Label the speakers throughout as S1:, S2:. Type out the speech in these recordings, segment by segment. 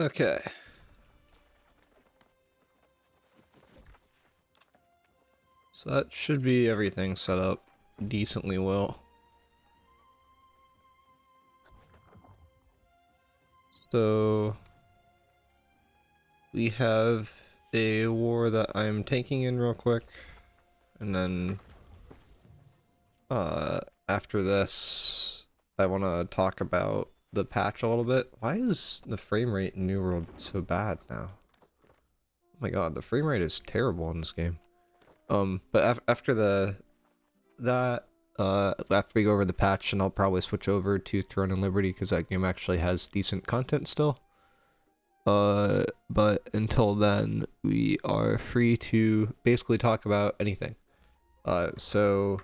S1: Okay. So that should be everything set up decently well. So we have a war that I'm taking in real quick, and then after this I want to talk about the patch a little bit. Why is the frame rate in New World so bad now? Oh my god, the frame rate is terrible in this game. But after that, after we go over the patch, and I'll probably switch over to Throne and Liberty because that game actually has decent content still. But until then, we are free to basically talk about anything. So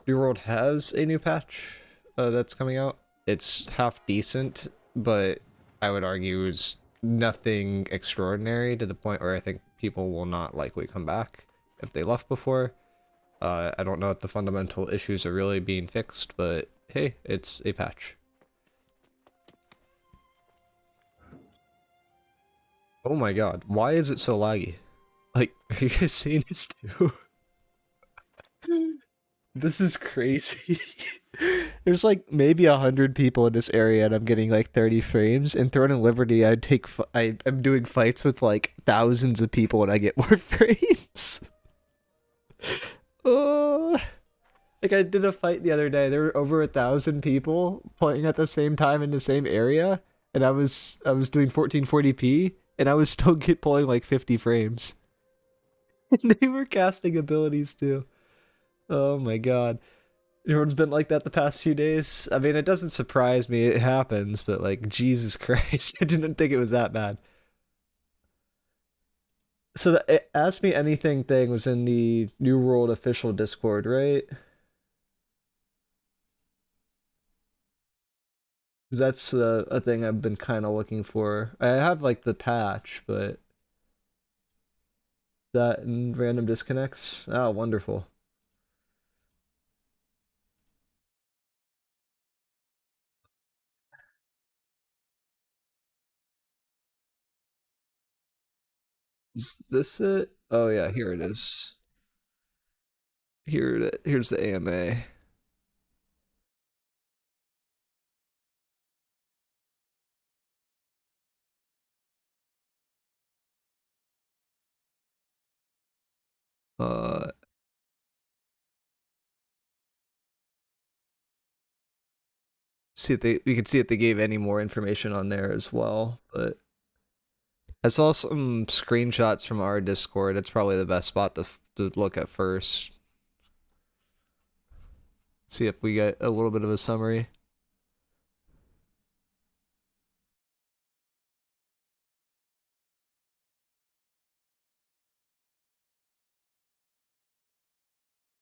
S1: New World has a new patch that's coming out. It's half decent, but I would argue is nothing extraordinary to the point where I think people will not likely come back if they left before. I don't know if the fundamental issues are really being fixed, but hey, it's a patch. Oh my god, why is it so laggy? Like, are you guys seeing this too? This is crazy. There's like maybe 100 people in this area and I'm getting like 30 frames. In Throne and Liberty, I'm doing fights with like thousands of people and I get more frames. Oh. Like I did a fight the other day. There were over 1,000 people playing at the same time in the same area, and I was doing 1440p, and I was still pulling like 50 frames. And they were casting abilities too. Oh my god. Everyone's been like that the past few days. I mean, it doesn't surprise me. It happens, but like, Jesus Christ, I didn't think it was that bad. So the Ask Me Anything thing was in the New World official Discord, right? 'Cause that's a thing I've been kind of looking for. I have like the patch, but that and random disconnects. Oh, wonderful. Is this it? Oh yeah, here it is. Here's the AMA. Uh, See if they we can see if they gave any more information on there as well. But I saw some screenshots from our Discord. It's probably the best spot to look at first. See if we get a little bit of a summary.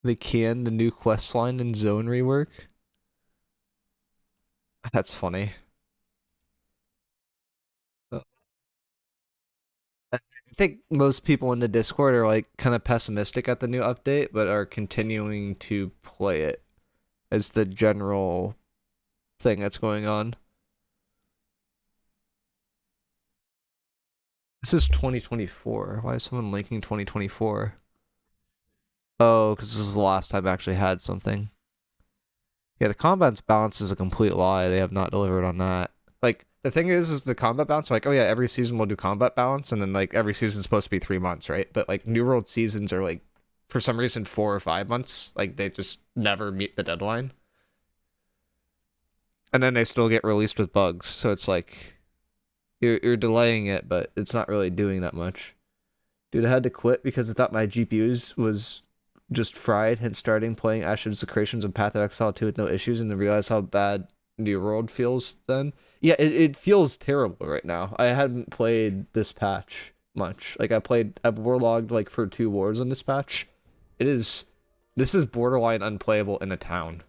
S1: They can the new quest line and zone rework. That's funny. I think most people in the Discord are like kind of pessimistic at the new update, but are continuing to play it as the general thing that's going on. This is 2024. Why is someone linking 2024? Oh, because this is the last time I actually had something. Yeah, the combat balance is a complete lie. They have not delivered on that. Like, the thing is the combat balance, like, oh yeah, every season we'll do combat balance, and then, like, every season's supposed to be 3 months, right? But, like, New World seasons are, like, for some reason, 4 or 5 months. Like, they just never meet the deadline. And then they still get released with bugs, so it's like, you're delaying it, but it's not really doing that much. Dude, I had to quit because I thought my GPUs was just fried, hence starting playing Ashes Secretions and Path of Exile 2 with no issues, and then realized how bad New World feels then. Yeah, it feels terrible right now. I hadn't played this patch much. Like, I've warlogged, like, for 2 wars on this patch. This is borderline unplayable in a town.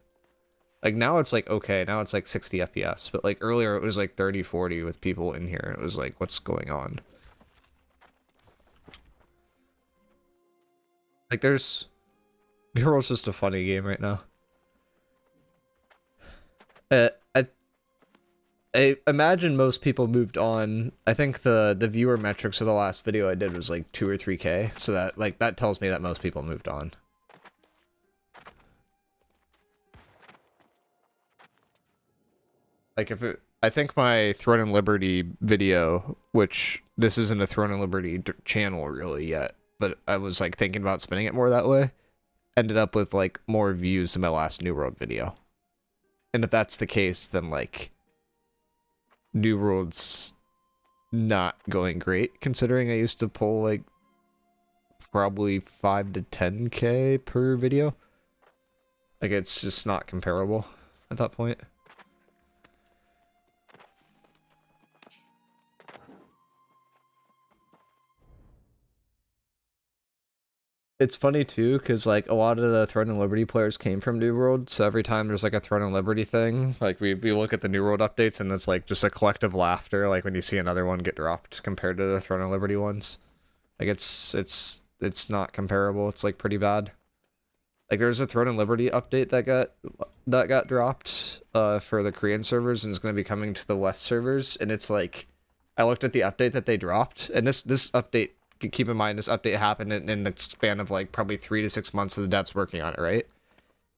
S1: Like, now it's, like, okay, now it's, like, 60 FPS, but, like, earlier it was, like, 30, 40 with people in here. It was, like, what's going on? Like, New World's just a funny game right now. I I imagine most people moved on. I think the viewer metrics of the last video I did was like 2 or 3K, so that like that tells me that most people moved on. Like if it, I think my Throne and Liberty video, which this isn't a Throne and Liberty channel really yet, but I was like thinking about spinning it more that way, ended up with like more views than my last New World video. And if that's the case, then like New World's not going great, considering I used to pull like probably 5 to 10K per video. Like it's just not comparable at that point. It's funny too, because like a lot of the Throne and Liberty players came from New World, so every time there's like a Throne and Liberty thing, like we look at the New World updates and it's like just a collective laughter, like when you see another one get dropped compared to the Throne and Liberty ones. Like it's not comparable. It's like pretty bad. Like there's a Throne and Liberty update that got dropped for the Korean servers and is going to be coming to the West servers, and it's like I looked at the update that they dropped, and this update, keep in mind, this update happened in the span of like probably 3 to 6 months of the devs working on it, right?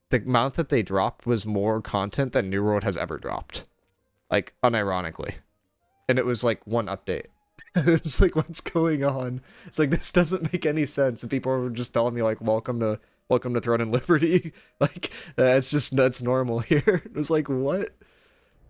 S1: The amount that they dropped was more content than New World has ever dropped. Like, unironically. And it was like one update. It's like, what's going on? It's like, this doesn't make any sense. And people were just telling me like, welcome to Throne and Liberty. Like, that's normal here. It was like, what?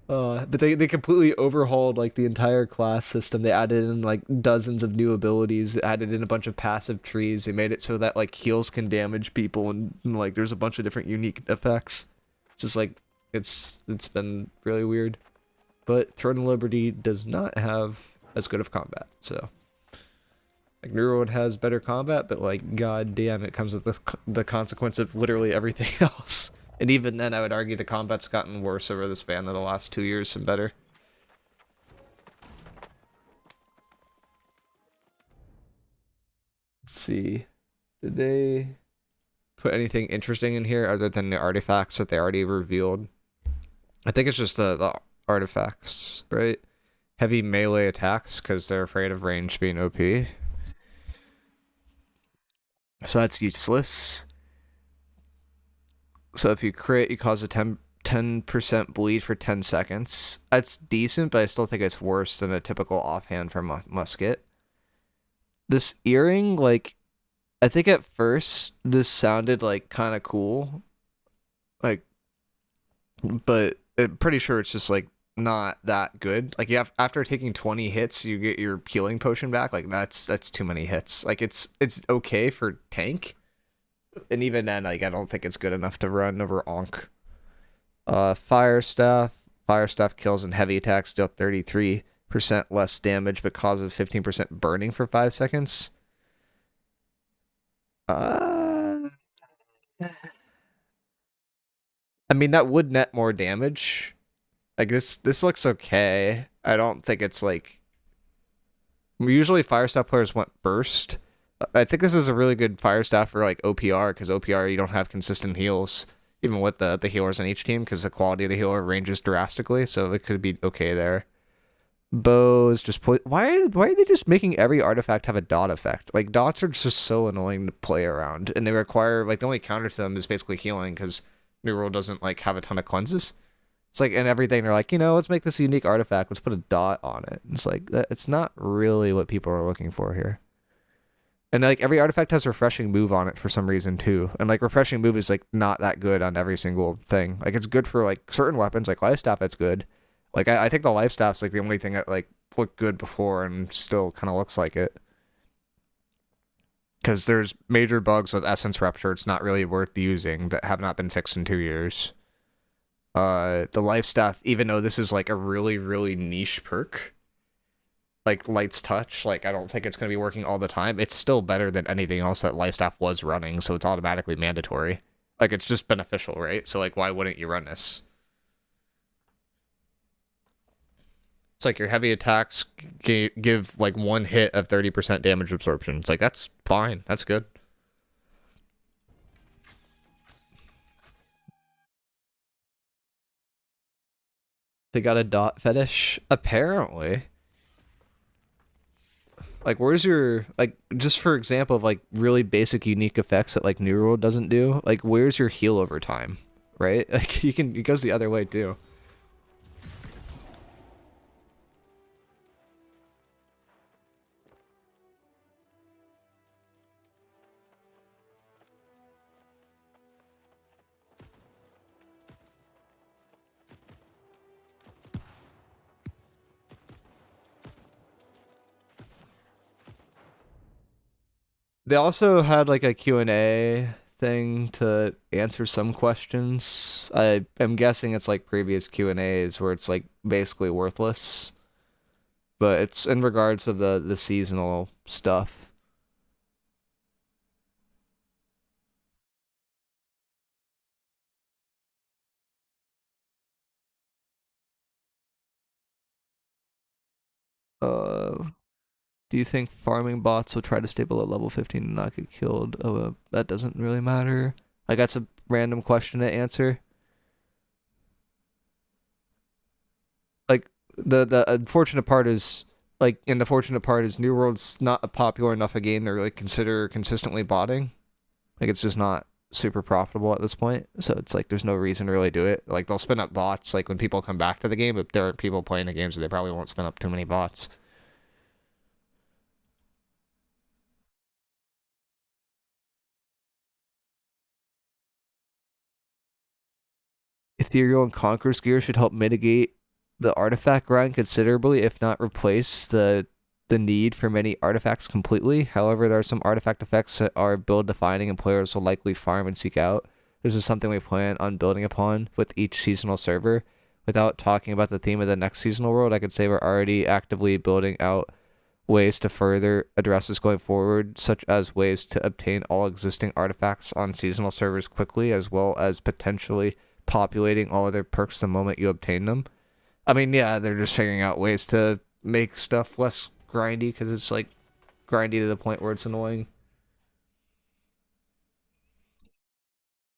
S1: But they completely overhauled like the entire class system. They added in like dozens of new abilities. They added in a bunch of passive trees. They made it so that like heals can damage people, and like there's a bunch of different unique effects. It's just like it's been really weird. But Throne and Liberty does not have as good of combat. So like New World has better combat, but like god damn, it comes with the consequence of literally everything else. And even then, I would argue the combat's gotten worse over the span of the last 2 years and better. Let's see. Did they put anything interesting in here other than the artifacts that they already revealed? I think it's just the artifacts, right? Heavy melee attacks, because they're afraid of range being OP. So that's useless. So if you crit, you cause a 10% bleed for 10 seconds. That's decent, but I still think it's worse than a typical offhand from a musket. This earring, like, I think at first this sounded like kind of cool. Like, but I'm pretty sure it's just like not that good. Like you have, after taking 20 hits, you get your healing potion back. Like that's too many hits. Like it's okay for tank. And even then, like, I don't think it's good enough to run over Onk. Fire Staff. Fire Staff kills and heavy attacks deal 33% less damage, but causes 15% burning for 5 seconds. I mean, that would net more damage. Like, this looks okay. I don't think it's, like... Usually, Fire Staff players want burst. I think this is a really good Fire Staff for like OPR, because OPR you don't have consistent heals, even with the healers on each team, because the quality of the healer ranges drastically, so it could be okay there. Bows just why are they just making every artifact have a dot effect? Like dots are just so annoying to play around, and they require like the only counter to them is basically healing, because New World doesn't like have a ton of cleanses. It's like, and everything they're like, let's make this a unique artifact, let's put a dot on it. It's like it's not really what people are looking for here. And like every artifact has refreshing move on it for some reason too. And like refreshing move is like not that good on every single thing. Like it's good for like certain weapons, like life staff, it's good. Like I think the life staff's like the only thing that like looked good before and still kind of looks like it. Because there's major bugs with essence rupture it's not really worth using that have not been fixed in 2 years. The life staff, even though this is like a really, really niche perk, like Light's Touch, like I don't think it's going to be working all the time. It's still better than anything else that Lifestaff was running, so it's automatically mandatory. Like it's just beneficial, right? So like why wouldn't you run this? It's like your heavy attacks give like one hit of 30% damage absorption. It's like that's fine. That's good. They got a dot fetish? Apparently. Like, where's your, like, just for example of, like, really basic unique effects that, like, New World doesn't do, like, where's your heal over time, right? Like, it goes the other way, too. They also had, like, a Q&A thing to answer some questions. I am guessing it's, like, previous Q&As where it's, like, basically worthless. But it's in regards to the seasonal stuff. Uh, do you think farming bots will try to stay below level 15 and not get killed? That doesn't really matter. Like, that's a random question to answer. Like, the unfortunate part is, like, and the fortunate part is New World's not a popular enough a game to really consider consistently botting. Like, it's just not super profitable at this point. So it's like there's no reason to really do it. Like, they'll spin up bots, like, when people come back to the game, but there are people playing the game, so they probably won't spin up too many bots. Ethereal and Conqueror's gear should help mitigate the artifact grind considerably, if not replace the need for many artifacts completely. However, there are some artifact effects that are build defining and players will likely farm and seek out. This is something we plan on building upon with each seasonal server. Without talking about the theme of the next seasonal world, I could say we're already actively building out ways to further address this going forward, such as ways to obtain all existing artifacts on seasonal servers quickly, as well as potentially populating all other perks the moment you obtain them. I mean, yeah, they're just figuring out ways to make stuff less grindy because it's like grindy to the point where it's annoying.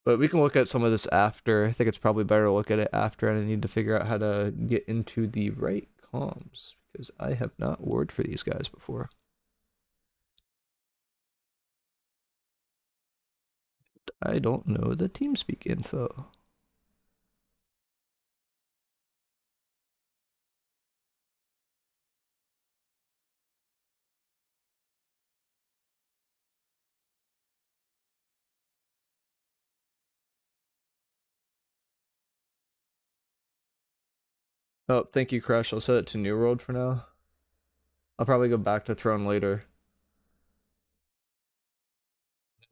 S1: But we can look at some of this after. I think it's probably better to look at it after, and I need to figure out how to get into the right comms because I have not warred for these guys before. I don't know the TeamSpeak info. Oh, thank you, Crush. I'll set it to New World for now. I'll probably go back to Throne later.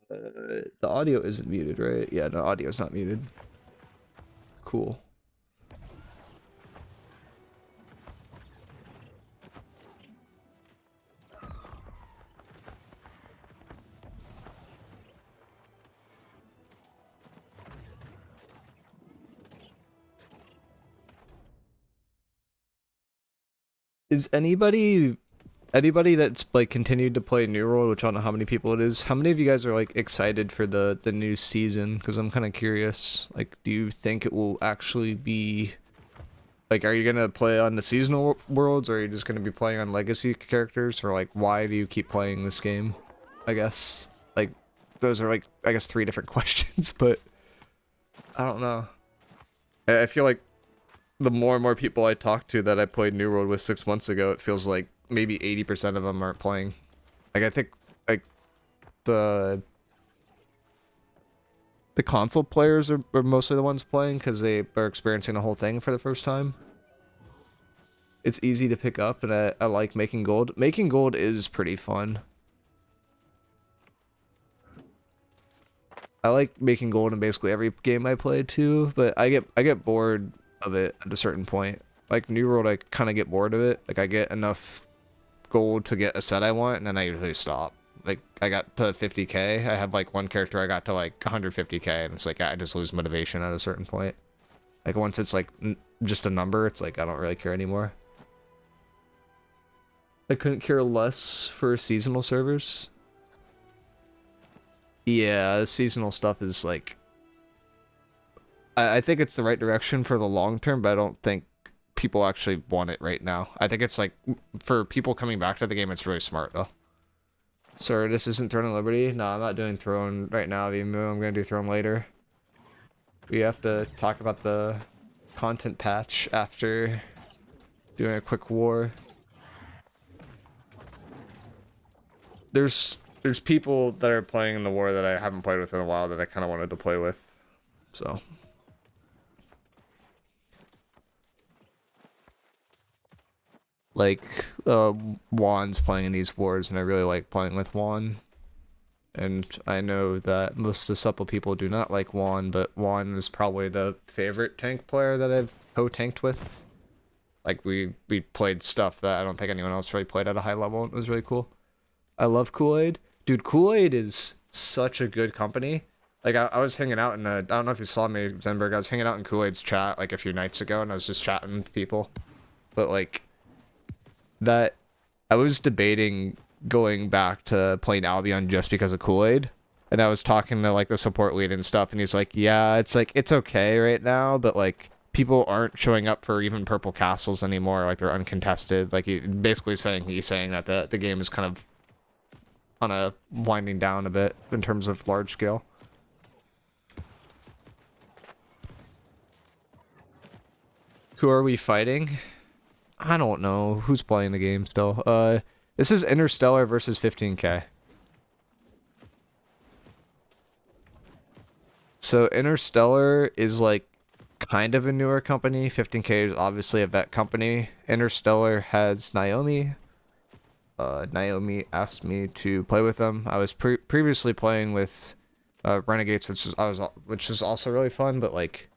S1: The audio isn't muted, right? Yeah, no, audio's not muted. Cool. Is anybody that's like continued to play New World, which I don't know how many people it is, how many of you guys are like excited for the new season? Because I'm kind of curious. Like, do you think it will actually be like, are you gonna play on the seasonal worlds, or are you just gonna be playing on legacy characters, or like, why do you keep playing this game? I guess like those are like I guess three different questions, but I don't know. I feel like the more and more people I talk to that I played New World with 6 months ago, it feels like maybe 80% of them aren't playing. Like, I think, like, the the console players are mostly the ones playing because they are experiencing the whole thing for the first time. It's easy to pick up, and I like making gold. Making gold is pretty fun. I like making gold in basically every game I play too, but I get bored of it at a certain point. Like New World, I kind of get bored of it. Like I get enough gold to get a set I want, and then I usually stop. Like I got to 50k. I have like one character I got to like 150k, and it's like I just lose motivation at a certain point. Like once it's like just a number, it's like I don't really care anymore. I couldn't care less for seasonal servers. Yeah, seasonal stuff is like I think it's the right direction for the long term, but I don't think people actually want it right now. I think it's like, for people coming back to the game, it's really smart though. Sorry, this isn't Throne of Liberty. No, I'm not doing Throne right now, even though I'm gonna do Throne later. We have to talk about the content patch after doing a quick war. There's people that are playing in the war that I haven't played with in a while that I kind of wanted to play with, so. Like, Juan's playing in these wars, and I really like playing with Juan. And I know that most of the supple people do not like Juan, but Juan is probably the favorite tank player that I've co-tanked with. Like, we played stuff that I don't think anyone else really played at a high level. It was really cool. I love Kool-Aid. Dude, Kool-Aid is such a good company. Like, I was hanging out in I don't know if you saw me, Zenberg, I was hanging out in Kool-Aid's chat, like, a few nights ago, and I was just chatting with people. But, like, that I was debating going back to playing Albion just because of Kool-Aid. And I was talking to like the support lead and stuff, and he's like, yeah, it's like, it's okay right now, but like people aren't showing up for even purple castles anymore, like they're uncontested. Like he's saying that the game is kind of on a winding down a bit in terms of large scale. Who are we fighting? I don't know who's playing the game still. This is Interstellar versus 15K. So Interstellar is like kind of a newer company. 15K is obviously a vet company. Interstellar has Naomi. Naomi asked me to play with them. I was previously playing with Renegades, which is also really fun, but like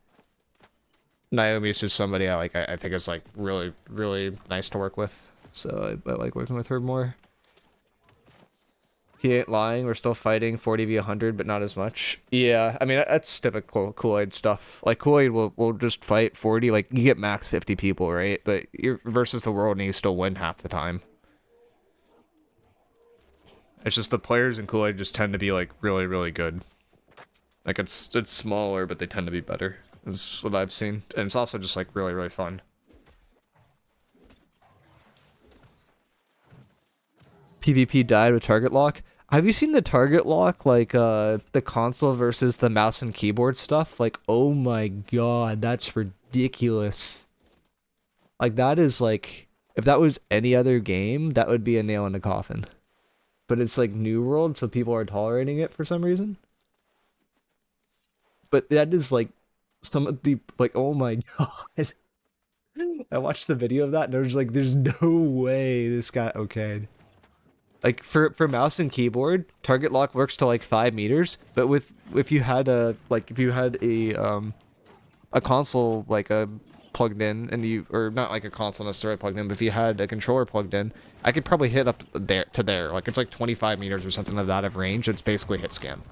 S1: Naomi is just somebody I like. I think is like really, really nice to work with. So I like working with her more. He ain't lying. We're still fighting 40 v 100, but not as much. Yeah, I mean that's typical Kool-Aid stuff. Like Kool-Aid will just fight 40. Like you get max 50 people, right? But you're versus the world, and you still win half the time. It's just the players in Kool-Aid just tend to be like really, really good. Like it's smaller, but they tend to be better. Is what I've seen, and it's also just like really, really fun. PvP died with target lock. Have you seen the target lock, like the console versus the mouse and keyboard stuff? Like, oh my god, that's ridiculous. Like that is like, if that was any other game, that would be a nail in the coffin. But it's like New World, so people are tolerating it for some reason. But that is like some of the like, oh my god. I watched the video of that and I was like, there's no way this got okayed. Like for mouse and keyboard, target lock works to like 5 meters, but if you had a console like a plugged in, and you, or not like a console necessarily plugged in, but if you had a controller plugged in, I could probably hit up there to there. Like it's like 25 meters or something of that of range. It's basically hit scan.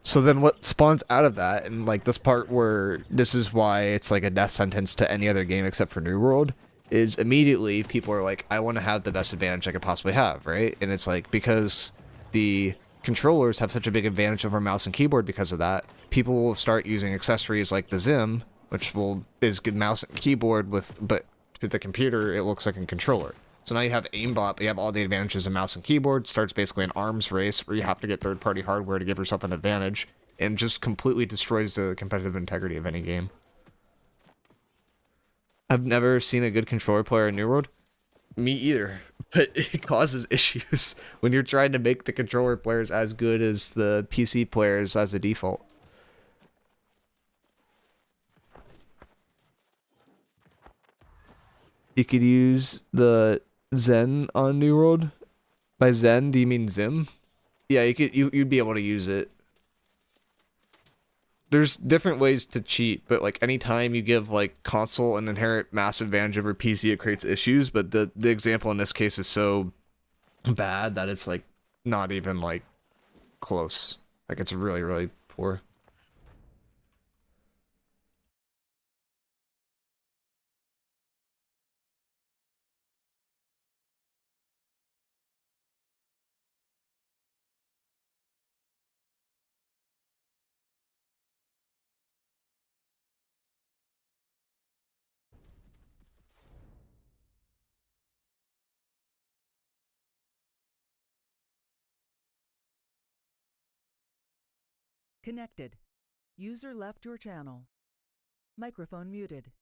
S1: So then what spawns out of that, and like this part where this is why it's like a death sentence to any other game except for New World, is immediately people are like, I want to have the best advantage I could possibly have, right? And it's like, because the controllers have such a big advantage over mouse and keyboard because of that, people will start using accessories like the Zim, which is good mouse and keyboard but to the computer it looks like a controller. So now you have aimbot, but you have all the advantages of mouse and keyboard. Starts basically an arms race where you have to get third-party hardware to give yourself an advantage, and just completely destroys the competitive integrity of any game. I've never seen a good controller player in New World. Me either, but it causes issues when you're trying to make the controller players as good as the PC players as a default. You could use the Zen on New World. By Zen, do you mean Zim? Yeah, you'd be able to use it. There's different ways to cheat, but like anytime you give like console an inherent mass advantage over PC, it creates issues. But the example in this case is so bad that it's like not even like close. Like it's really, really poor.
S2: Connected. User left your channel. Microphone muted.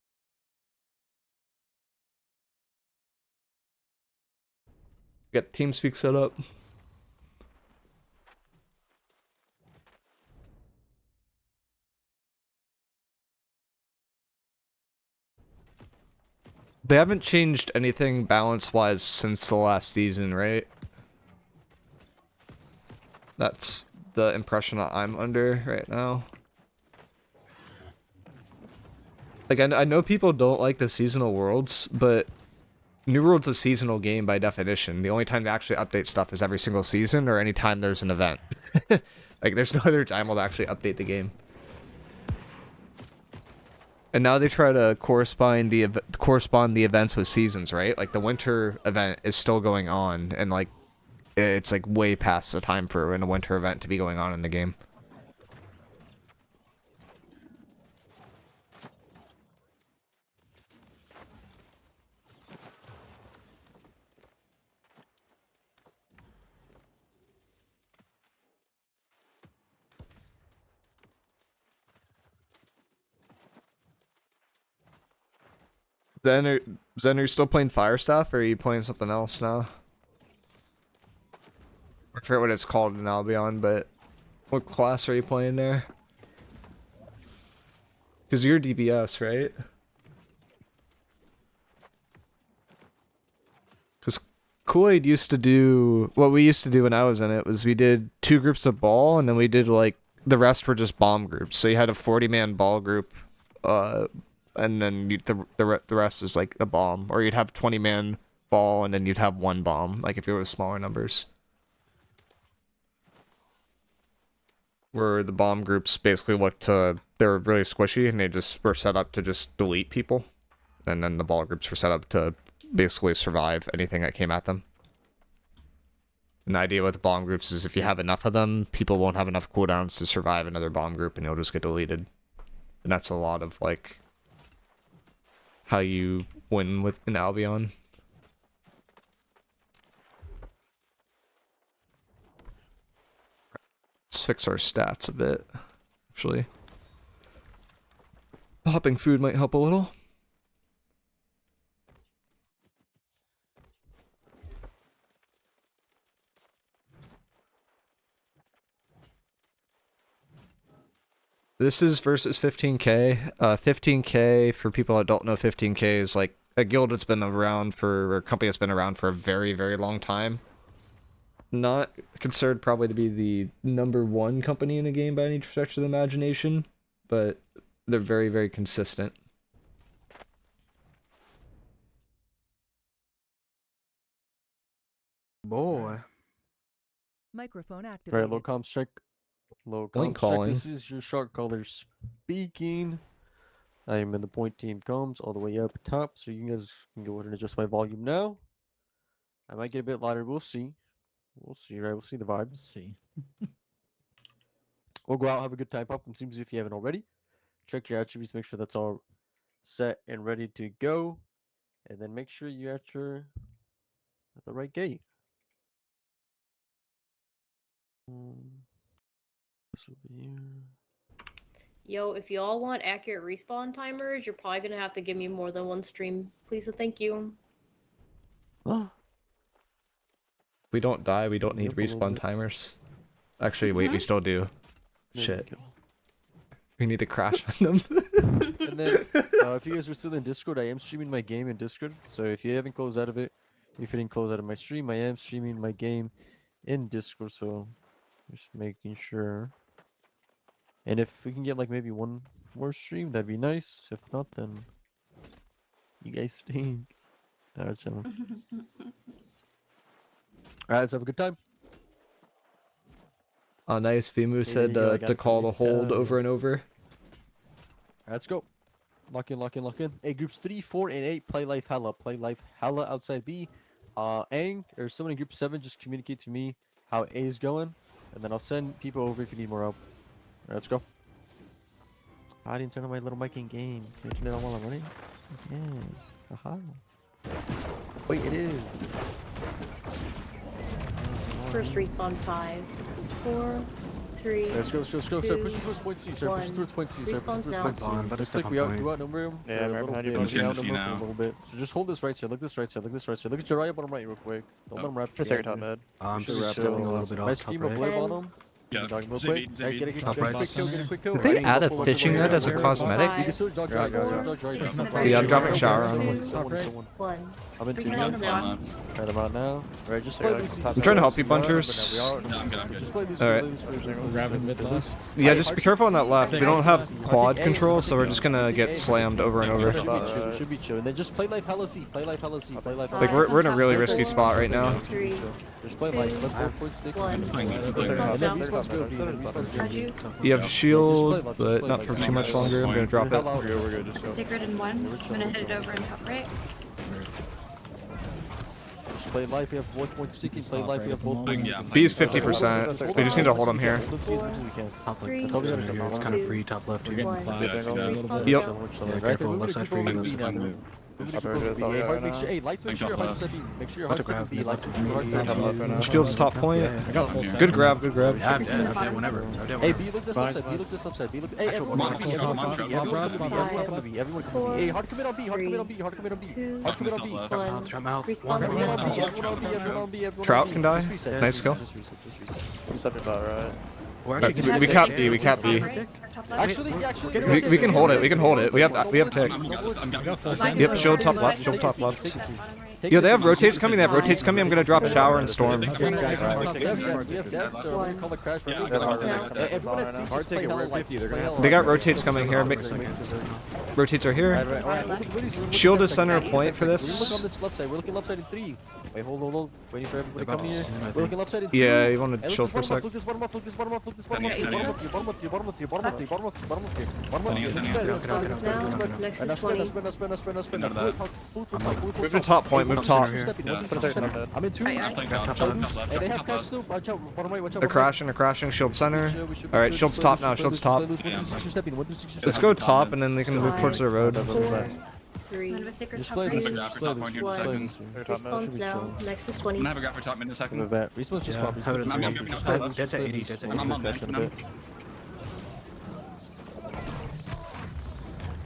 S1: Got TeamSpeak set up. They haven't changed anything balance-wise since the last season, right? That's the impression that I'm under right now. Like, I know people don't like the seasonal worlds, but New World's a seasonal game by definition. The only time they actually update stuff is every single season or any time there's an event. Like, there's no other time they'll actually update the game. And now they try to correspond the events with seasons, right? Like, the winter event is still going on, and, like, it's, like, way past the time for a winter event to be going on in the game. Then, are you still playing Fire Stuff, or are you playing something else now? I forget what it's called in Albion, but what class are you playing there? Because you're DPS, right? Because Kool-Aid used to do... What we used to do when I was in it was we did 2 groups of ball, and then we did, like... The rest were just bomb groups. So you had a 40-man ball group, and then the rest is, like, a bomb. Or you'd have 20-man ball, and then you'd have 1 bomb, like, if it was smaller numbers. Where the bomb groups basically looked to... They were really squishy, and they just were set up to just delete people. And then the ball groups were set up to basically survive anything that came at them. And the idea with the bomb groups is if you have enough of them, people won't have enough cooldowns to survive another bomb group, and you'll just get deleted. And that's a lot of, like... how you win with an Albion. Let's fix our stats a bit, actually. Hopping food might help a little. This is versus 15k. 15k, for people that don't know, 15k is like a guild that's been around for, or a company that's been around for a very, very long time. Not considered probably to be the #1 company in a game by any stretch of the imagination, but they're very, very consistent.
S3: Boy.
S2: Microphone
S3: All
S2: activated.
S3: right, low comms check. Low
S1: Point
S3: comms check.
S1: calling.
S3: This is your shark caller speaking. I am in the point team comms all the way up top, so you guys can go ahead and adjust my volume now. I might get a bit louder. We'll see. We'll see, right? We'll see the vibes.
S4: See.
S3: We'll go out, have a good time. Pop them teams if you haven't already. Check your attributes, make sure that's all set and ready to go. And then make sure you're at the right gate. This over here.
S5: Yo, if y'all want accurate respawn timers, you're probably gonna have to give me more than 1 stream. Please and thank you.
S3: Oh,
S1: We don't die, we don't need
S3: Yep, a little
S1: respawn
S3: bit.
S1: timers. Actually, wait, we still do.
S3: there
S1: Shit.
S3: you go.
S1: We need to crash on them.
S3: And then, if you guys are still in Discord, I am streaming my game in Discord. So if you haven't closed out of it, if you didn't close out of my stream, I am streaming my game in Discord. So just making sure. And if we can get like maybe 1 more stream, that'd be nice. If not, then you guys stink. Alright, gentlemen. Alright, let's have a good time.
S1: Oh, nice. Vimu
S3: There you
S1: said
S3: go, I got
S1: to
S3: it
S1: call
S3: for
S1: the
S3: you.
S1: hold over and over.
S3: Alright, let's go. Lock in, lock in, lock in. Hey, groups 3, 4, and 8, play life hella. Play life hella outside B. Aang, or someone in group 7, just communicate to me how A is going. And then I'll send people over if you need more help. Alright, let's go. I didn't turn on my little mic in game. Can you turn it on while I'm running? Yeah. Aha. Wait, it is.
S5: First respawn 5, 4, 3.
S3: Let's go, sir. Push towards point C, sir. Push towards point C, sir. Push
S5: Respawns
S3: towards
S5: now.
S3: point C.
S4: But
S3: Just
S4: it's
S3: like
S4: up
S3: we
S4: on point.
S3: outnumber him for
S6: Yeah,
S3: a
S6: I'm
S3: little
S6: behind
S3: bit.
S6: you,
S3: We
S6: boys.
S3: outnumber
S7: See
S3: him for a
S7: now.
S3: little bit. So just hold this right side. Look this right side. Look this right side. Look at Jiraiya bottom right real quick. Don't let him wrap.
S6: Just take your top mid.
S4: I'm
S3: Sure,
S4: just
S3: wrap
S4: stepping
S3: it.
S4: a little bit
S3: Nice
S4: off top
S3: scheme of
S4: right.
S3: blue
S5: 10.
S3: bottom.
S7: Yeah.
S3: Dog real
S7: Zip
S3: quick.
S7: it, zip
S3: Hey,
S7: it.
S3: get a
S4: Top right.
S3: quick kill. Get a quick kill.
S1: Did they
S3: Right,
S1: add a
S3: double,
S1: fishing
S3: double,
S1: net as a
S3: double,
S1: cosmetic?
S3: You can still dog drive.
S1: Yeah, I'm dropping shower on him.
S3: Someone.
S5: 1.
S3: I'm in two.
S5: Respawns now.
S3: Right about now. Right, just play Lucy.
S1: I'm trying to help you,
S3: We are,
S1: bunchers.
S3: but
S7: No, I'm good, I'm good.
S3: Just play Lucy.
S1: Alright.
S8: Grabbing mid left.
S1: Yeah, just be careful on that left. We don't have quad control, so we're just gonna get slammed over and over.
S3: Should be chill. And then just play life hella C. Play life hella C. Play life hella
S1: Like we're in a really risky spot right now.
S5: 3.
S3: Just play life. Let both points stick.
S5: 1.
S3: And
S5: Respawn's
S3: then
S5: now.
S3: respawn's go. B, then respawn's go.
S5: Charge you.
S1: You have shield, but not for too much longer. I'm gonna drop it.
S3: We're good. Just go.
S9: Sacred in 1. I'm gonna hit it over in top right.
S3: Just play life. We have both points sticking. Play life. We have both points
S7: Yeah.
S3: sticking.
S1: B is 50%. We just need to hold him here.
S3: Hold them C as much as we can.
S4: Top
S5: Three,
S4: left. Top center here. It's kind of
S5: two,
S4: free. Top left
S8: We're
S4: here.
S8: getting clapped.
S7: Yeah,
S8: a little
S5: Respawns
S8: bit.
S1: Yep.
S5: now.
S3: Right,
S4: careful,
S3: we're
S4: left
S3: gonna
S4: side
S3: keep
S4: for you,
S3: over
S4: left
S3: B
S4: side
S3: now.
S4: for you.
S3: We're gonna keep over B. Hey, hard, make sure. Hey, lights, make sure your hearts stepping. Make sure your hearts
S4: grab
S3: stepping B.
S4: mid
S3: Lights,
S4: left.
S3: make sure your hearts
S6: Top
S3: stepping
S6: left
S3: B.
S6: right now.
S1: Shield's top point.
S8: I got a full
S1: Good grab, good grab.
S4: Yeah, I'm dead. I'm dead whenever. I'm dead
S3: Hey,
S4: whenever.
S3: B, look this upside. B, look this upside. B, look. Hey, everyone
S7: Come on,
S3: come to B.
S7: come on,
S3: Everyone come to B.
S7: come on,
S3: Everyone come to B. Everyone come to B. Everyone come to B. Hey, hard commit on B. Hard commit on B. Hard commit on B.
S5: 2.
S3: Hard commit on B.
S7: Left.
S5: One.
S4: Trap mouth.
S5: Respawns
S3: Everyone
S5: now.
S3: on B. Everyone on B. Everyone on B. Everyone
S1: Trout
S3: on B.
S1: can die.
S3: Just reset.
S1: Nice
S3: Just
S1: kill.
S3: reset. Just reset.
S6: Step it about right.
S4: We're
S1: We
S4: actually
S1: cap B, we cap B.
S3: Actually,
S1: We can hold it, we can hold it. We have tick.
S7: I'm got this.
S1: Yep, shield top left, shield top left. Yo, they have rotates coming, I'm gonna drop shower and storm.
S3: We have deaths, so we're gonna call it crash.
S5: One.
S3: Everyone at C just play hella life.
S1: They got rotates coming here. Rotates are here. Shield is center point for this.
S3: We're looking on this left side. We're looking left side in 3. Wait, hold. Waiting for everybody to come here. We're looking left side in 2.
S1: Yeah, you want to chill for a sec.
S3: Look this bottom up. Look this bottom up. Look this bottom up.
S7: Sending it,
S3: Bottom up here. Bottom up here. Bottom up here. Bottom up here. Bottom up here. Bottom up here. Bottom up here.
S7: Sending it,
S3: Let's
S7: sending it.
S3: spread. Let's spread. Let's spread.
S5: Next is 20.
S3: Spin.
S7: Out of that.
S1: Move to top point, move top.
S3: I'm in 2.
S7: I'm playing top left.
S3: Hey, they have crash too. Watch out. Bottom right. Watch out.
S1: They're crashing, shield center. Alright, shield's top now, shield's top. Let's go top and then they can move towards the road.
S5: 4. 3.
S9: I'm gonna sacred
S3: Just
S9: top
S3: play
S9: right.
S3: this.
S7: I'm gonna grab for top point here in a second.
S5: Respawns now. Next is 20.
S7: I'm gonna have a grab for top mid in a second.
S3: Respawn's just
S4: Yeah,
S3: pop.
S4: have it
S7: I'm
S4: as
S7: moving
S4: well.
S7: up.
S4: That's at 80. That's at 80.
S7: I'm on left now.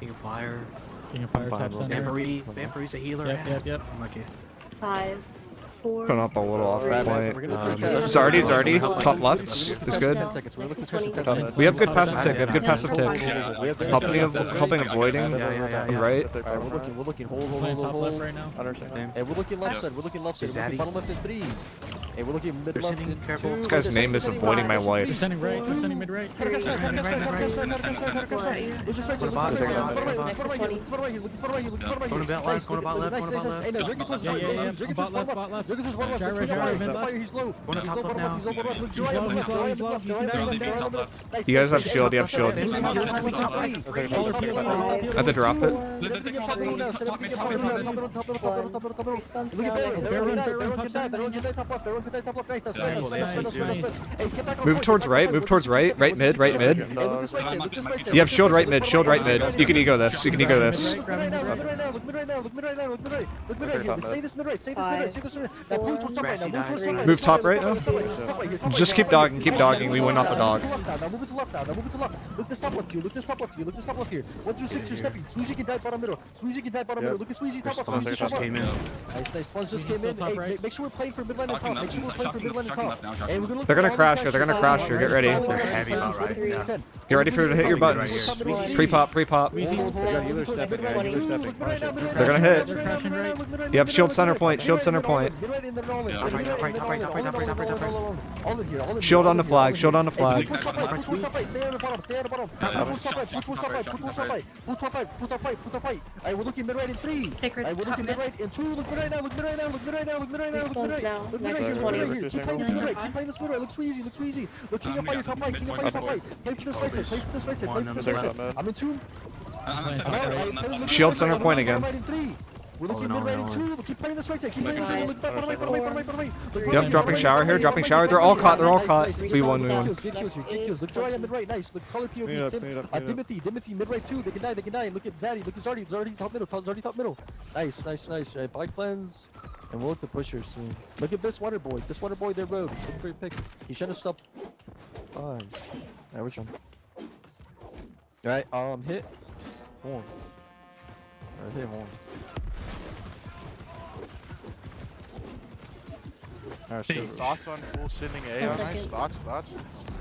S4: You can fire.
S8: King of Fire top center.
S4: Vampire's a healer.
S8: Yep.
S4: I'm lucky.
S5: 5. 4.
S1: Put up a little off
S3: We're
S1: point.
S3: gonna
S1: Zardy, top left. It's good.
S5: Next is 20.
S1: We have good passive tick, good passive tick.
S7: Yeah.
S1: Helping avoiding.
S4: Yeah.
S1: Right?
S3: Alright, we're looking. Hold.
S8: Playing top left right now.
S6: Understand.
S3: Hey, we're looking left side. We're looking left side. We're looking bottom left in 3. Hey, we're looking mid
S4: They're
S3: left
S4: sending-
S3: in 2.
S4: careful.
S1: This guy's name is avoiding my
S8: They're
S1: wife.
S8: sending right. They're sending mid right.
S3: Look this right side. Look this right side.
S4: What about?
S5: Next is 20.
S3: Look this right.
S4: Going to bot left. Going to bot left. Going to bot left.
S3: Hey, no, Zerg towards
S8: Yeah.
S3: bot left.
S8: Bot left.
S3: Zerg towards bot left.
S8: Gyro, mid left.
S3: Fire, he's low.
S4: Going to top left now.
S3: He's low, bottom left. Look,
S8: He's low,
S3: Jiraiya,
S8: he's low, he's low.
S3: left,
S8: You can
S3: Jiraiya,
S8: down,
S3: left,
S8: down.
S3: Jiraiya, left. Nice,
S1: You guys have
S3: nice,
S1: shield, you have
S3: nice,
S1: shield.
S3: nice, nice, nice, nice, nice, nice,
S8: Okay,
S3: nice,
S8: color
S3: nice,
S8: people.
S3: nice,
S1: I have to drop it.
S3: Set everything up top middle now. Set everything up top middle, top middle, top middle, top middle, top middle, top middle.
S5: Respawn's
S3: Look
S5: now.
S3: at
S5: Next is
S3: that. Everyone
S5: 20.
S3: can die. Everyone can die. Everyone can die top left. Everyone can die top left. Nice. That's right. Hey, get back on
S1: Move
S3: point,
S1: towards
S3: get back
S1: right,
S3: on
S1: move
S3: point.
S1: towards right. Right mid, right mid.
S3: Hey, look this right side. Look this right side.
S1: You have shield right mid, shield right mid. You can ego this, you can ego this.
S3: Look mid right now. Look mid right now. Look mid right now. Look mid right. Look mid right here. Say this mid right. Say this mid right. Say this mid right. That blue towards top right now. Move towards top right.
S1: Move top right now.
S3: Top right here, top right
S1: Just
S3: here,
S1: keep
S3: top right.
S1: dogging, keep dogging. We win off the dog.
S3: Now move it to left now. Now move it to left. Look this top left to you. Look this top left to you. Look this top left here. 1 through 6 you're stepping. Squeezy can die bottom middle. Squeezy can die bottom middle. Look at Squeezy top left.
S4: Response
S3: Squeezy
S4: just
S3: top
S4: came
S3: left.
S4: in.
S3: Nice. Spawns just came in. Hey, make sure we're playing for midline and top. Make sure we're playing for midline and top. Hey, we're gonna look
S1: They're
S3: for
S1: gonna
S3: all
S1: crash
S3: the
S1: here, they're gonna
S3: crashes.
S1: crash here. Get ready.
S4: They're heavy about right. Yeah.
S1: Get ready for it to hit your buttons. Pre-pop, pre-pop. They're gonna hit. You have shield center point, shield center point. Shield on the flag, shield on the flag.
S3: We're looking mid right in 3.
S9: Sacred's
S3: We're
S9: top
S3: looking
S9: mid.
S3: mid right in 2. Look mid right now. Look mid right now. Look mid right now. Look mid right now. Look mid
S5: Response
S3: right
S5: now.
S3: Look mid
S5: Next
S3: right
S5: is
S3: here.
S5: 20.
S3: Look right here. Keep playing this mid right. Keep playing this mid right. Looks easy. Looks easy. Look King of Fire top right. King of Fire top right. Play for this right side. Play for this right side. Play for this right side. I'm in 2.
S1: Shield center point again.
S3: We're looking mid right in 2. Keep playing this right side. Keep playing this right side. Look back. Bottom right. Bottom right. Bottom right. Bottom right.
S1: Yep, dropping shower here, dropping shower. They're all caught, they're all caught. We won, we won.
S3: Get kills. Look Jiraiya mid right. Nice. Look color POV. Timothy mid right 2. They can die. Look at Zaddy. Look at Zardy. Zardy top middle. Zardy top middle. Nice. Right, bike cleanse. And we'll look the pushers soon. Look at this water boy. This water boy, their road. Look for your pick. He shouldn't have stopped. 5. Alright, we're trying. Alright, hit. Horn. Alright, hit horn. Alright, silver.
S6: Thoughts on full sending A
S5: 10
S6: on ice?
S5: seconds.
S6: Thoughts?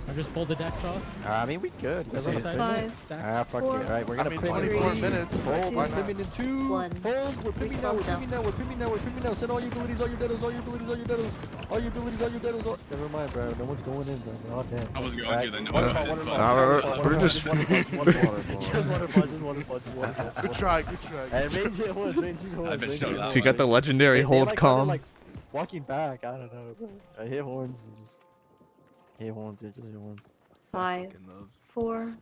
S8: I just pulled the decks off.
S3: I mean, we good.
S8: Let's
S3: Guys,
S8: see
S3: on
S8: it.
S3: the
S5: Five,
S3: Ah, fuck it.
S5: four,
S3: Alright, we're
S6: I
S3: gonna
S6: mean,
S3: pin in
S6: 24
S3: 3.
S6: minutes.
S3: Hold,
S6: Why
S3: we're
S6: not?
S3: pinning in 2.
S5: one.
S3: Hold, we're pinning now, we're
S5: Response
S3: pinning now, we're pinning now, we're pinning now. Send all your abilities, all your deados, all your abilities, all your deados. All your abilities, all your deados. Never mind, bro. No one's going in, bro. God damn.
S7: I was going
S3: Alright,
S7: to then.
S3: one
S7: No,
S3: fall,
S7: it's
S3: one
S7: fine.
S3: fall.
S1: we're just-
S3: Just one punch.
S6: Good try, good try.
S3: Hey, range it horns, range it horns.
S7: I bet
S3: range
S7: so
S3: it
S7: that
S1: If you got the
S7: one.
S1: legendary
S3: They
S1: hold
S3: like started,
S1: calm.
S3: like walking back. I don't know. Bro. I hit horns. And just hit horns, dude. Just hit horns.
S5: 5, 4,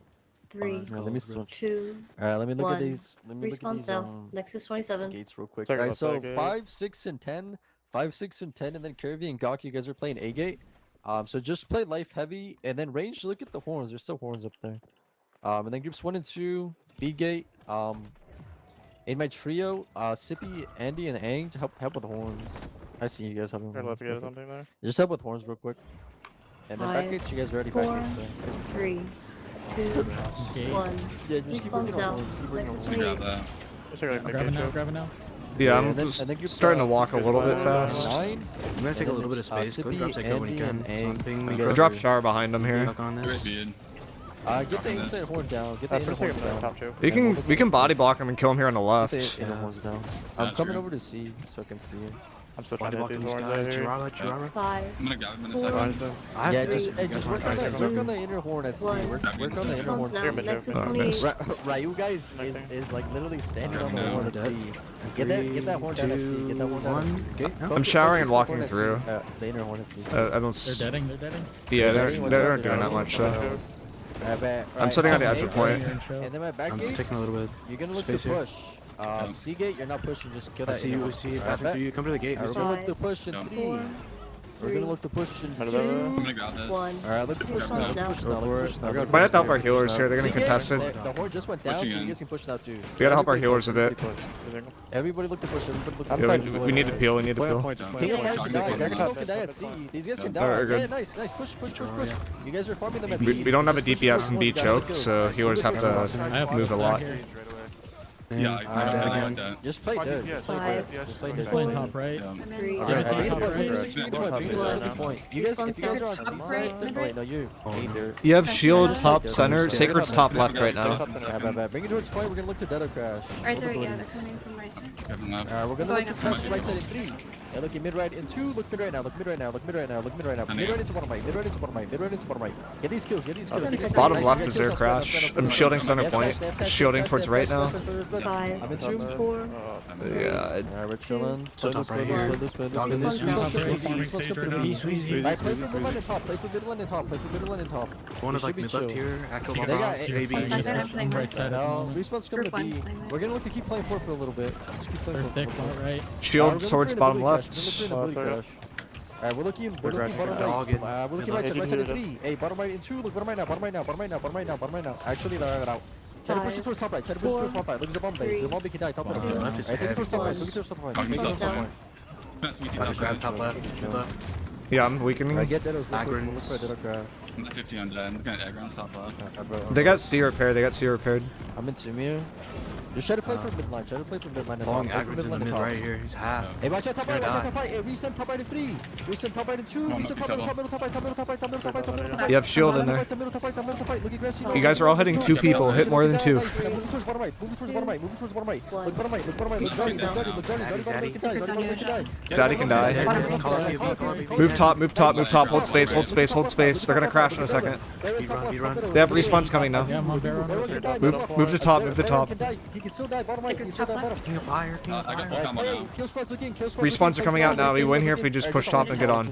S5: 3,
S3: Alright, let me switch.
S5: 2.
S3: Alright, let me look at
S5: One.
S3: these. Let me look at
S5: Response
S3: these
S5: now. Nexus 27.
S3: gates real quick.
S6: Check
S3: Alright,
S6: out
S3: so
S6: that gate.
S3: 5, 6, and 10. 5, 6, and 10, and then Curvy and Gawk, you guys are playing A gate. So just play life heavy, and then range. Look at the horns. There's still horns up there. And then groups 1 and 2, B gate. In my trio, Sippy, Andy, and Ang to help with the horns. I see you guys helping.
S6: Try to
S3: with
S6: let me
S3: horns.
S6: get something there.
S3: Just help with horns real quick. And then back
S5: Five,
S3: gates, you guys are already
S5: 4,
S3: back gates. So you guys-
S5: 3, 2,
S8: Okay.
S5: 1.
S3: yeah, just keep
S5: Response
S3: working on
S5: now.
S3: horns. Keep working on
S5: Nexus
S3: horns.
S7: Grab
S5: 28.
S7: that.
S6: Let's check out
S8: I'm
S6: the
S8: grabbing
S6: gate
S8: now,
S6: show.
S8: grabbing now.
S1: Yeah,
S3: and
S1: I'm
S3: then-
S1: just
S3: and then group,
S1: starting to walk a little bit
S6: Good
S1: fast.
S3: 9.
S4: I'm gonna take a
S3: And
S4: little
S3: then
S4: bit of space. Go
S3: Sippy,
S4: drop Psycho when you
S3: Andy,
S4: can.
S3: and
S4: So I'm
S3: Ang.
S4: ping
S3: You
S4: me.
S3: guys
S1: I
S3: are-
S1: dropped Shower behind him here.
S4: Look on
S7: Great
S4: this.
S7: beard.
S3: Get the
S7: Dropping this.
S3: inside horn down. Get the
S6: That's
S3: inner
S6: for
S3: horns
S6: second
S3: down.
S6: top two.
S1: We can body block him and kill him here on the
S3: Get
S1: left.
S3: the inner
S4: Yeah.
S3: horns down.
S7: Yeah,
S3: I'm coming
S7: true.
S3: over to C so I can see it.
S6: I'm still trying
S4: Body
S6: to
S4: blocking
S6: hit
S4: these
S6: these
S4: guys.
S6: horns out here.
S4: Chirara.
S5: 5,
S7: I'm gonna grab him in a
S5: Four.
S7: second.
S4: I have
S3: Yeah,
S4: to.
S3: just,
S4: You
S3: hey,
S4: guys
S3: just
S4: wanna
S3: work
S4: try
S3: on
S4: to
S3: that.
S4: say
S3: Work
S4: something?
S3: on the inner horn at C.
S5: One.
S3: Work on the inner
S5: Response
S3: horn.
S5: now.
S6: Pyramid
S5: Nexus
S6: there.
S5: 28.
S3: Ryu guys
S1: Okay.
S3: is like literally standing on the
S7: Grabbing
S3: horn
S7: now.
S3: at C. Get that horn down at C. Get that horn down at C.
S4: Okay.
S3: Focus-
S1: I'm showering
S3: focus
S1: and
S3: the
S1: walking
S3: horn at C.
S1: through.
S3: The inner horn at C.
S1: I don't.
S8: They're deading, they're deading.
S1: Yeah, they're
S3: Anyone
S1: they're
S3: drop
S1: not
S3: it
S1: doing that
S3: down.
S1: much though.
S3: I'm
S1: I'm sitting on the edge of point.
S3: And then my back
S4: I'm
S3: gates,
S4: taking a little bit.
S3: you're gonna look
S4: space
S3: to
S4: here.
S3: push. C gate, you're not pushing. Just kill
S4: I
S3: that.
S4: see
S3: inner
S4: you.
S3: horn.
S4: We see.
S3: Alright,
S4: Bathroom
S3: bet.
S4: 3. Come to the gate. We
S3: Alright,
S4: see.
S3: we're gonna look to push in
S7: Yeah.
S3: 3.
S5: 4,
S3: We're
S5: 3,
S3: gonna look to push in
S6: Out of
S3: 2.
S6: there.
S7: I'm gonna grab this.
S5: 1.
S3: Alright, look to push now. Look to push now. Look to push now. look to
S1: Might have to
S3: push
S1: help our
S3: now.
S1: healers here. They're gonna
S3: C gate,
S1: contest it.
S3: The horn just went down, so
S7: Pushing
S3: you
S7: in.
S3: guys can push now too.
S1: We gotta help our
S3: Everybody
S1: healers a
S3: push,
S1: bit.
S3: everybody push. Everybody look to push. Everybody look to
S6: I'm
S3: push.
S1: Yeah, we need to peel. We need to
S6: Play on
S1: peel.
S6: point, just play
S3: King
S6: on
S3: of
S6: point.
S3: Fire can
S7: Chocolate
S3: die.
S7: ones.
S3: Dragon can die at C. These guys can
S1: Alright,
S3: die.
S1: good.
S3: Yeah, nice, nice. Push, push, push,
S4: Draw,
S3: push.
S4: yeah.
S3: You guys are farming them at
S1: We-
S3: C.
S1: we don't have a
S3: Just push
S1: DPS
S3: them
S1: and B
S3: forward, guys.
S1: choke,
S3: Let's
S1: so
S3: go.
S1: healers have to
S8: I have
S1: move a
S8: flash
S1: lot.
S8: here.
S7: Yeah,
S4: I'm
S7: I
S4: dead
S7: got
S4: again.
S7: that.
S3: Just play dead. Just play dead.
S5: Five.
S3: Just play
S8: I'm
S3: dead.
S8: playing top right.
S7: Yeah.
S5: I'm in.
S3: 3.
S8: Yeah,
S3: Alright,
S8: top
S3: bring it to
S8: right.
S3: point, bring it to 6 point, bring it to 6
S5: One.
S3: point. You guys, if you guys are on
S5: Top
S3: C
S5: right,
S3: side,
S5: mid
S3: wait, no, you're
S4: Oh, no.
S3: there.
S1: You have
S9: Okay.
S1: shield top
S3: Yeah,
S1: center.
S3: yeah.
S1: Sacred's top left right now.
S3: Bring it towards point. We're gonna look to dead or crash.
S9: Right there,
S3: Both
S9: yeah, they're
S3: abilities.
S9: coming from right side.
S7: Grabbing left.
S3: We're gonna
S9: Going
S3: look to
S9: up
S3: crash
S9: top.
S3: right side in 3. And look at mid right in 2. Look mid right now. Look mid right now. Look mid right now. Look mid right now. Mid right into bottom right. Mid right into bottom right. Mid right into bottom right. Get these kills. Get these kills. Get these kills.
S1: Bottom
S3: Nice,
S1: left
S3: nice,
S1: is
S3: nice,
S1: their
S3: nice,
S1: crash.
S3: nice, nice,
S1: I'm
S3: nice,
S1: shielding
S3: nice,
S1: center
S3: nice,
S1: point.
S3: nice, nice, nice,
S1: Shielding
S3: nice,
S1: towards
S3: nice,
S1: right
S3: nice,
S1: now.
S3: nice, nice, nice, nice.
S5: 5,
S3: I'm in zoom.
S5: 4,
S1: Yeah.
S3: Alright, we're chilling.
S4: So
S3: Play
S4: top
S3: loose, play
S4: right
S3: loose,
S4: here.
S3: play loose, play loose,
S4: Dogs
S3: play
S4: in
S3: loose.
S4: this
S3: These ones
S8: sweet.
S3: come to
S8: Sweet.
S3: me. These ones come to
S8: Sweet.
S3: me.
S4: Sweet.
S3: Alright, play for middle line and top. Play for middle line and top. Play for middle line and top.
S4: One
S3: We
S4: is like
S3: should be
S4: mid left
S3: chill.
S4: here. Active
S3: They
S4: on
S3: got
S4: boss.
S3: it.
S4: AB.
S9: One second, I'm playing
S8: Right
S9: right.
S8: side.
S3: No, respawn's coming to
S9: Group one,
S3: B.
S9: playing right.
S3: We're gonna look to keep playing for a little bit. Just keep playing
S8: They're
S3: for
S8: thick,
S3: for-
S8: top right.
S1: Shield
S3: we're
S1: towards
S3: looking for an
S1: bottom
S3: ability
S1: left.
S3: crash. We're looking for an ability crash. Alright, we're looking bottom
S4: Dog in.
S3: right. We're looking right side in 3. Hey, bottom right in 2. Look bottom right now. Bottom right now. Bottom right now. Bottom right now. Bottom right now. Actually, they're out. Try to push it
S5: 5,
S3: towards top right. Try to push it towards top right. Look at the bomb base. The bomb base can die. Top right.
S4: Left is
S3: Alright, take it towards top right.
S5: heavy.
S3: Look at towards top right.
S7: Dogs
S3: Take it
S7: in
S3: towards
S7: top
S3: top
S5: down.
S3: right.
S7: That's me.
S4: About to grab top left. Mid left.
S1: Yeah, I'm weakening.
S3: Alright, get Dedos real quick. We'll look
S4: Agrins.
S3: for a Dedo crash.
S7: I'm at 50 on dead. I'm looking at Agron's top left.
S1: They got C repaired. They got C repaired.
S3: I'm in Sumir. Just try to play for midline. Try to play for midline and
S4: Long
S3: top. Play for
S4: average in the
S3: midline and
S4: mid
S3: top.
S4: right here. He's half.
S3: Hey, watch out top right,
S4: He's
S3: watch
S4: gonna
S3: out top right. Hey, resend top right in 3. Resend top right in 2.
S7: Come on,
S3: Resend top
S7: each
S3: middle,
S7: other.
S3: top middle, top right, top middle, top right, top middle, top right, top middle, top right.
S1: You have shield in
S3: Top
S1: there.
S3: right, top middle, top right, top middle, top right. Look at Grassy.
S1: You guys are all hitting 2 people. Hit more than 2.
S3: Nice. Now move towards bottom right. Move towards bottom right. Move towards bottom right.
S5: One.
S3: Look bottom right. Look bottom right. Look Johnny. Look Johnny. Look Johnny. Johnny bottom right can die. Johnny bottom right can die.
S1: Daddy can die.
S4: Dead, dead. Call up AB. Call up AB.
S1: Move top. Move top. Move top. Hold space. Hold space. Hold space. They're gonna crash in a second.
S4: Speed run.
S1: They have respawns coming now.
S8: Yeah, I'm on barrel.
S1: Move to top. Move to top.
S3: He can still die. Bottom right. He can still die. Bottom.
S4: King of fire. King of
S7: I got
S4: fire.
S7: full combo
S3: Hey,
S7: now.
S3: kill squads looking. Kill squads
S1: Respawns are coming out now. We win here if we just push top and get on.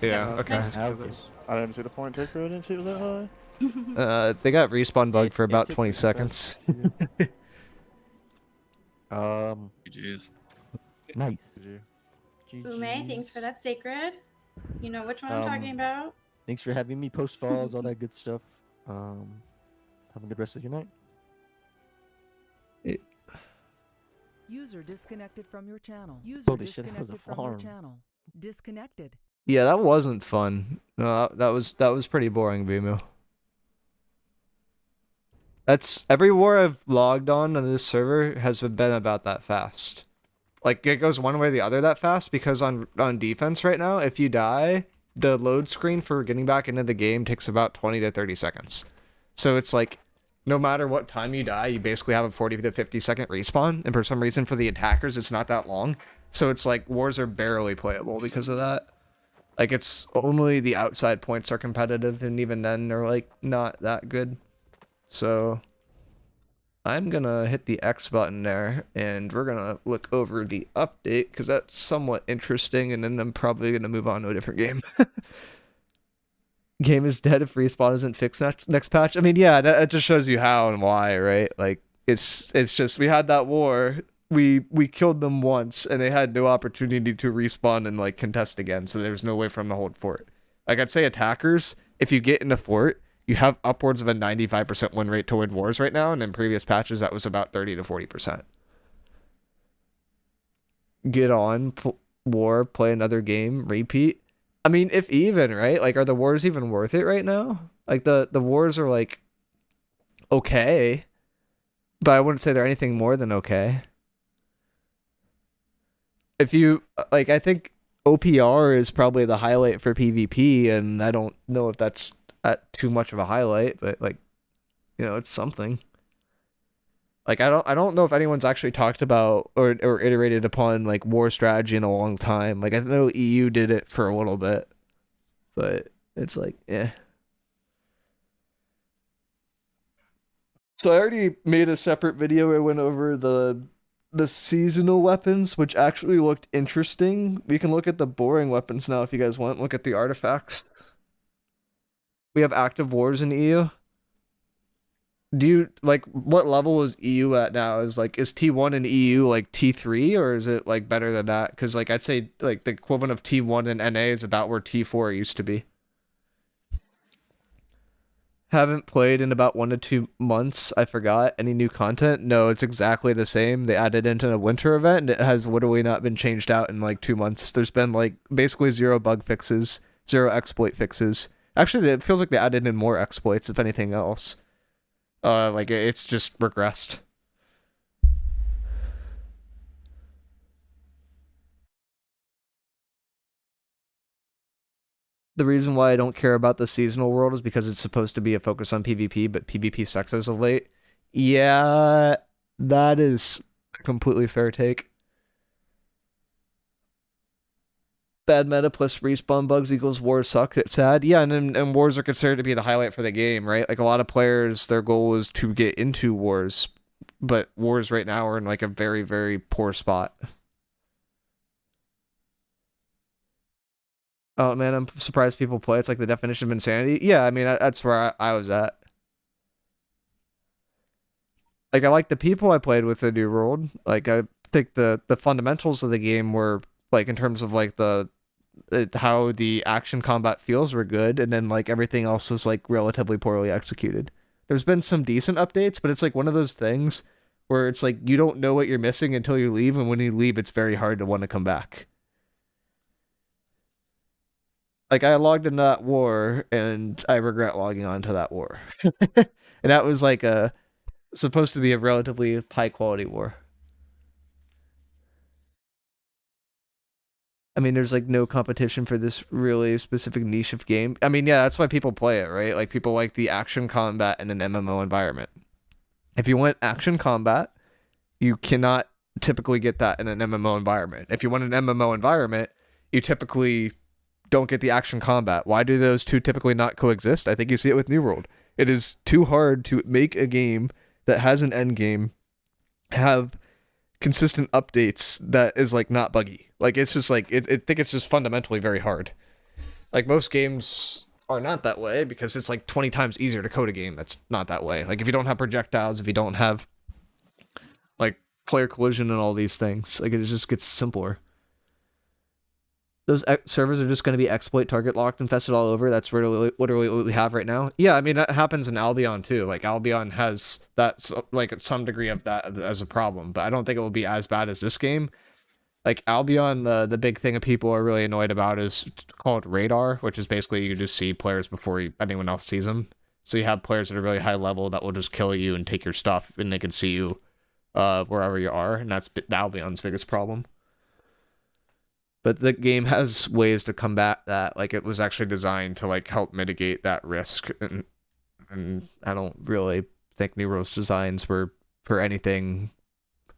S1: Yeah, okay.
S6: I didn't see the point taker. I didn't see it that high.
S1: They got respawn bug for about 20 seconds.
S7: GG's.
S3: Nice.
S9: Ume, thanks for that sacred. You know which one I'm
S3: Um,
S9: talking about.
S3: Thanks for having me post falls, all that good stuff. Have a good rest of your night.
S2: User disconnected from your channel. User
S3: Holy shit, that was a
S2: disconnected from your
S3: farm.
S2: channel. Disconnected.
S1: Yeah, that wasn't fun. No, that was pretty boring, Bimu. That's every war I've logged on this server has been about that fast. Like it goes one way or the other that fast because on defense right now, if you die, the load screen for getting back into the game takes about 20 to 30 seconds. So it's like no matter what time you die, you basically have a 40 to 50 second respawn, and for some reason for the attackers it's not that long. So it's like wars are barely playable because of that. Like it's only the outside points are competitive, and even then they're like not that good. So I'm gonna hit the X button there, and we're gonna look over the update, because that's somewhat interesting, and then I'm probably gonna move on to a different game. Game is dead if respawn isn't fixed next patch. I mean, yeah, that just shows you how and why, right? Like, it's just, we had that war, we killed them once, and they had no opportunity to respawn and, like, contest again, so there's no way for them to hold fort. Like, I'd say attackers, if you get in the fort, you have upwards of a 95% win rate to win wars right now, and in previous patches that was about 30 to 40%. Get on, war, play another game, repeat. I mean, if even, right? Like, are the wars even worth it right now? Like, the wars are, like, okay, but I wouldn't say they're anything more than okay. If you, like, I think OPR is probably the highlight for PvP, and I don't know if that's too much of a highlight, but like, you know, it's something. Like I don't know if anyone's actually talked about or iterated upon like war strategy in a long time. Like I know EU did it for a little bit, but it's like, yeah. So I already made a separate video where I went over the seasonal weapons, which actually looked interesting. We can look at the boring weapons now if you guys want. Look at the artifacts. We have active wars in EU. Do you, like, what level is EU at now? Is T1 in EU like T3, or is it like better than that? Because like I'd say like the equivalent of T1 in NA is about where T4 used to be. Haven't played in about 1 to 2 months. I forgot. Any new content? No, it's exactly the same. They added into a winter event, and it has literally not been changed out in like 2 months. There's been like basically 0 bug fixes, 0 exploit fixes. Actually, it feels like they added in more exploits, if anything else. Like, it's just regressed. The reason why I don't care about the seasonal world is because it's supposed to be a focus on PvP, but PvP sucks as of late. Yeah, that is a completely fair take. Bad meta plus respawn bugs equals wars suck. It's sad. Yeah, and wars are considered to be the highlight for the game, right? Like a lot of players, their goal is to get into wars, but wars right now are in like a very, very poor spot. Oh man, I'm surprised people play. It's like the definition of insanity. Yeah, I mean, that's where I was at. Like, I like the people I played with in New World. Like, I think the fundamentals of the game were, like, in terms of, like, how the action combat feels were good, and then, like, everything else was, like, relatively poorly executed. There's been some decent updates, but it's, like, one of those things where it's, like, you don't know what you're missing until you leave, and when you leave, it's very hard to want to come back. Like, I logged into that war, and I regret logging onto that war. And that was, like, supposed to be a relatively high-quality war. I mean, there's, like, no competition for this really specific niche of game. I mean, yeah, that's why people play it, right? Like, people like the action combat in an MMO environment. If you want action combat, you cannot typically get that in an MMO environment. If you want an MMO environment, you typically don't get the action combat. Why do those two typically not coexist? I think you see it with New World. It is too hard to make a game that has an end game, have consistent updates that is like not buggy. Like it's just like I think it's just fundamentally very hard. Like most games are not that way because it's like 20 times easier to code a game that's not that way. Like if you don't have projectiles, if you don't have like player collision and all these things, like it just gets simpler. Those servers are just going to be exploit target locked infested all over. That's literally what we have right now. Yeah, I mean, that happens in Albion too. Like, Albion has that, like, some degree of that as a problem, but I don't think it will be as bad as this game. Like Albion, the big thing that people are really annoyed about is called radar, which is basically you just see players before anyone else sees them. So you have players that are really high level that will just kill you and take your stuff, and they can see you wherever you are, and that's Albion's biggest problem. But the game has ways to combat that. Like, it was actually designed to like help mitigate that risk, and I don't really think miicrow's designs were for anything.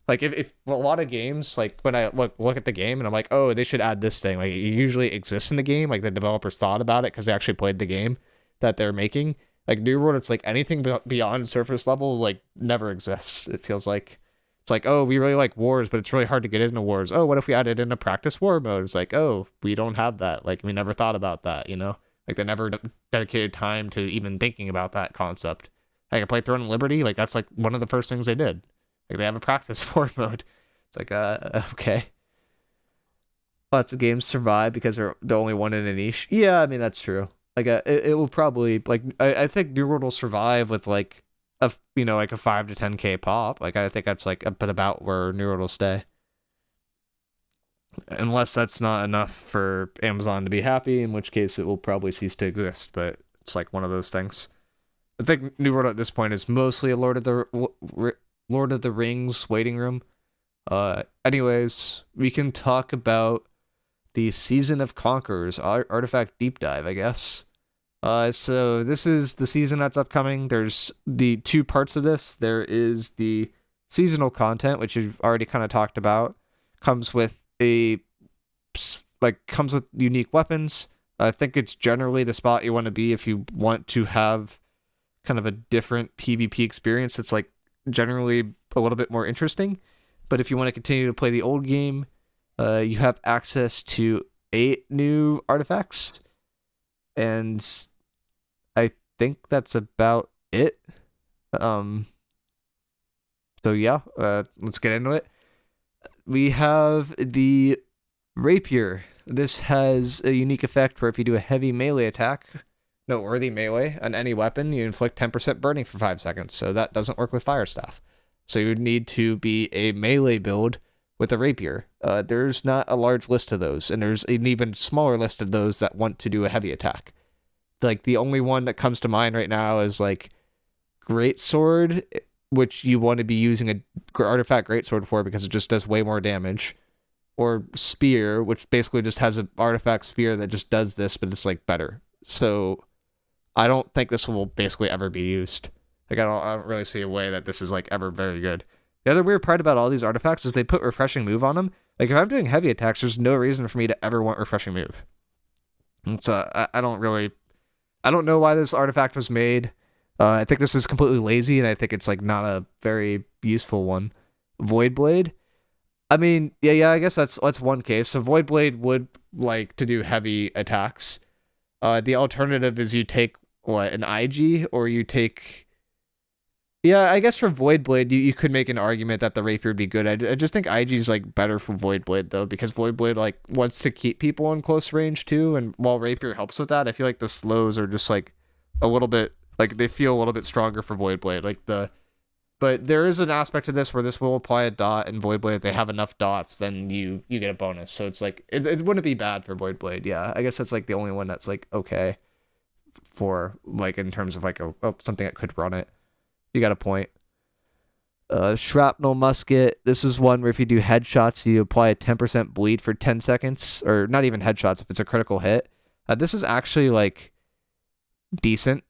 S1: Like, if a lot of games, like when I look at the game and I'm like, oh, they should add this thing. Like, it usually exists in the game. Like, the developers thought about it because they actually played the game that they're making. Like, New World, it's like anything beyond surface level, like, never exists. It feels like it's like, oh, we really like wars, but it's really hard to get into wars. Oh, what if we added in a practice war mode? It's like, oh, we don't have that. Like, we never thought about that, you know? Like, they never dedicated time to even thinking about that concept. Like, I played Throne of Liberty. Like, that's like one of the first things they did. Like, they have a practice war mode. It's like, okay. Lots of games survive because they're the only one in a niche. Yeah, I mean, that's true. Like, it will probably, like, I think New World will survive with, like, like a 5 to 10K pop. Like, I think that's, like, about where New World will stay. Unless that's not enough for Amazon to be happy, in which case it will probably cease to exist. But it's, like, one of those things. I think New World at this point is mostly a Lord of the Rings waiting room. Anyways, we can talk about the Season of Conquerors artifact deep dive, I guess. So this is the season that's upcoming. There's the two parts of this. There is the seasonal content, which you've already kind of talked about. Comes with unique weapons. I think it's generally the spot you want to be if you want to have kind of a different PvP experience. It's like generally a little bit more interesting. But if you want to continue to play the old game, you have access to 8 new artifacts. And I think that's about it. So yeah, let's get into it. We have the Rapier. This has a unique effect where if you do a heavy melee attack, noteworthy melee, on any weapon, you inflict 10% burning for 5 seconds. So that doesn't work with Fire Staff. So you would need to be a melee build with a Rapier. There's not a large list of those, and there's an even smaller list of those that want to do a heavy attack. Like, the only one that comes to mind right now is, like, Greatsword, which you want to be using a artifact Greatsword for because it just does way more damage. Or Spear, which basically just has an artifact Spear that just does this, but it's, like, better. So I don't think this will basically ever be used. Like, I don't really see a way that this is, like, ever very good. The other weird part about all these artifacts is they put Refreshing Move on them. Like, if I'm doing heavy attacks, there's no reason for me to ever want Refreshing Move. So I don't know why this artifact was made. I think this is completely lazy, and I think it's, like, not a very useful one. Void Blade. I mean, yeah, I guess that's one case. So Void Blade would like to do heavy attacks. The alternative is you take, an IG, or you take... Yeah, I guess for Void Blade, you could make an argument that the Rapier would be good. I just think IG is, like, better for Void Blade, though, because Void Blade, like, wants to keep people in close range, too, and while Rapier helps with that, I feel like the slows are just, like, a little bit... Like, they feel a little bit stronger for Void Blade. But there is an aspect to this where this will apply a dot, and Void Blade, if they have enough dots, then you get a bonus. So it's, like, it wouldn't be bad for Void Blade, yeah. I guess that's, like, the only one that's, like, okay for, like, in terms of, like, something that could run it. You got a point. Shrapnel Musket. This is one where if you do headshots, you apply a 10% bleed for 10 seconds. Or not even headshots, if it's a critical hit. This is actually, like, decent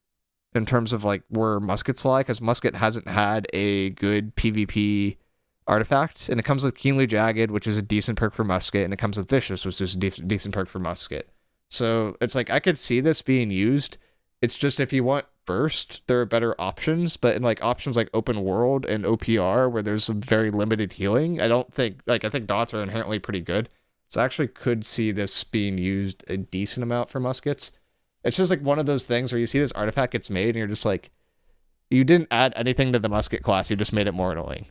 S1: in terms of, like, where muskets lie, because musket hasn't had a good PvP artifact. And it comes with Keenly Jagged, which is a decent perk for musket. And it comes with Vicious, which is a decent perk for musket. So it's like, I could see this being used. It's just if you want burst, there are better options, but in, like, options like open world and OPR where there's some very limited healing, I think dots are inherently pretty good. So I actually could see this being used a decent amount for muskets. It's just like one of those things where you see this artifact gets made and you're just like, you didn't add anything to the musket class, you just made it more annoying.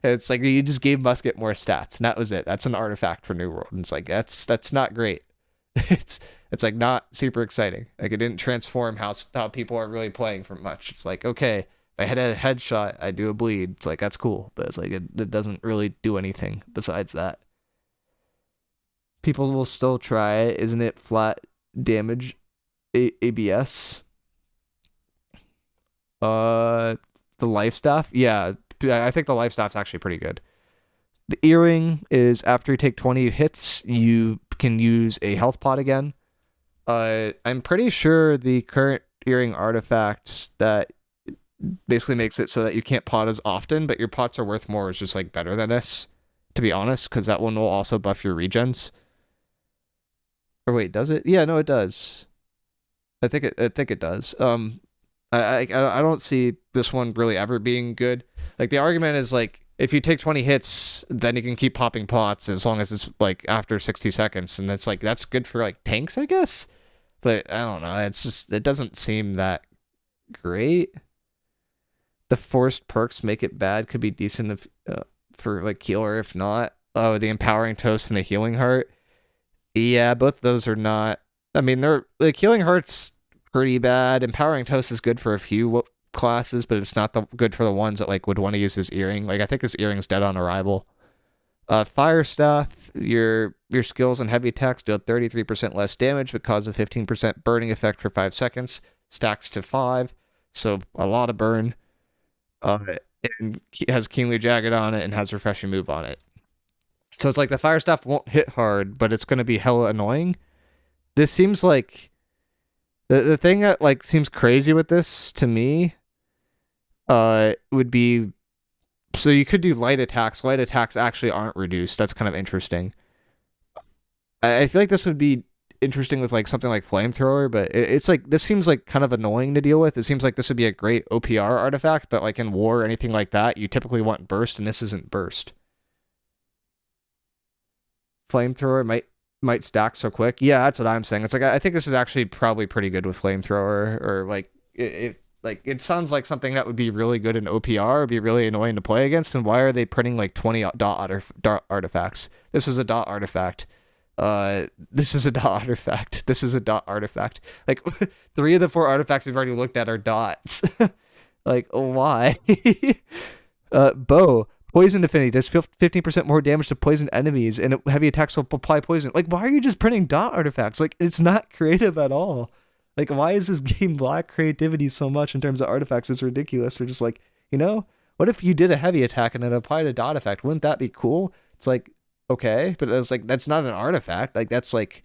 S1: It's like you just gave musket more stats, and that was it. That's an artifact for New World. And it's like, that's not great. It's like not super exciting. Like, it didn't transform how people are really playing for much. It's like, okay, if I hit a headshot, I do a bleed. It's like, that's cool. But it's like, it doesn't really do anything besides that. People will still try it. Isn't it flat damage ABS? The life staff? Yeah, I think the life staff's actually pretty good. The earring is after you take 20 hits, you can use a health pot again. I'm pretty sure the current earring artifacts that basically makes it so that you can't pot as often, but your pots are worth more is just like better than this, to be honest, because that one will also buff your regens. Or wait, does it? Yeah, no, it does. I think it does. I don't see this one really ever being good. Like the argument is like if you take 20 hits, then you can keep popping pots as long as it's like after 60 seconds, and it's like that's good for like tanks, I guess. But I don't know. It's just it doesn't seem that great. The forced perks make it bad. Could be decent if for like healer if not. Oh, the empowering toast and the healing heart. Yeah, both of those are not. I mean, they're like healing heart's pretty bad. Empowering toast is good for a few classes, but it's not good for the ones that like would want to use this earring. Like I think this earring's dead on arrival. Fire staff, your skills and heavy attacks deal 33% less damage because of 15% burning effect for 5 seconds. Stacks to 5, so a lot of burn. And it has Keenly Jagged on it and has Refreshing Move on it. So it's like the fire staff won't hit hard, but it's going to be hella annoying. This seems like the thing that like seems crazy with this to me would be so you could do light attacks. Light attacks actually aren't reduced. That's kind of interesting. I feel like this would be interesting with like something like flamethrower, but it's like this seems like kind of annoying to deal with. It seems like this would be a great OPR artifact, but like in war or anything like that, you typically want burst, and this isn't burst. Flamethrower might stack so quick. Yeah, that's what I'm saying. It's like I think this is actually probably pretty good with flamethrower, or like it sounds like something that would be really good in OPR, would be really annoying to play against. And why are they printing like 20 dot artifacts? This is a dot artifact. This is a dot artifact. This is a dot artifact. Like 3 of the 4 artifacts we've already looked at are dots. Like why? Bow. Poison affinity does 15% more damage to poisoned enemies, and heavy attacks will apply poison. Like, why are you just printing dot artifacts? Like, it's not creative at all. Like, why is this game lack creativity so much in terms of artifacts? It's ridiculous. They're just like, what if you did a heavy attack and then applied a dot effect? Wouldn't that be cool? It's like, okay, but that's like that's not an artifact. Like, that's like,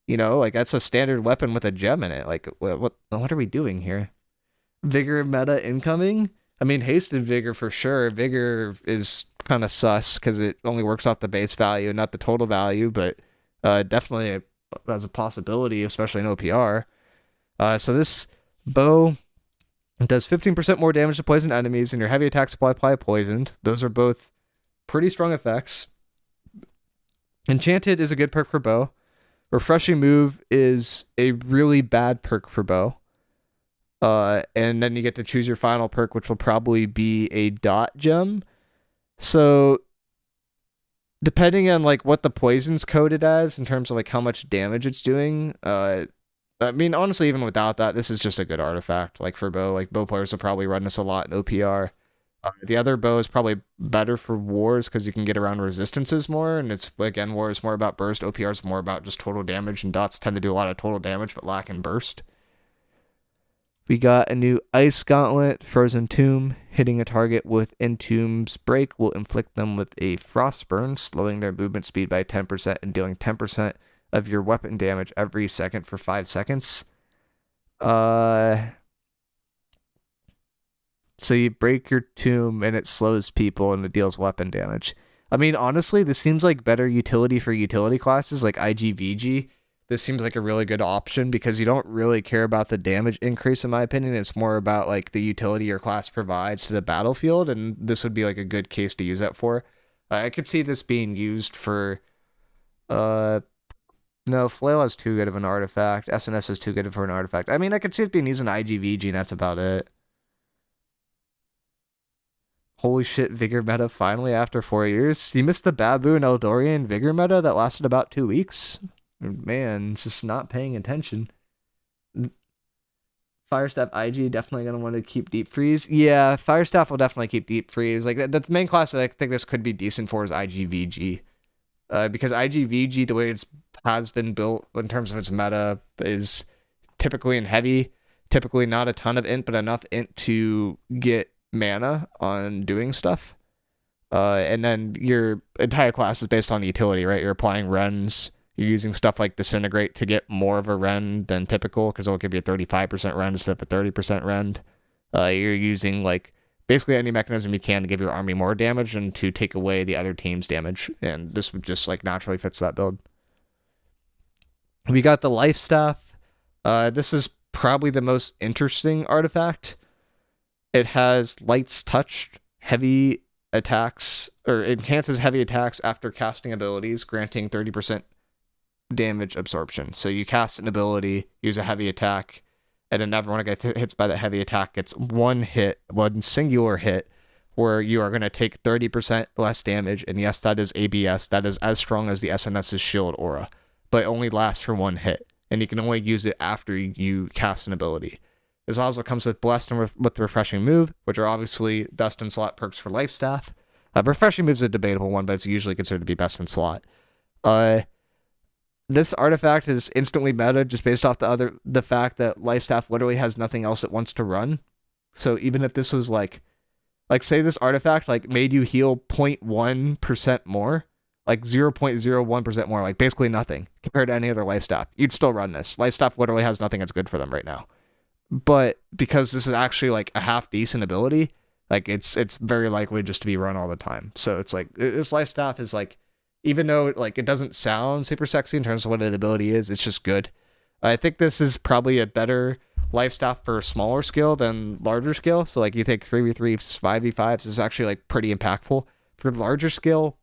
S1: like that's a standard weapon with a gem in it. Like, what are we doing here? Vigor meta incoming. I mean, hasted vigor for sure. Vigor is kind of sus because it only works off the base value, not the total value, but definitely as a possibility, especially in OPR. So this bow does 15% more damage to poisoned enemies, and your heavy attacks apply poisoned. Those are both pretty strong effects. Enchanted is a good perk for bow. Refreshing Move is a really bad perk for bow. And then you get to choose your final perk, which will probably be a dot gem. So depending on like what the poison's coded as in terms of like how much damage it's doing, I mean honestly even without that, this is just a good artifact. Like for bow, like bow players will probably run this a lot in OPR. The other bow is probably better for wars because you can get around resistances more, and it's again war is more about burst. OPR is more about just total damage, and dots tend to do a lot of total damage but lack in burst. We got a new Ice Gauntlet, Frozen Tomb. Hitting a target with Entomb's Break will inflict them with a Frostburn, slowing their movement speed by 10% and dealing 10% of your weapon damage every second for 5 seconds. So you break your tomb and it slows people and it deals weapon damage. I mean, honestly, this seems like better utility for utility classes like IGVG. This seems like a really good option because you don't really care about the damage increase, in my opinion. It's more about like the utility your class provides to the battlefield, and this would be like a good case to use that for. I could see this being used for, no, Flail is too good of an artifact. SNS is too good for an artifact. I mean, I could see it being used in IGVG, and that's about it. Holy shit, Vigor meta finally after 4 years. You missed the Babu and Eldorian Vigor meta that lasted about 2 weeks. Man, just not paying attention. Firestaff IG definitely going to want to keep Deep Freeze. Yeah, Firestaff will definitely keep Deep Freeze. Like, the main class that I think this could be decent for is IGVG. because IGVG, the way it's has been built in terms of its meta, is typically in heavy, typically not a ton of int, but enough int to get mana on doing stuff. And then your entire class is based on utility, right? You're applying rends. You're using stuff like Disintegrate to get more of a rend than typical, because it'll give you a 35% rend instead of a 30% rend. You're using like basically any mechanism you can to give your army more damage and to take away the other team's damage. And this would just like naturally fits that build. We got the Life Staff. This is probably the most interesting artifact. It has Light's Touch, heavy attacks, or enhances heavy attacks after casting abilities, granting 30% damage absorption. So you cast an ability, use a heavy attack, and then everyone that gets hit by that heavy attack gets one singular hit, where you are going to take 30% less damage. And yes, that is ABS. That is as strong as the SNS's shield aura, but it only lasts for one hit, and you can only use it after you cast an ability. This also comes with Blessed and with Refreshing Move, which are obviously best in slot perks for Life Staff. Refreshing Move is a debatable one, but it's usually considered to be best in slot. This artifact is instantly meta just based off the fact that Life Staff literally has nothing else it wants to run. So even if this was like say this artifact like made you heal 0.1% more, like 0.01% more, like basically nothing compared to any other Life Staff, you'd still run this. Life Staff literally has nothing that's good for them right now. But because this is actually like a half decent ability, like it's very likely just to be run all the time. So it's like this Life Staff is like, even though like it doesn't sound super sexy in terms of what the ability is, it's just good. I think this is probably a better Life Staff for smaller scale than larger scale. So like you take 3v3s, 5v5s is actually like pretty impactful. For larger scale,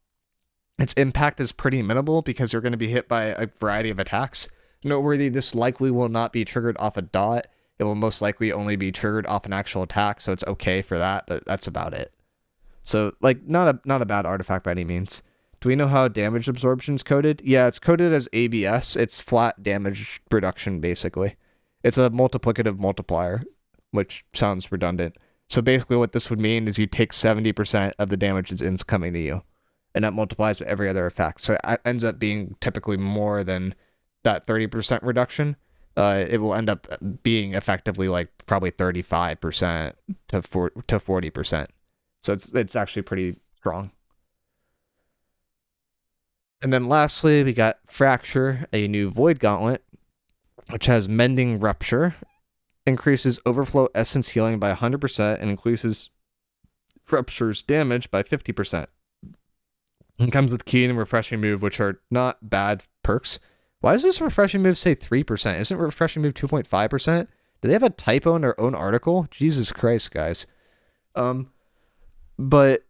S1: its impact is pretty minimal because you're going to be hit by a variety of attacks. Noteworthy, this likely will not be triggered off a dot. It will most likely only be triggered off an actual attack, so it's okay for that, but that's about it. So, like, not a bad artifact by any means. Do we know how damage absorption is coded? Yeah, it's coded as ABS. It's flat damage reduction, basically. It's a multiplicative multiplier, which sounds redundant. So basically what this would mean is you take 70% of the damage that's coming to you, and that multiplies with every other effect. So it ends up being typically more than that 30% reduction. It will end up being effectively like probably 35% to 40%. So it's actually pretty strong. And then lastly, we got Fracture, a new Void Gauntlet, which has Mending Rupture, increases Overflow Essence healing by 100%, and increases Rupture's damage by 50%. And comes with Keen and Refreshing Move, which are not bad perks. Why does this Refreshing Move say 3%? Isn't Refreshing Move 2.5%? Do they have a typo in their own article? Jesus Christ, guys. But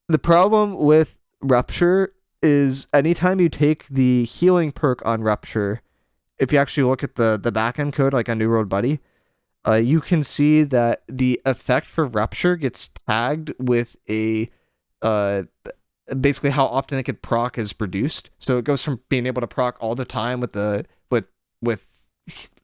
S1: the problem with Rupture is anytime you take the healing perk on Rupture, if you actually look at the backend code, like on New World Buddy, you can see that the effect for Rupture gets tagged with a basically how often it could proc is reduced. So it goes from being able to proc all the time with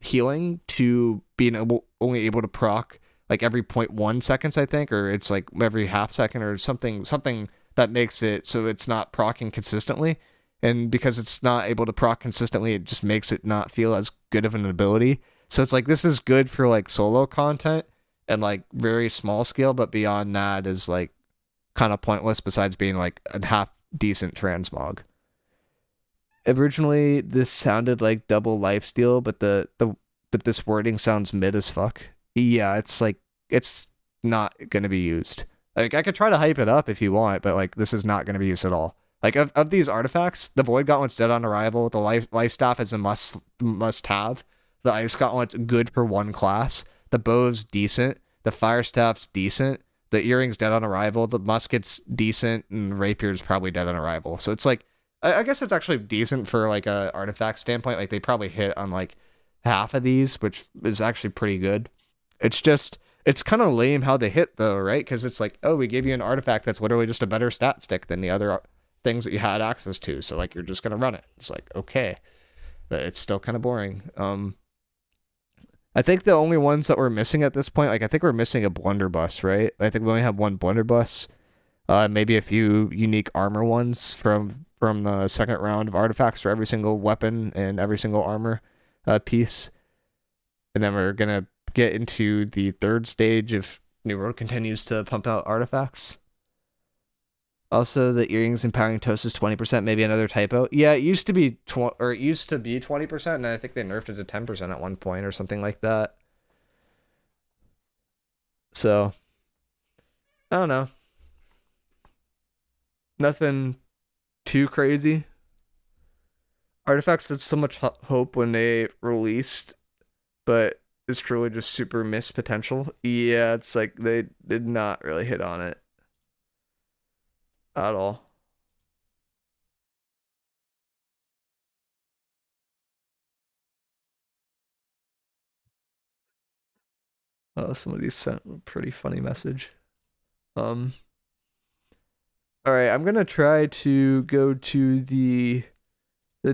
S1: healing to being only able to proc like every 0.1 seconds, I think, or it's like every half second or something that makes it so it's not procking consistently. And because it's not able to proc consistently, it just makes it not feel as good of an ability. So it's like, this is good for like solo content and like very small scale, but beyond that is like kind of pointless besides being like a half decent transmog. Originally, this sounded like double lifesteal, but but this wording sounds mid as fuck. Yeah, it's like, it's not going to be used. Like, I could try to hype it up if you want, but like, this is not going to be used at all. Like, of these artifacts, the Void Gauntlet's dead on arrival, the life Staff is a must have, the Ice Gauntlet's good for one class, the Bow's decent, the Fire Staff's decent, the Earring's dead on arrival, the Musket's decent, and Rapier's probably dead on arrival. So it's like, I guess it's actually decent for like a artifact standpoint. Like, they probably hit on like half of these, which is actually pretty good. It's just, it's kind of lame how they hit though, right? Because it's like, oh, we gave you an artifact that's literally just a better stat stick than the other things that you had access to. So like, you're just going to run it. It's like, okay, but it's still kind of boring. I think the only ones that we're missing at this point, like I think we're missing a blunderbuss, right? I think we only have one blunderbuss. Maybe a few unique armor ones from the second round of artifacts for every single weapon and every single armor piece. And then we're gonna get into the third stage if New World continues to pump out artifacts. Also, the earrings empowering toast is 20%. Maybe another typo. Yeah, it used to be 20%, and I think they nerfed it to 10% at one point or something like that. So, I don't know. Nothing too crazy. Artifacts had so much hope when they released, but it's truly just super missed potential. Yeah, it's like they did not really hit on it at all. Somebody sent a pretty funny message. All right, I'm gonna try to go to the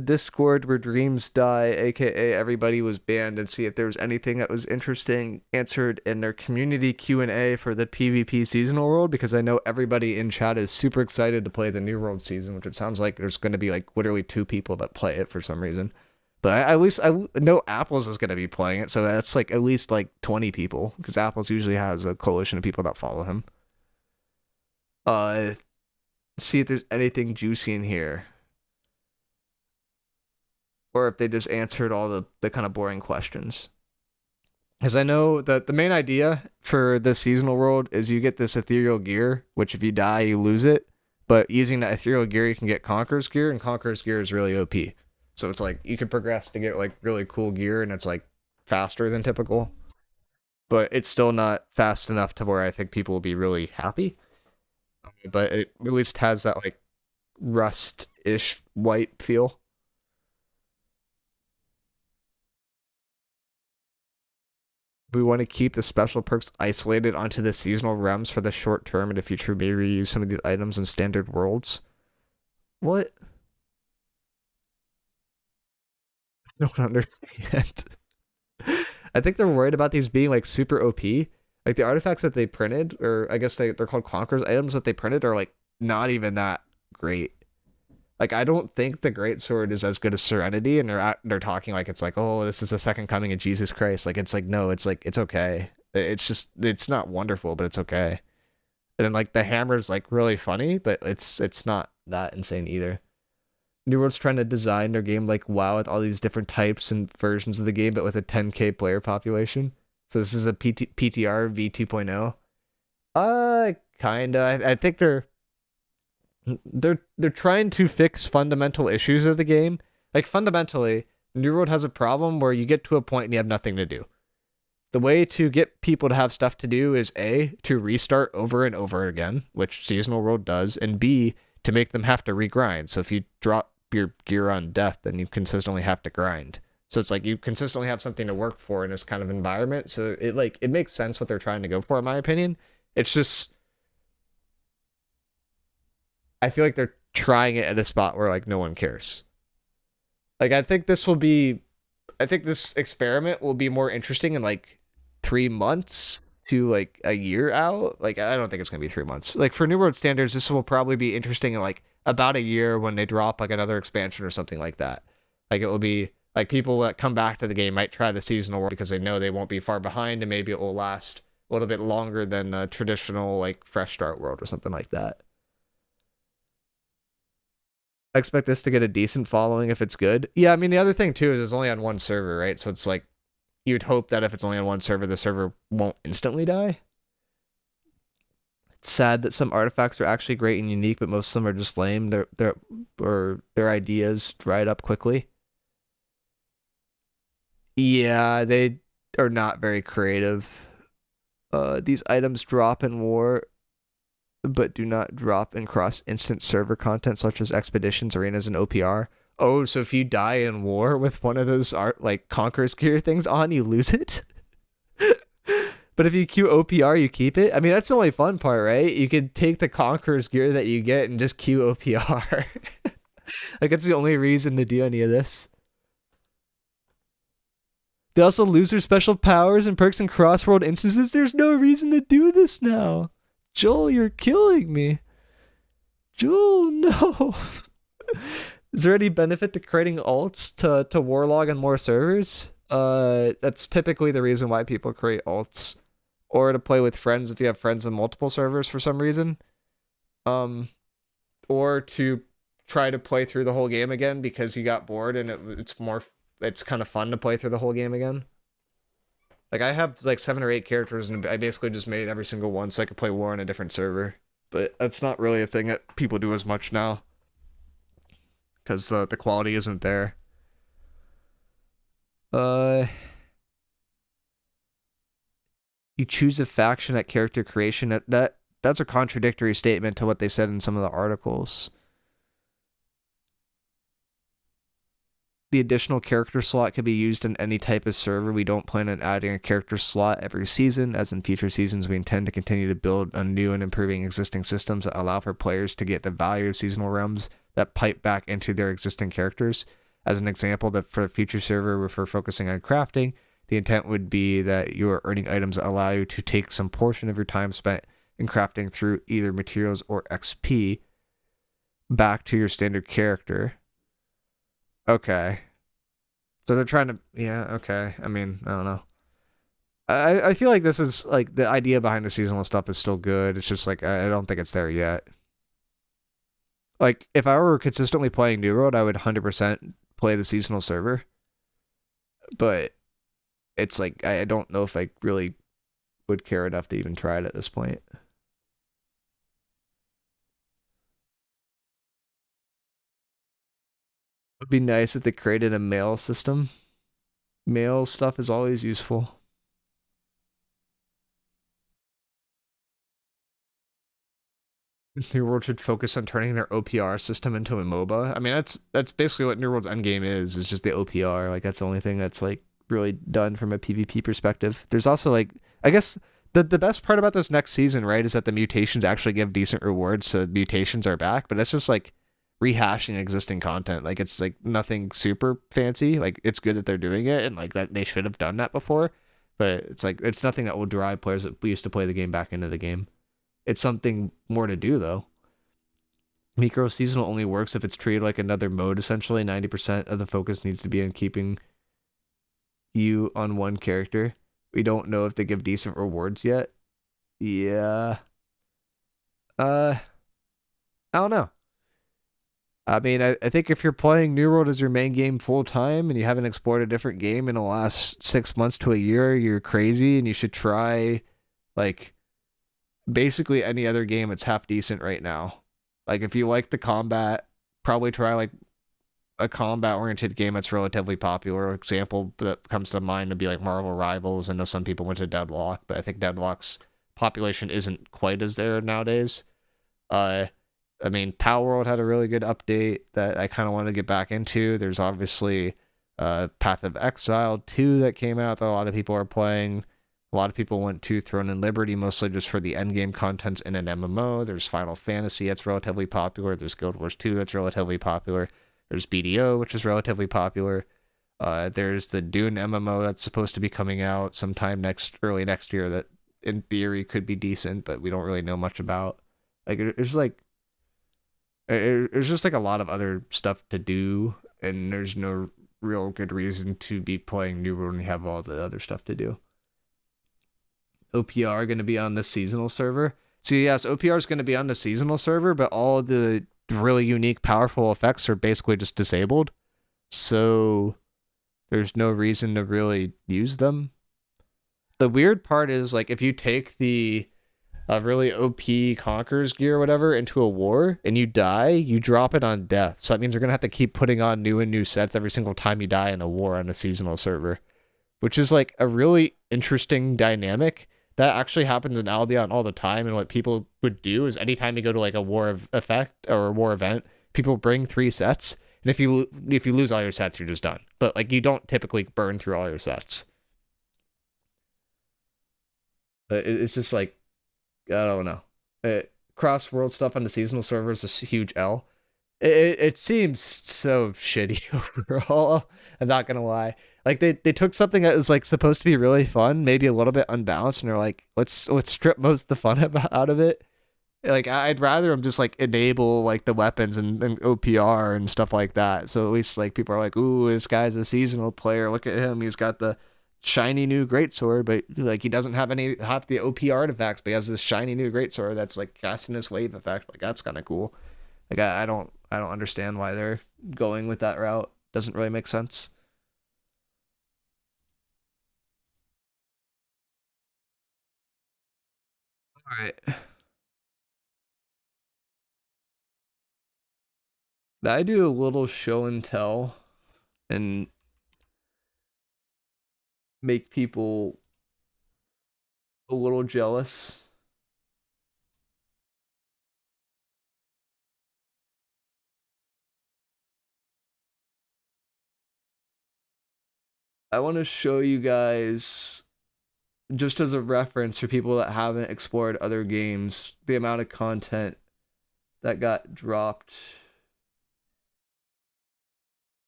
S1: Discord where dreams die, aka everybody was banned, and see if there was anything that was interesting answered in their community Q&A for the PvP seasonal world, because I know everybody in chat is super excited to play the new world season, which it sounds like there's going to be like literally 2 people that play it for some reason. But at least I know Apples is going to be playing it, so that's like at least like 20 people, because Apples usually has a coalition of people that follow him. See if there's anything juicy in here. Or if they just answered all the kind of boring questions. Because I know that the main idea for the seasonal world is you get this ethereal gear, which if you die, you lose it. But using that ethereal gear, you can get Conqueror's gear, and Conqueror's gear is really OP. So it's like, you can progress to get like really cool gear, and it's like faster than typical. But it's still not fast enough to where I think people will be really happy. But it at least has that like rust-ish white feel. We want to keep the special perks isolated onto the seasonal realms for the short term. In the future, maybe reuse some of these items in standard worlds. What? I don't understand. I think they're worried about these being like super OP. Like the artifacts that they printed, or I guess they're called Conqueror's items that they printed, are like not even that great. Like, I don't think the Greatsword is as good as Serenity, and they're talking like it's like, oh, this is the second coming of Jesus Christ. Like, it's like, no, it's like, it's okay. It's just, it's not wonderful, but it's okay. And then, like, the hammer's, like, really funny, but it's not that insane either. New World's trying to design their game like WoW with all these different types and versions of the game, but with a 10k player population. So this is a PTR v2.0. Kinda. I think they're trying to fix fundamental issues of the game. Like, fundamentally, New World has a problem where you get to a point and you have nothing to do. The way to get people to have stuff to do is A, to restart over and over again, which Seasonal World does, and B, to make them have to regrind. So if you drop your gear on death, then you consistently have to grind. So it's like you consistently have something to work for in this kind of environment. So it makes sense what they're trying to go for, in my opinion. It's just, I feel like they're trying it at a spot where like no one cares. Like, I think this experiment will be more interesting in like 3 months to like a year out. Like, I don't think it's gonna be 3 months. Like, for New World standards, this will probably be interesting in like about a year when they drop like another expansion or something like that. Like, it will be like people that come back to the game might try the seasonal world because they know they won't be far behind, and maybe it will last a little bit longer than a traditional like fresh start world or something like that. I expect this to get a decent following if it's good. Yeah, I mean, the other thing too is it's only on one server, right? So it's like, you'd hope that if it's only on one server, the server won't instantly die. It's sad that some artifacts are actually great and unique, but most of them are just lame. Their ideas dried up quickly. Yeah, they are not very creative. These items drop in war, but do not drop in cross-instant server content such as expeditions, arenas, and OPR. Oh, so if you die in war with one of those like Conqueror's gear things on, you lose it? But if you queue OPR, you keep it? I mean, that's the only fun part, right? You could take the Conqueror's gear that you get and just queue OPR. Like, that's the only reason to do any of this. They also lose their special powers and perks in cross-world instances. There's no reason to do this now. Joel, you're killing me. Jewel, no. Is there any benefit to creating alts to warlog on more servers? That's typically the reason why people create alts. Or to play with friends if you have friends in multiple servers for some reason. Or to try to play through the whole game again because you got bored and it's kind of fun to play through the whole game again. Like, I have like 7 or 8 characters and I basically just made every single one so I could play war on a different server. But that's not really a thing that people do as much now. Because the quality isn't there. You choose a faction at character creation. That's a contradictory statement to what they said in some of the articles. The additional character slot can be used in any type of server. We don't plan on adding a character slot every season. As in future seasons, we intend to continue to build on new and improving existing systems that allow for players to get the value of seasonal realms that pipe back into their existing characters. As an example, that for a future server, if we're focusing on crafting, the intent would be that you are earning items that allow you to take some portion of your time spent in crafting through either materials or XP back to your standard character. Okay. So they're trying to... Yeah, okay. I mean, I don't know. I feel like this is, like, the idea behind the seasonal stuff is still good. It's just, like, I don't think it's there yet. Like, if I were consistently playing New World, I would 100% play the seasonal server. But it's, like, I don't know if I really would care enough to even try it at this point. Would be nice if they created a mail system. Mail stuff is always useful. New World should focus on turning their OPR system into a MOBA. I mean, that's basically what New World's endgame is just the OPR. Like, that's the only thing that's, like, really done from a PvP perspective. There's also, like, I guess the best part about this next season, right, is that the mutations actually give decent rewards, so mutations are back, but that's just, like, rehashing existing content. Like, it's like nothing super fancy. Like, it's good that they're doing it and like that they should have done that before, but it's like it's nothing that will drive players that used to play the game back into the game. It's something more to do though. Miicrow seasonal only works if it's treated like another mode. Essentially 90% of the focus needs to be on keeping you on one character. We don't know if they give decent rewards yet. Yeah. I don't know. I mean, I think if you're playing New World as your main game full time and you haven't explored a different game in the last 6 months to a year, you're crazy and you should try, like, basically any other game that's half decent right now. Like, if you like the combat, probably try, like, a combat-oriented game that's relatively popular. Example that comes to mind would be, like, Marvel Rivals. I know some people went to Deadlock, but I think Deadlock's population isn't quite as there nowadays. I mean, Power World had a really good update that I kind of want to get back into. There's obviously Path of Exile 2 that came out that a lot of people are playing. A lot of people went to Throne and Liberty, mostly just for the endgame contents in an MMO. There's Final Fantasy that's relatively popular. There's Guild Wars 2 that's relatively popular. There's BDO, which is relatively popular. There's the Dune MMO that's supposed to be coming out sometime early next year that in theory could be decent, but we don't really know much about. Like, there's just like a lot of other stuff to do, and there's no real good reason to be playing New World when you have all the other stuff to do. OPR going to be on the seasonal server. So yes, OPR is going to be on the seasonal server, but all the really unique, powerful effects are basically just disabled. So there's no reason to really use them. The weird part is, like, if you take the really OP Conqueror's gear or whatever into a war and you die, you drop it on death. So that means you're going to have to keep putting on new and new sets every single time you die in a war on a seasonal server, which is like a really interesting dynamic that actually happens in Albion all the time. And what people would do is anytime you go to like a war of effect or a war event, people bring 3 sets. And if you lose all your sets, you're just done. But like, you don't typically burn through all your sets. It's just like, I don't know. Cross-world stuff on the seasonal server is a huge L. It seems so shitty overall. I'm not gonna lie. Like, they took something that was like supposed to be really fun, maybe a little bit unbalanced, and they're like, let's strip most of the fun out of it. Like I'd rather them just like enable like the weapons and OPR and stuff like that. So at least like people are like, ooh, this guy's a seasonal player. Look at him. He's got the shiny new greatsword, but like he doesn't have any half the OP artifacts, but he has this shiny new greatsword that's like casting this wave effect. Like that's kind of cool. Like I don't understand why they're going with that route. Doesn't really make sense. All right. I do a little show and tell and make people a little jealous. I want to show you guys, just as a reference for people that haven't explored other games, the amount of content that got dropped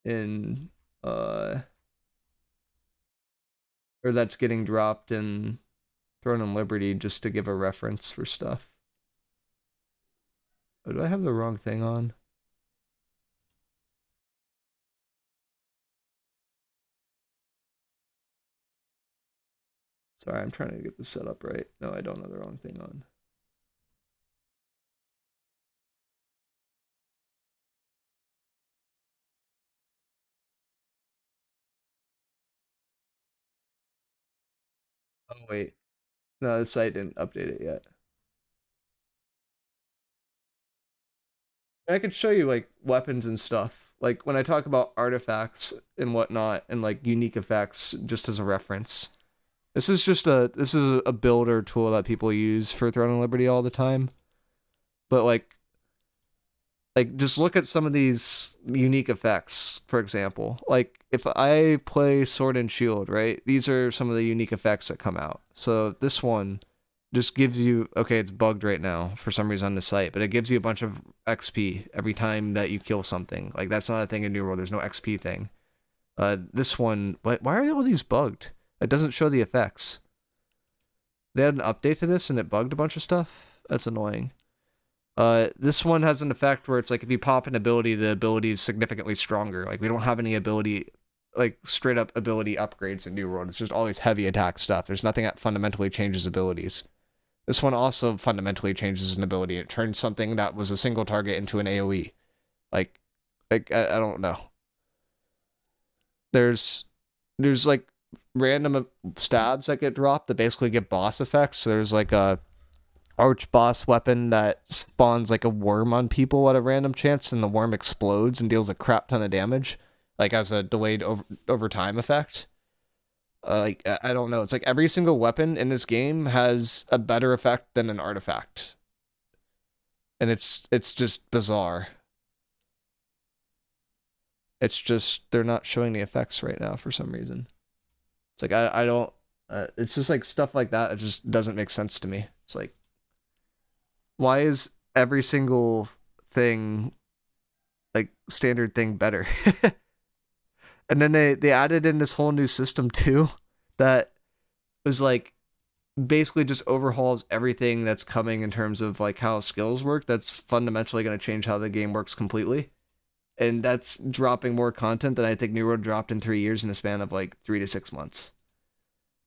S1: in or that's getting dropped in Throne and Liberty, just to give a reference for stuff. Oh, do I have the wrong thing on? Sorry, I'm trying to get this set up right. No, I don't have the wrong thing on. Oh, wait. No, the site didn't update it yet. I could show you like weapons and stuff. Like when I talk about artifacts and whatnot and like unique effects just as a reference. This is a builder tool that people use for Throne and Liberty all the time. But like just look at some of these unique effects, for example. Like if I play Sword and Shield, right? These are some of the unique effects that come out. So this one just gives you, okay, it's bugged right now for some reason on the site, but it gives you a bunch of XP every time that you kill something. Like that's not a thing in New World. There's no XP thing. This one, why are all these bugged? It doesn't show the effects. They had an update to this and it bugged a bunch of stuff. That's annoying. This one has an effect where it's like if you pop an ability, the ability is significantly stronger. Like we don't have any ability, like straight up ability upgrades in New World. It's just always heavy attack stuff. There's nothing that fundamentally changes abilities. This one also fundamentally changes an ability. It turns something that was a single target into an AoE. Like I don't know. There's like random stabs that get dropped that basically give boss effects. So there's like a arch boss weapon that spawns like a worm on people at a random chance, and the worm explodes and deals a crap ton of damage, like as a delayed over time effect. Like I don't know. It's like every single weapon in this game has a better effect than an artifact, and it's just bizarre. It's just they're not showing the effects right now for some reason. It's like I don't. It's just like stuff like that. It just doesn't make sense to me. It's like, why is every single thing, like standard thing, better? And then they added in this whole new system too that was like basically just overhauls everything that's coming in terms of like how skills work. That's fundamentally going to change how the game works completely. And that's dropping more content than I think New World dropped in 3 years in a span of like 3 to 6 months.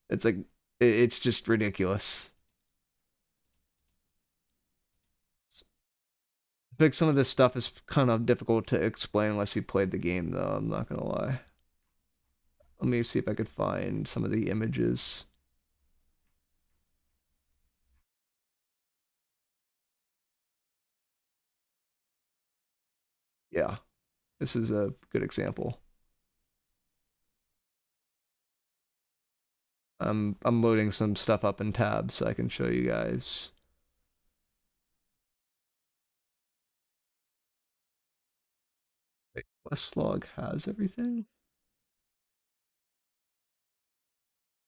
S1: It's like, it's just ridiculous. I think some of this stuff is kind of difficult to explain unless you played the game, though. I'm not gonna lie. Let me see if I could find some of the images. Yeah, this is a good example. I'm loading some stuff up in tabs so I can show you guys. Wait, Westlog has everything?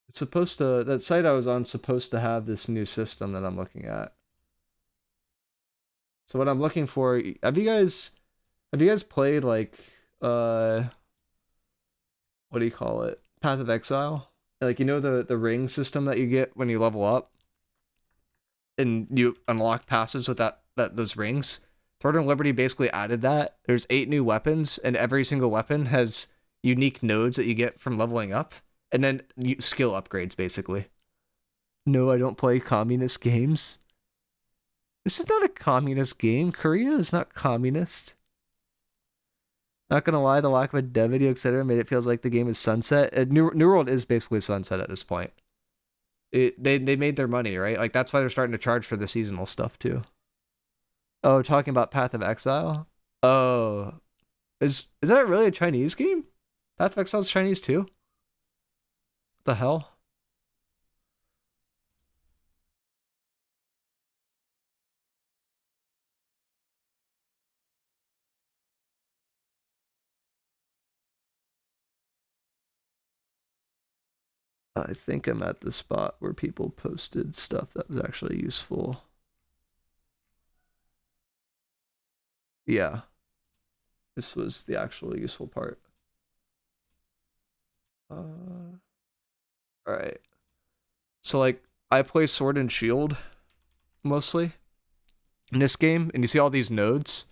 S1: It's supposed to, that site I was on supposed to have this new system that I'm looking at. So what I'm looking for, have you guys played like what do you call it? Path of Exile? Like, you know the ring system that you get when you level up? and you unlock passives with those rings. Thornton Liberty basically added that. There's 8 new weapons, and every single weapon has unique nodes that you get from leveling up, and then skill upgrades, basically. No, I don't play communist games. This is not a communist game. Korea is not communist. Not gonna lie, the lack of a dev video, etc., made it feels like the game is sunset. New World is basically sunset at this point. They made their money, right? Like, that's why they're starting to charge for the seasonal stuff, too. Oh, talking about Path of Exile? Oh. Is that really a Chinese game? Path of Exile is Chinese, too? What the hell? I think I'm at the spot where people posted stuff that was actually useful. Yeah. This was the actual useful part. Alright. So, like, I play Sword and Shield, mostly, in this game, and you see all these nodes?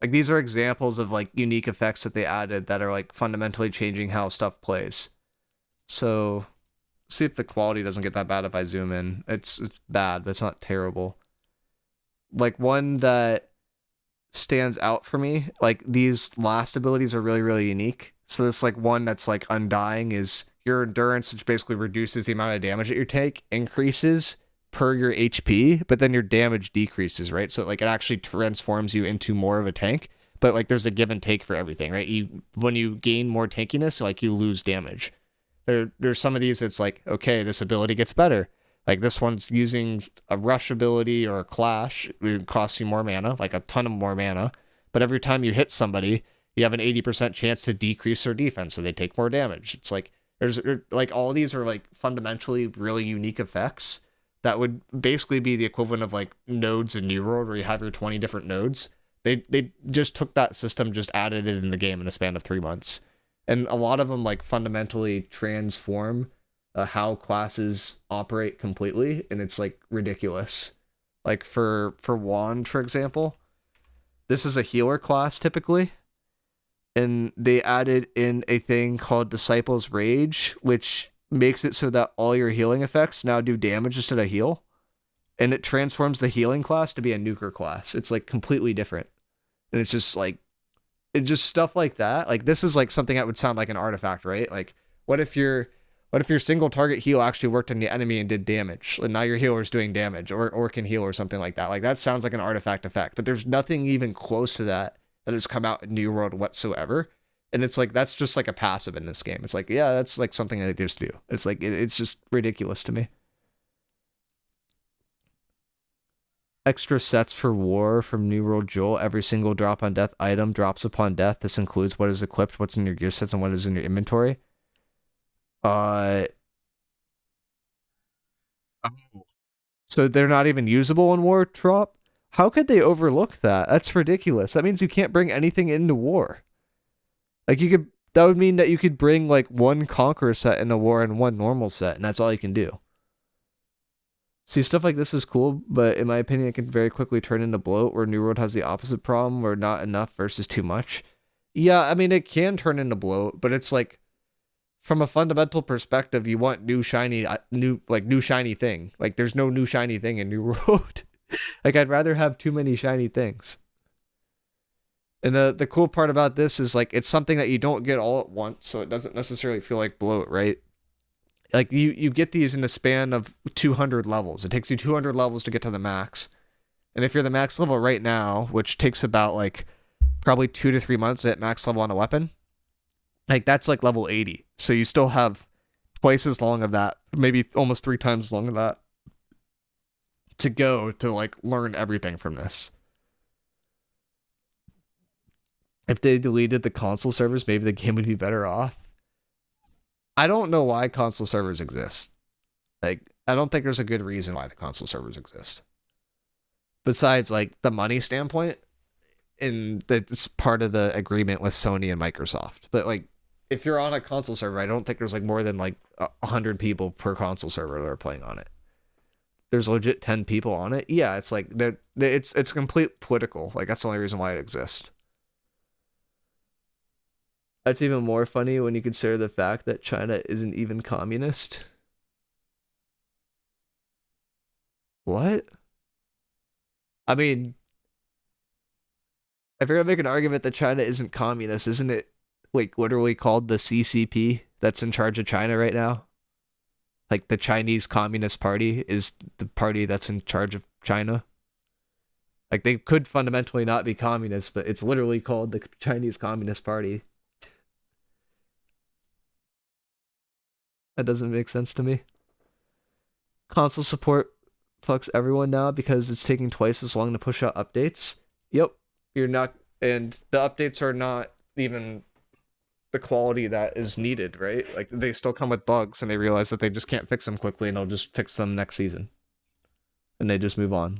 S1: Like, these are examples of, like, unique effects that they added that are, like, fundamentally changing how stuff plays. So, see if the quality doesn't get that bad if I zoom in. It's bad, but it's not terrible. Like, one that stands out for me, like, these last abilities are really, really unique. So this, like, one that's, like, Undying is your endurance, which basically reduces the amount of damage that you take, increases per your HP, but then your damage decreases, right? So, like, it actually transforms you into more of a tank, but, like, there's a give and take for everything, right? When you gain more tankiness, like, you lose damage. There's some of these, it's like, okay, this ability gets better. Like, this one's using a rush ability or a clash. It costs you more mana, like a ton of more mana. But every time you hit somebody, you have an 80% chance to decrease their defense, so they take more damage. It's like, like, all these are, like, fundamentally really unique effects that would basically be the equivalent of, like, nodes in New World, where you have your 20 different nodes. They just took that system, just added it in the game in a span of 3 months. And a lot of them, like, fundamentally transform how classes operate completely, and it's, like, ridiculous. Like, for Wand, for example, this is a healer class, typically, and they added in a thing called Disciple's Rage, which makes it so that all your healing effects now do damage instead of heal, and it transforms the healing class to be a nuker class. It's, like, completely different, and it's just, like, it's just stuff like that. Like, this is, like, something that would sound like an artifact, right? Like, what if your single target heal actually worked on the enemy and did damage, and now your healer's doing damage, or can heal, or something like that? Like, that sounds like an artifact effect, but there's nothing even close to that has come out in New World whatsoever. And it's like, that's just like a passive in this game. It's like, yeah, that's like something that they just do. It's like, it's just ridiculous to me. Extra sets for war from New World Joel. Every single drop on death item drops upon death. This includes what is equipped, what's in your gear sets, and what is in your inventory. So they're not even usable in war drop? How could they overlook that? That's ridiculous. That means you can't bring anything into war. Like, that would mean that you could bring, like, one Conqueror set into war and one normal set, and that's all you can do. See, stuff like this is cool, but in my opinion, it can very quickly turn into bloat, where New World has the opposite problem, where not enough versus too much. Yeah, I mean, it can turn into bloat, but it's like, from a fundamental perspective, you want new shiny thing. Like, there's no new shiny thing in New World. Like, I'd rather have too many shiny things. And the cool part about this is, like, it's something that you don't get all at once, so it doesn't necessarily feel like bloat, right? Like, you get these in the span of 200 levels. It takes you 200 levels to get to the max. And if you're the max level right now, which takes about, like, probably 2 to 3 months to hit max level on a weapon, like, that's, like, level 80. So you still have twice as long of that, maybe almost 3 times as long of that, to go to, like, learn everything from this. If they deleted the console servers, maybe the game would be better off. I don't know why console servers exist. Like, I don't think there's a good reason why the console servers exist. Besides, like, the money standpoint, and that's part of the agreement with Sony and Microsoft. But, like, if you're on a console server, I don't think there's, like, more than, like, 100 people per console server that are playing on it. there's legit 10 people on it. Yeah, it's like it's complete political. Like that's the only reason why it exists. That's even more funny when you consider the fact that China isn't even communist. What? I mean, if you're gonna make an argument that China isn't communist, isn't it like literally called the CCP that's in charge of China right now? Like the Chinese Communist Party is the party that's in charge of China. Like they could fundamentally not be communist, but it's literally called the Chinese Communist Party. That doesn't make sense to me. Console support fucks everyone now because it's taking twice as long to push out updates. Yep, you're not, and the updates are not even the quality that is needed, right? Like they still come with bugs and they realize that they just can't fix them quickly and they'll just fix them next season. And they just move on.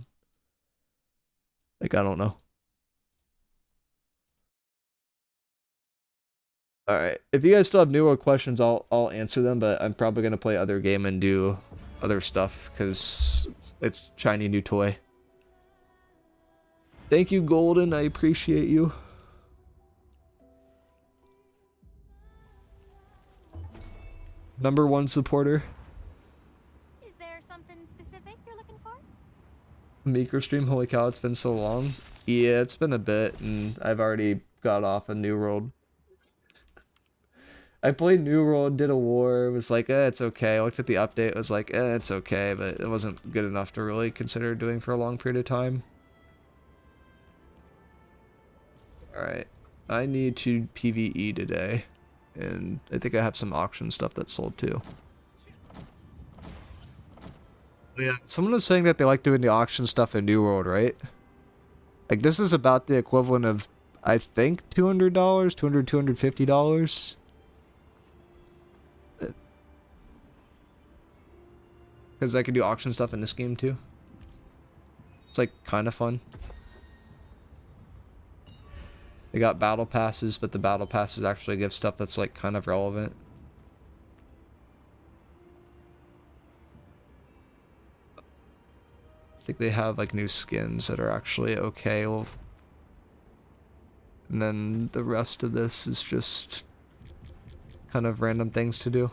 S1: Like, I don't know. Alright, if you guys still have New World questions, I'll answer them, but I'm probably gonna play other game and do other stuff, because it's shiny new toy. Thank you, Golden, I appreciate you. #1 supporter.
S9: Is there something specific you're looking for?
S1: Miicrow stream, holy cow, it's been so long. Yeah, it's been a bit, and I've already got off a New World. I played New World, did a war, was like, it's okay. I looked at the update, was like, it's okay, but it wasn't good enough to really consider doing for a long period of time. Alright, I need to PvE today, and I think I have some auction stuff that's sold too. Yeah, someone was saying that they like doing the auction stuff in New World, right? Like, this is about the equivalent of, I think, $200, $250. Because I can do auction stuff in this game too. It's like kind of fun. They got battle passes, but the battle passes actually give stuff that's like kind of relevant. I think they have like new skins that are actually okay. Well, and then the rest of this is just kind of random things to do.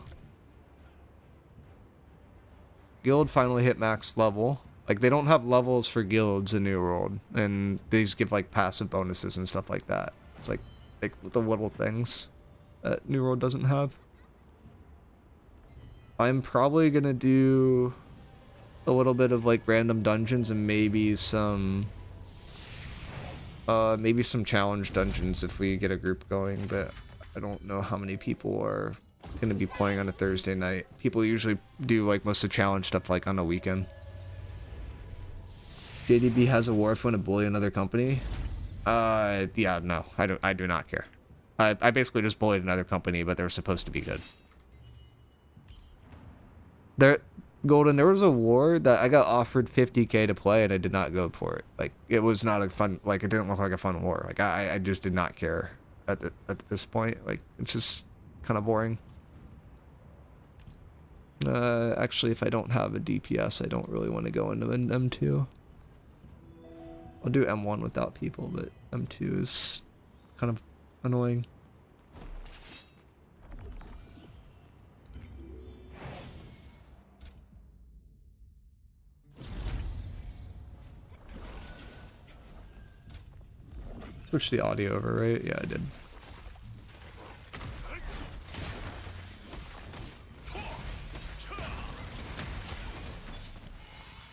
S1: Guild finally hit max level. Like, they don't have levels for guilds in New World, and these give like passive bonuses and stuff like that. It's like the little things that New World doesn't have. I'm probably gonna do a little bit of like random dungeons and maybe some challenge dungeons if we get a group going, but I don't know how many people are gonna be playing on a Thursday night. People usually do like most of the challenge stuff like on a weekend. JDB has a war if you want to bully another company. Yeah, no, I do not care. I basically just bullied another company, but they were supposed to be good. Golden, there was a war that I got offered 50k to play and I did not go for it. Like, it was not a fun, like, it didn't look like a fun war. Like, I just did not care at this point. Like, it's just kind of boring. Actually, if I don't have a DPS, I don't really want to go into an M2. I'll do M1 without people, but M2 is kind of annoying. Switch the audio over, right? Yeah, I did.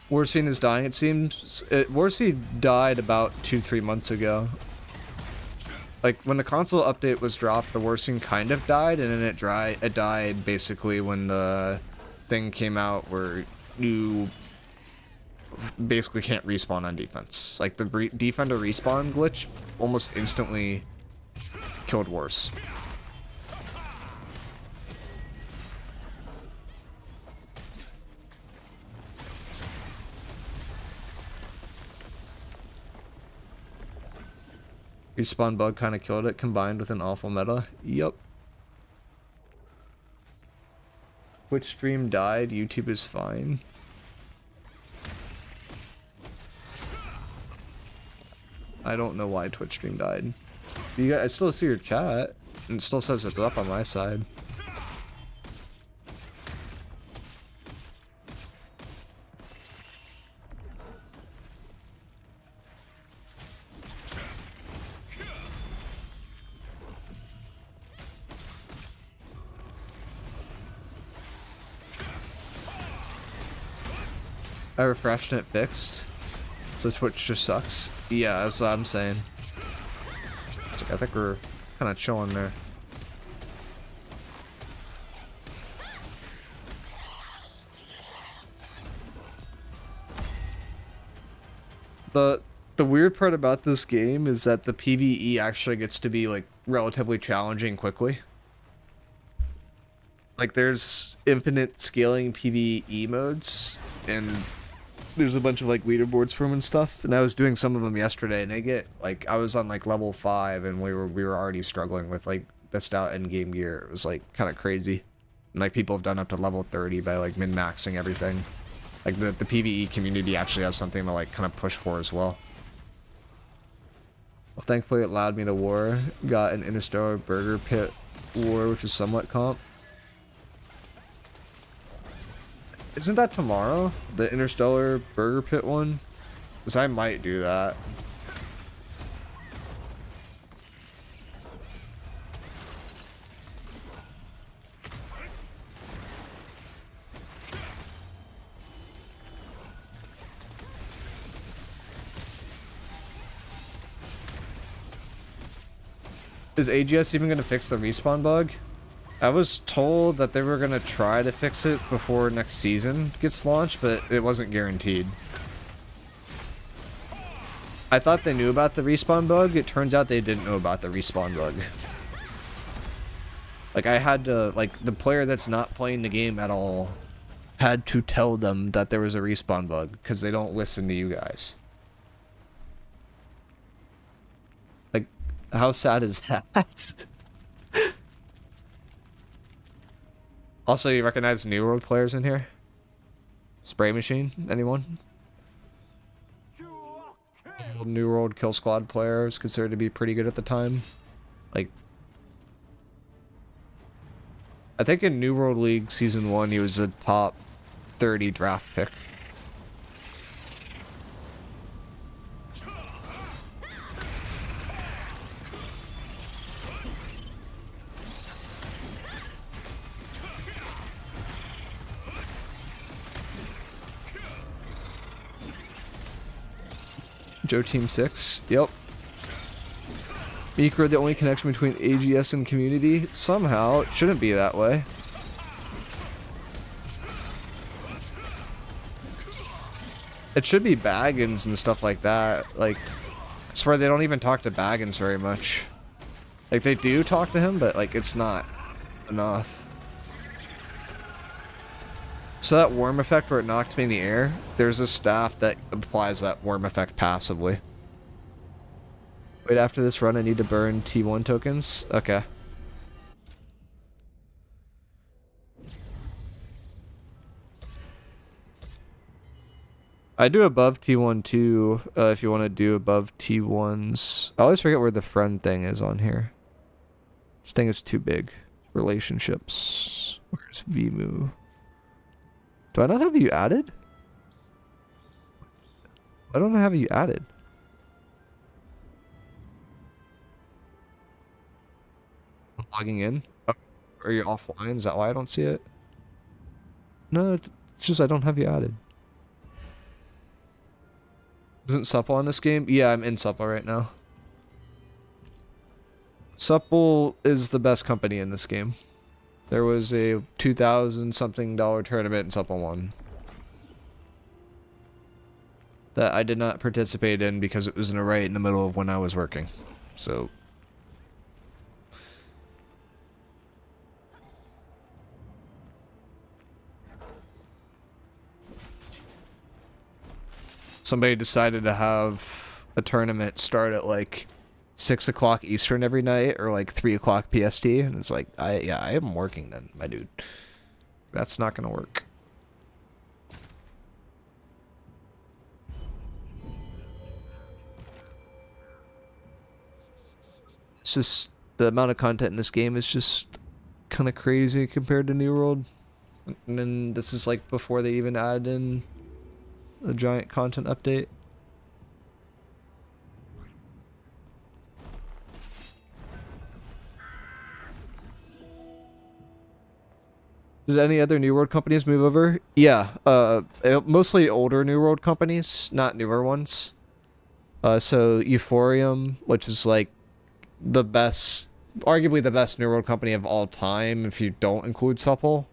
S1: Warscene is dying. It seems Warscene died about 2-3 months ago. Like when the console update was dropped, the Warscene kind of died, and then it died basically when the thing came out where you basically can't respawn on defense. Like the defender respawn glitch almost instantly killed Wars. Respawn bug kind of killed it, combined with an awful meta. Yup. Twitch stream died, YouTube is fine. I don't know why Twitch stream died. You guys, I still see your chat. And it still says it's up on my side. I refreshed and it fixed. So Twitch just sucks. Yeah, that's what I'm saying. It's like, I think we're kind of chilling there. The weird part about this game is that the PvE actually gets to be like relatively challenging quickly. Like there's infinite scaling PvE modes and there's a bunch of like leaderboards for them and stuff, and I was doing some of them yesterday, and they get like I was on like level 5, and we were already struggling with like best out end game gear. It was like kind of crazy, and like people have done up to level 30 by like min maxing everything. Like the PvE community actually has something to like kind of push for as well. Well, thankfully it allowed me to war. Got an Interstellar Burger Pit war, which is somewhat comp. Isn't that tomorrow? The Interstellar Burger Pit one? Because I might do that. Is AGS even going to fix the respawn bug? I was told that they were going to try to fix it before next season gets launched, but it wasn't guaranteed. I thought they knew about the respawn bug. It turns out they didn't know about the respawn bug. Like, I had to, like, the player that's not playing the game at all had to tell them that there was a respawn bug, because they don't listen to you guys. Like, how sad is that? Also, you recognize New World players in here? Spray Machine, anyone? New World Kill Squad player was considered to be pretty good at the time. Like, I think in New World League Season 1, he was a top 30 draft pick. Joe Team 6, yep. miicrow, the only connection between AGS and community? Somehow, it shouldn't be that way. It should be Baggins and stuff like that. Like, I swear they don't even talk to Baggins very much. Like, they do talk to him, but, like, it's not enough. So that worm effect where it knocked me in the air, there's a staff that applies that worm effect passively. Wait, after this run I need to burn T1 tokens? Okay. I do above T1 too, if you want to do above T1s. I always forget where the friend thing is on here. This thing is too big. Relationships. Where's Vemu? Do I not have you added? Why don't I have you added? I'm logging in? Oh, are you offline? Is that why I don't see it? No, it's just I don't have you added. Isn't Supple on this game? Yeah, I'm in Supple right now. Supple is the best company in this game. There was a $2,000-something tournament in Supple 1 that I did not participate in because it was right in the middle of when I was working. So somebody decided to have a tournament start at like 6 o'clock Eastern every night, or like 3 o'clock PST, and it's like, I am working then, my dude. That's not gonna work. It's just the amount of content in this game is just kind of crazy compared to New World. And then this is like before they even add in a giant content update. Did any other New World companies move over? Yeah, mostly older New World companies, not newer ones. So Euphorium, which is like the best, arguably the best New World company of all time, if you don't include Supple,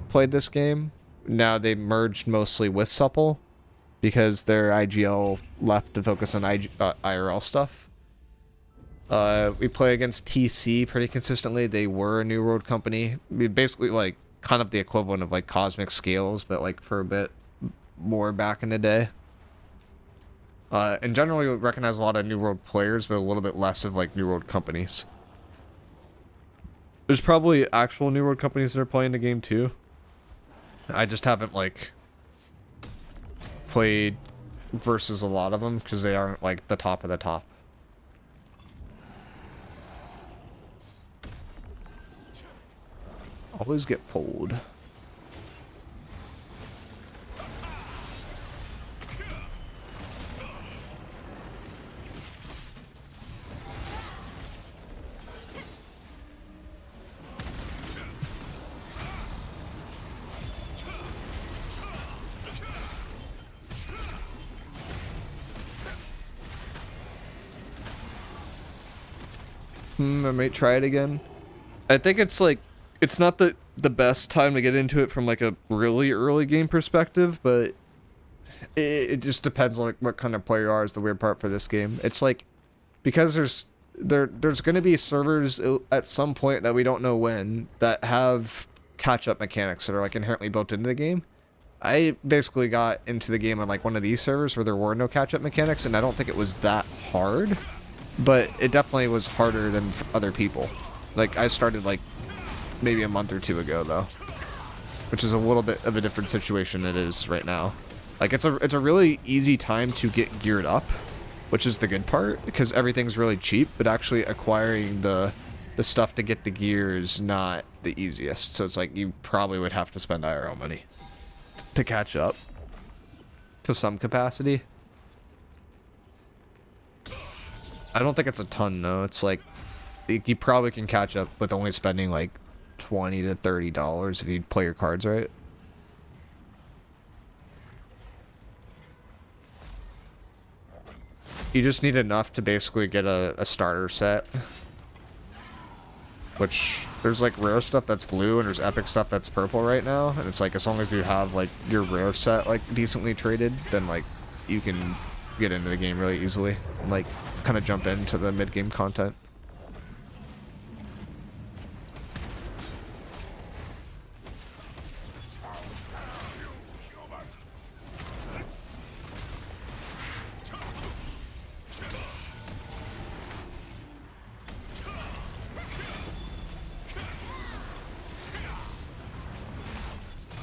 S1: played this game. Now they merged mostly with Supple because their IGL left to focus on IRL stuff. We play against TC pretty consistently. They were a New World company. Basically, like, kind of the equivalent of, like, Cosmic Scales, but, like, for a bit more back in the day. And generally, we recognize a lot of New World players, but a little bit less of, like, New World companies. There's probably actual New World companies that are playing the game, too. I just haven't, like, played versus a lot of them, because they aren't, like, the top of the top. Always get pulled. I might try it again. I think it's like, it's not the best time to get into it from like a really early game perspective, but it just depends on like what kind of player you are is the weird part for this game. It's like, because there's going to be servers at some point that we don't know when that have catch-up mechanics that are like inherently built into the game. I basically got into the game on like one of these servers where there were no catch-up mechanics, and I don't think it was that hard, but it definitely was harder than for other people. Like, I started like maybe a month or two ago though, which is a little bit of a different situation than it is right now. Like, it's a really easy time to get geared up, which is the good part, because everything's really cheap, but actually acquiring the stuff to get the gear is not the easiest. So it's like you probably would have to spend IRL money to catch up to some capacity. I don't think it's a ton though. It's like you probably can catch up with only spending like $20 to $30 if you play your cards right. You just need enough to basically get a starter set. Which, there's like rare stuff that's blue and there's epic stuff that's purple right now. And it's like, as long as you have like your rare set like decently traded, then like you can get into the game really easily. And like kind of jump into the mid-game content.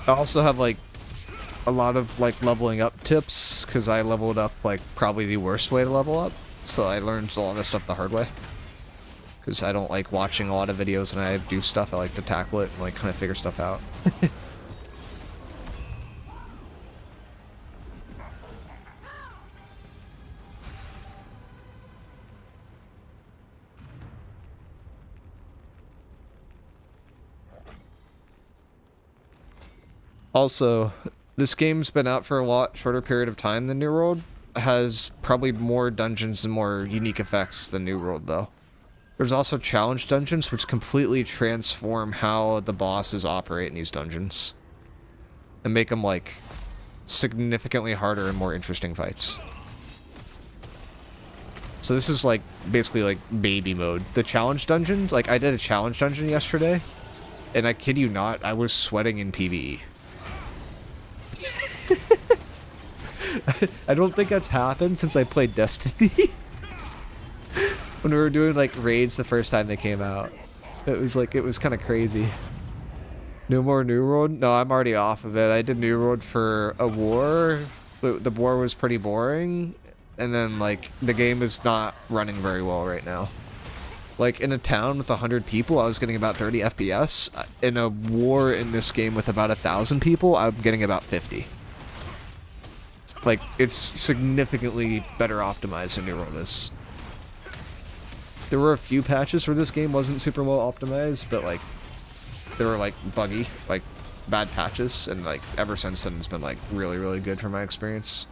S1: I also have like a lot of like leveling up tips because I leveled up like probably the worst way to level up, so I learned a lot of stuff the hard way because I don't like watching a lot of videos and I do stuff. I like to tackle it and like kind of figure stuff out. Also, this game's been out for a lot shorter period of time than New World. Has probably more dungeons and more unique effects than New World, though. There's also challenge dungeons, which completely transform how the bosses operate in these dungeons. And make them, like, significantly harder and more interesting fights. So this is, like, basically, like, baby mode. The challenge dungeons, like, I did a challenge dungeon yesterday, and I kid you not, I was sweating in PvE. I don't think that's happened since I played Destiny. When we were doing like raids the first time they came out. It was like, it was kind of crazy. No more New World? No, I'm already off of it. I did New World for a war. The war was pretty boring. and then like the game is not running very well right now. Like in a town with 100 people, I was getting about 30 FPS. In a war in this game with about 1,000 people, I'm getting about 50. Like, it's significantly better optimized than New World is. There were a few patches where this game wasn't super well optimized, but like, they were like buggy, like bad patches, and like ever since then it's been like really, really good from my experience.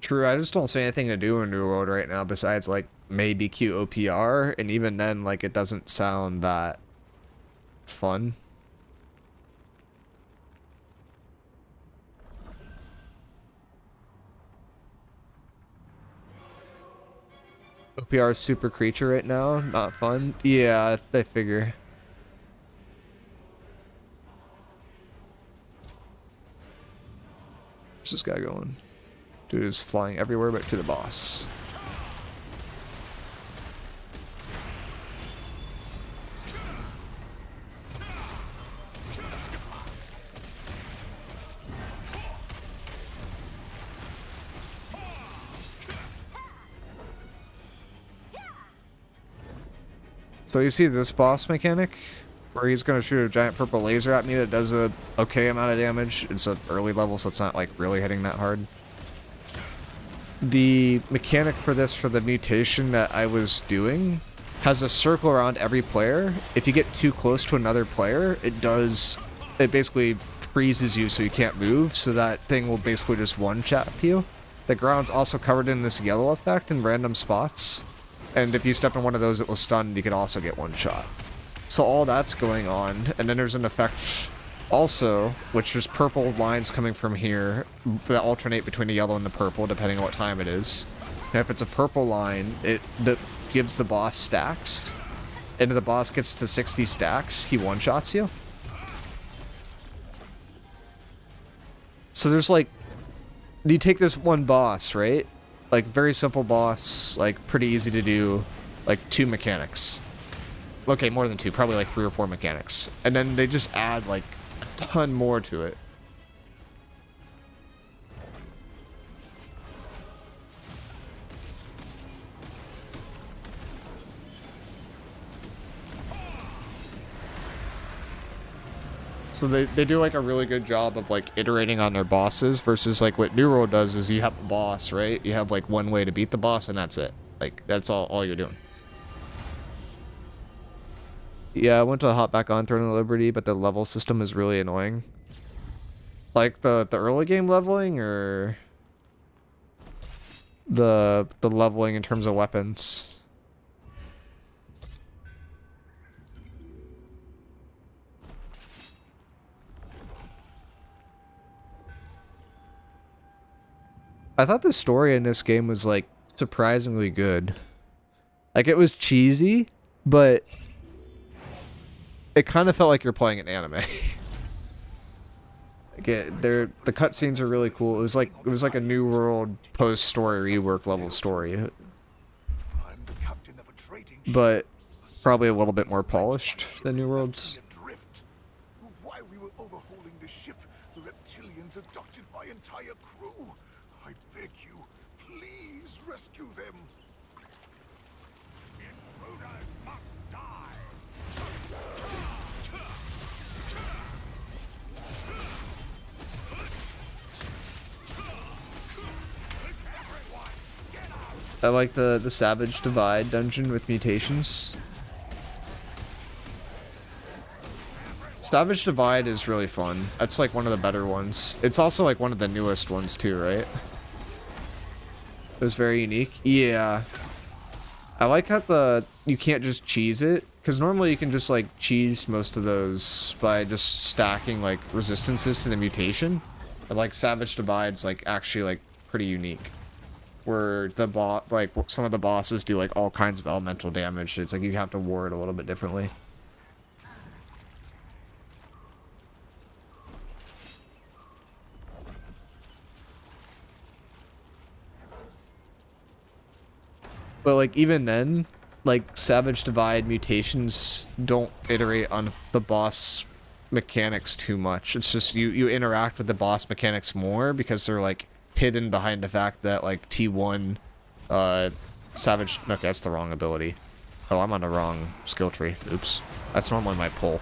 S1: True, I just don't see anything to do in New World right now besides like maybe QOPR, and even then like it doesn't sound that fun. OPR is super creature right now, not fun. Yeah, I figure. Where's this guy going? Dude is flying everywhere but to the boss. So you see this boss mechanic? Where he's gonna shoot a giant purple laser at me that does a okay amount of damage. It's an early level, so it's not like really hitting that hard. The mechanic for this, for the mutation that I was doing, has a circle around every player. If you get too close to another player, it basically freezes you so you can't move, so that thing will basically just one-shot you. The ground's also covered in this yellow effect in random spots, and if you step in one of those it will stun, you can also get one shot. So all that's going on, and then there's an effect also, which is purple lines coming from here that alternate between the yellow and the purple depending on what time it is. And if it's a purple line, that gives the boss stacks. And if the boss gets to 60 stacks, he one-shots you. So there's like, you take this one boss, right? Like very simple boss, like pretty easy to do, like 2 mechanics. Okay, more than 2, probably like 3 or 4 mechanics. And then they just add like a ton more to it. So they do like a really good job of like iterating on their bosses versus like what New World does is you have a boss, right? You have like one way to beat the boss and that's it. Like that's all you're doing. Yeah, I went to hop back on Throne of Liberty, but the level system is really annoying. Like the early game leveling or the leveling in terms of weapons. I thought the story in this game was like surprisingly good. Like it was cheesy, but it kind of felt like you're playing an anime. Again, the cutscenes are really cool. It was like a New World post-story rework level story, but probably a little bit more polished than New World's.
S10: While we were overhauling the ship, the reptilians abducted my entire crew. I beg you, please rescue them. Intruders must die.
S1: I like the Savage Divide dungeon with mutations. Savage Divide is really fun. That's like one of the better ones. It's also like one of the newest ones too, right? It was very unique. Yeah. I like how you can't just cheese it, because normally you can just like cheese most of those by just stacking like resistances to the mutation. But like Savage Divide's like actually like pretty unique. Where like some of the bosses do like all kinds of elemental damage. It's like you have to ward a little bit differently. But like even then, like Savage Divide mutations don't iterate on the boss mechanics too much. It's just you interact with the boss mechanics more because they're like hidden behind the fact that like T1 Savage, okay, that's the wrong ability. Oh, I'm on the wrong skill tree. Oops. That's normally my pull.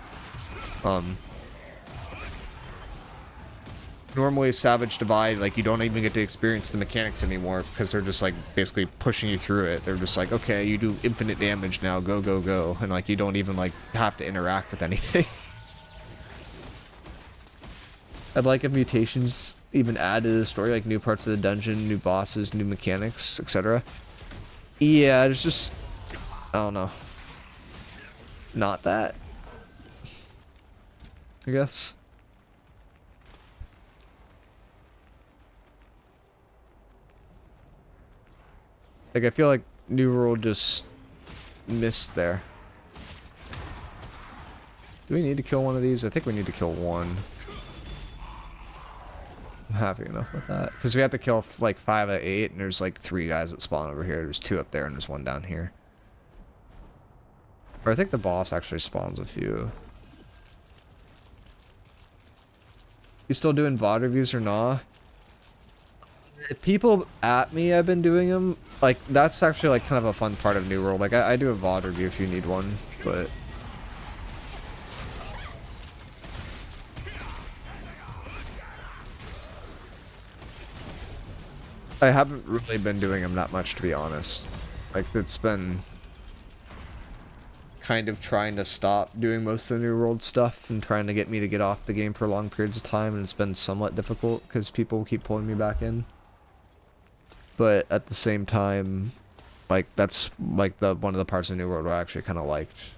S1: Normally Savage Divide, like, you don't even get to experience the mechanics anymore because they're just, like, basically pushing you through it. They're just like, okay, you do infinite damage now, go, go, go. And, like, you don't even, like, have to interact with anything. I'd like if mutations even add to the story, like new parts of the dungeon, new bosses, new mechanics, etc. Yeah, it's just... I don't know. Not that. I guess. Like, I feel like New World just missed there. Do we need to kill one of these? I think we need to kill one. I'm happy enough with that. Because we have to kill, like, 5 out of 8, and there's, like, 3 guys that spawn over here. There's 2 up there, and there's 1 down here. Or I think the boss actually spawns a few. You still doing VOD reviews or nah? If people at me, I've been doing them. Like, that's actually, like, kind of a fun part of New World. Like, I do a VOD review if you need one, but... I haven't really been doing them that much, to be honest. Like, it's been... kind of trying to stop doing most of the New World stuff and trying to get me to get off the game for long periods of time, and it's been somewhat difficult because people keep pulling me back in. But at the same time, like, that's like one of the parts of New World I actually kind of liked.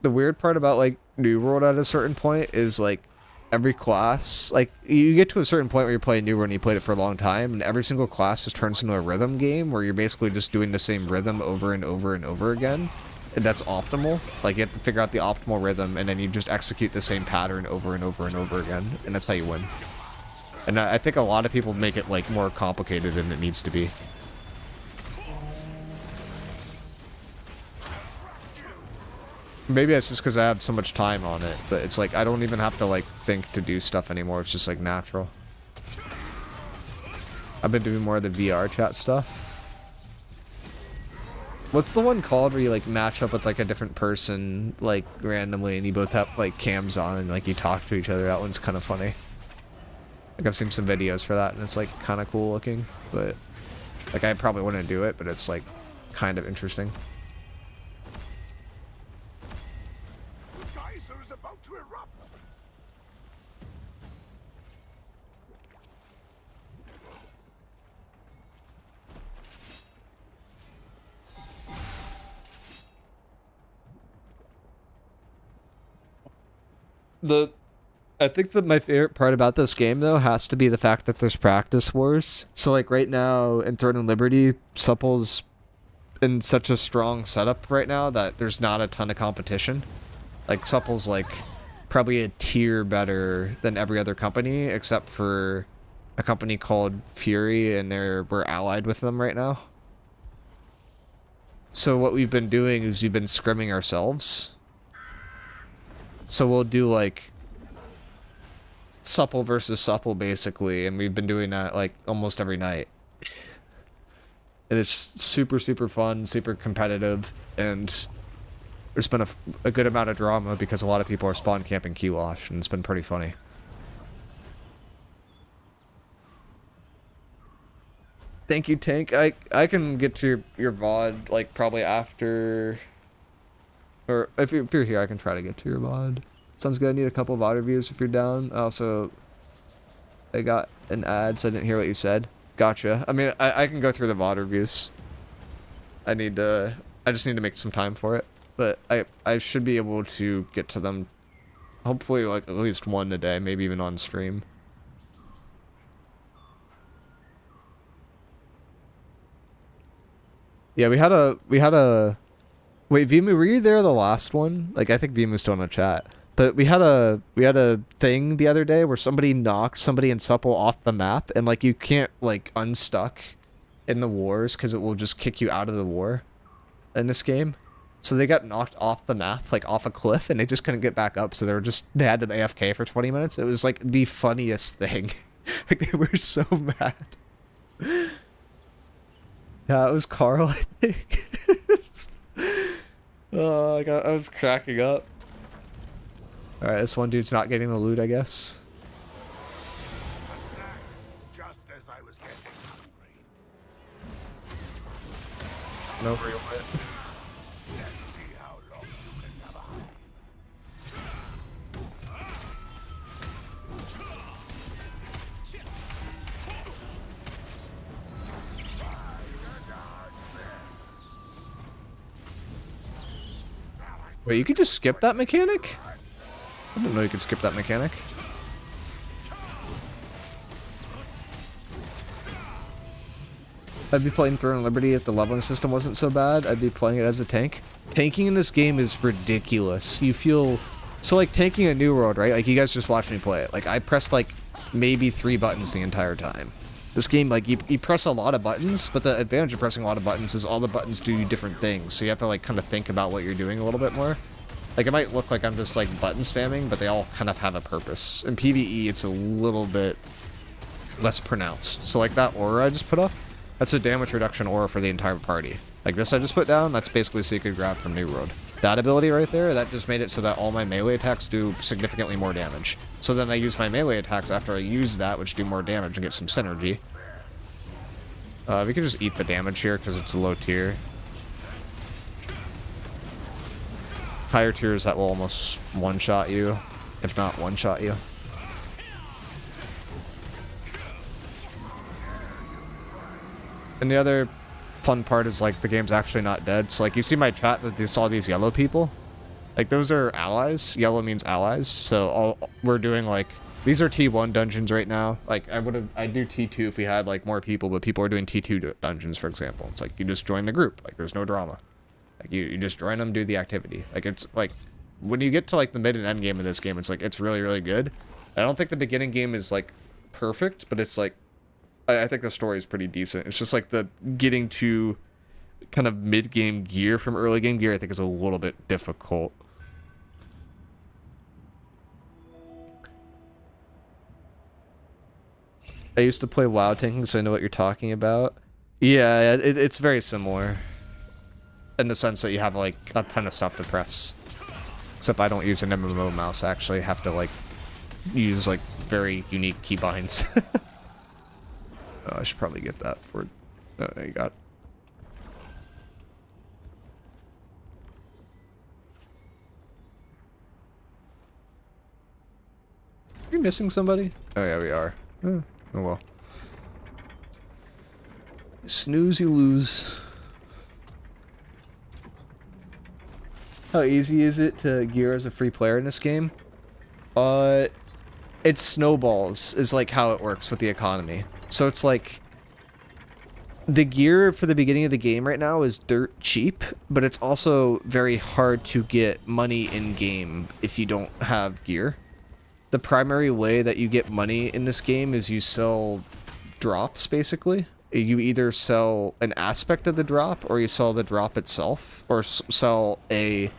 S1: The weird part about like New World at a certain point is like every class, like you get to a certain point where you're playing New World and you played it for a long time, and every single class just turns into a rhythm game where you're basically just doing the same rhythm over and over and over again. And that's optimal. Like, you have to figure out the optimal rhythm, and then you just execute the same pattern over and over and over again, and that's how you win. And I think a lot of people make it, like, more complicated than it needs to be. Maybe it's just because I have so much time on it, but it's like, I don't even have to, like, think to do stuff anymore. It's just, like, natural. I've been doing more of the VR chat stuff. What's the one called where you, like, match up with, like, a different person, like, randomly, and you both have, like, cams on, and, like, you talk to each other? That one's kind of funny. Like, I've seen some videos for that, and it's, like, kind of cool looking, but, like, I probably wouldn't do it, but it's, like, kind of interesting.
S10: The geyser is about to erupt.
S1: I think that my favorite part about this game, though, has to be the fact that there's practice wars. So, like, right now, in Throne and Liberty, Supple's in such a strong setup right now that there's not a ton of competition. Like, Supple's, like, probably a tier better than every other company, except for a company called Fury, and we're allied with them right now. So what we've been doing is we've been scrimming ourselves. So we'll do, like, Supple versus Supple, basically, and we've been doing that, like, almost every night. And it's super, super fun, super competitive, and there's been a good amount of drama because a lot of people are spawn camping Kiwash, and it's been pretty funny. Thank you, Tank. I can get to your VOD, like, probably after... Or if you're here, I can try to get to your VOD. Sounds good. I need a couple of VOD reviews if you're down. Also, I got an ad, so I didn't hear what you said. Gotcha. I mean, I can go through the VOD reviews. I just need to make some time for it. But I should be able to get to them, hopefully, like, at least one a day, maybe even on stream. Yeah, we had a... Wait, Vimu, were you there the last one? Like, I think Vimu's still in the chat. But we had a thing the other day where somebody knocked somebody in supple off the map, and like you can't like unstuck in the wars because it will just kick you out of the war in this game. So they got knocked off the map, like off a cliff, and they just couldn't get back up. So they had them AFK for 20 minutes. It was like the funniest thing. Like they were so mad. Yeah, it was Carl, I think. Oh, I was cracking up. Alright, this one dude's not getting the loot, I guess.
S10: Just as I was getting hungry.
S1: No real wit.
S10: Let's see how long you can survive.
S1: Wait, you could just skip that mechanic? I didn't know you could skip that mechanic. I'd be playing Throne Liberty if the leveling system wasn't so bad. I'd be playing it as a tank. Tanking in this game is ridiculous. You feel... So, like, tanking a New World, right? Like, you guys just watched me play it. Like, I pressed, like, maybe 3 buttons the entire time. This game, like, you press a lot of buttons, but the advantage of pressing a lot of buttons is all the buttons do different things. So you have to, like, kind of think about what you're doing a little bit more. Like, it might look like I'm just, like, button spamming, but they all kind of have a purpose. In PvE, it's a little bit less pronounced. So, like, that aura I just put up, that's a damage reduction aura for the entire party. Like, this I just put down, that's basically Secret Grab from New World. That ability right there, that just made it so that all my melee attacks do significantly more damage. So then I use my melee attacks after I use that, which do more damage and get some synergy. We can just eat the damage here, because it's a low tier. Higher tiers that will almost one-shot you, if not one-shot you. And the other fun part is, like, the game's actually not dead. So, like, you see my chat that they saw these yellow people? Like, those are allies. Yellow means allies. So, we're doing, like, these are T1 dungeons right now. Like, I'd do T2 if we had, like, more people, but people are doing T2 dungeons, for example. It's like, you just join the group. Like, there's no drama. Like, you just join them, do the activity. Like, it's, like, when you get to, like, the mid and end game of this game, it's, like, it's really, really good. I don't think the beginning game is, like, perfect, but it's, like, I think the story is pretty decent. It's just, like, the getting to kind of mid-game gear from early game gear, I think, is a little bit difficult. I used to play WoW tanking, so I know what you're talking about. Yeah, it's very similar. In the sense that you have, like, a ton of stuff to press. Except I don't use an MMO mouse, I actually have to, like, use, like, very unique keybinds. Oh, I should probably get that for... Oh, there you got it. Are we missing somebody? Oh, yeah, we are. Oh well. Snooze, you lose. How easy is it to gear as a free player in this game? It's snowballs is like how it works with the economy. So it's like the gear for the beginning of the game right now is dirt cheap, but it's also very hard to get money in game if you don't have gear. The primary way that you get money in this game is you sell drops, basically. You either sell an aspect of the drop, or you sell the drop itself, or sell a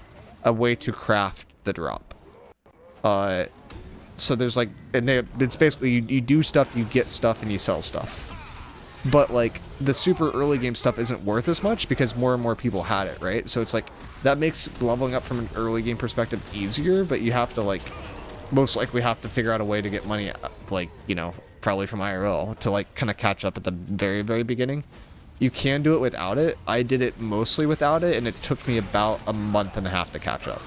S1: way to craft the drop. So there's like, and it's basically, you do stuff, you get stuff, and you sell stuff. But like, the super early game stuff isn't worth as much because more and more people had it, right? So it's like, that makes leveling up from an early game perspective easier, but you have to like, most likely have to figure out a way to get money, like, you know, probably from IRL to like kind of catch up at the very, very beginning. You can do it without it. I did it mostly without it, and it took me about a month and a half to catch up.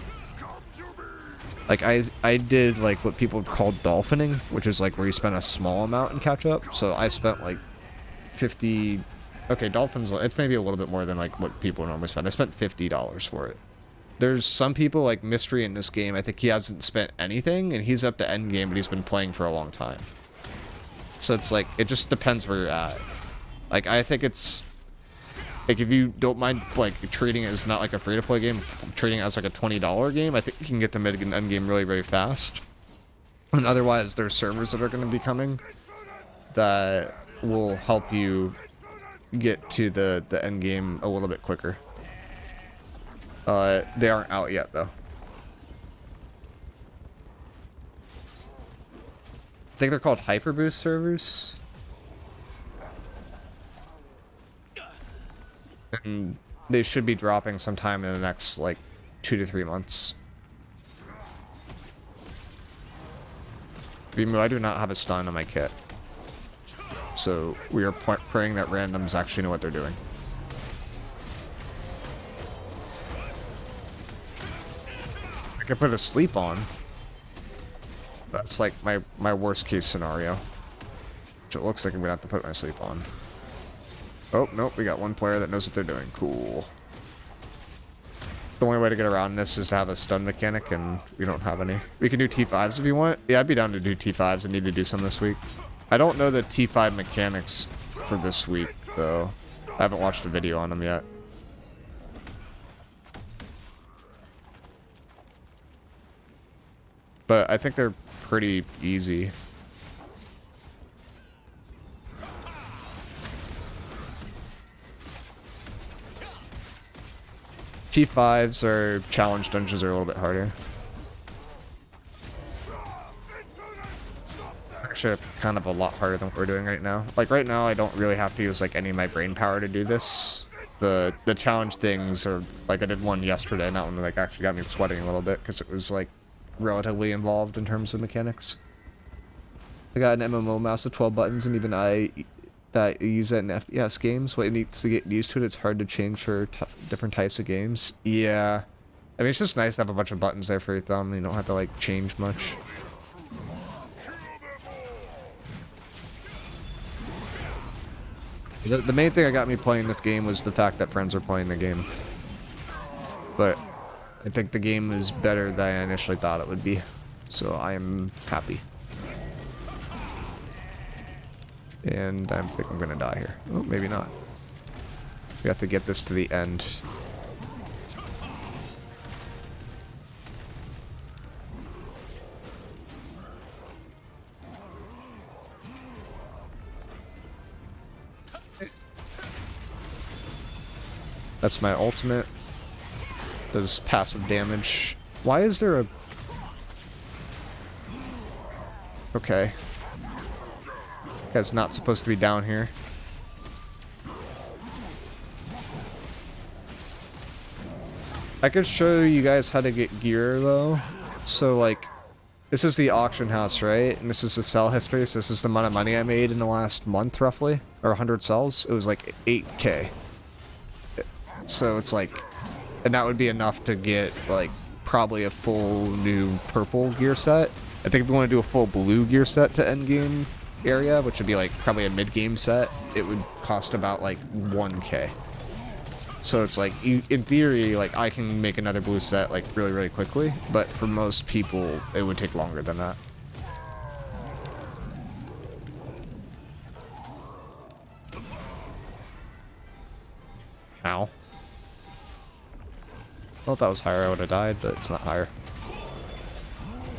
S1: Like, I did, like, what people call dolphining, which is, like, where you spend a small amount and catch up. So I spent, like, 50... Okay, dolphins, it's maybe a little bit more than, like, what people normally spend. I spent $50 for it. There's some people, like Mystery in this game, I think he hasn't spent anything, and he's up to endgame, but he's been playing for a long time. So it's, like, it just depends where you're at. Like, I think it's... Like, if you don't mind, like, treating it as not like a free-to-play game, treating it as like a $20 game, I think you can get to mid and end game really, really fast. And otherwise, there's servers that are going to be coming that will help you get to the end game a little bit quicker. They aren't out yet, though. I think they're called Hyperboost servers. And they should be dropping sometime in the next, like, 2 to 3 months. I do not have a stun on my kit. So we are praying that randoms actually know what they're doing. I could put a sleep on. That's like my worst case scenario. Which it looks like I'm gonna have to put my sleep on. Oh, nope, we got one player that knows what they're doing. Cool. The only way to get around this is to have a stun mechanic, and we don't have any. We can do T5s if you want. Yeah, I'd be down to do T5s. I need to do some this week. I don't know the T5 mechanics for this week, though. I haven't watched a video on them yet. But I think they're pretty easy. T5s or challenge dungeons are a little bit harder. Actually, kind of a lot harder than what we're doing right now. Like right now, I don't really have to use like any of my brain power to do this. The challenge things are like I did one yesterday, and that one like actually got me sweating a little bit because it was like relatively involved in terms of mechanics. I got an MMO mouse with 12 buttons, and even I that use that in FPS games, what it needs to get used to it, it's hard to change for different types of games. Yeah. I mean, it's just nice to have a bunch of buttons there for your thumb, and you don't have to, like, change much. The main thing that got me playing this game was the fact that friends were playing the game. But I think the game is better than I initially thought it would be. So I am happy. And I think I'm gonna die here. Oh, maybe not. We have to get this to the end. That's my ultimate. Does passive damage. Why is there a... Okay. Guy's not supposed to be down here. I could show you guys how to get gear though. So like, this is the auction house, right? And this is the sell history. So this is the amount of money I made in the last month roughly, or 100 sells. It was like 8K. So it's like, and that would be enough to get like probably a full new purple gear set. I think if we want to do a full blue gear set to end game area, which would be like probably a mid-game set, it would cost about like 1K. So it's like, in theory, like I can make another blue set like really, really quickly, but for most people, it would take longer than that. Ow. Well, if that was higher, I would have died, but it's not higher.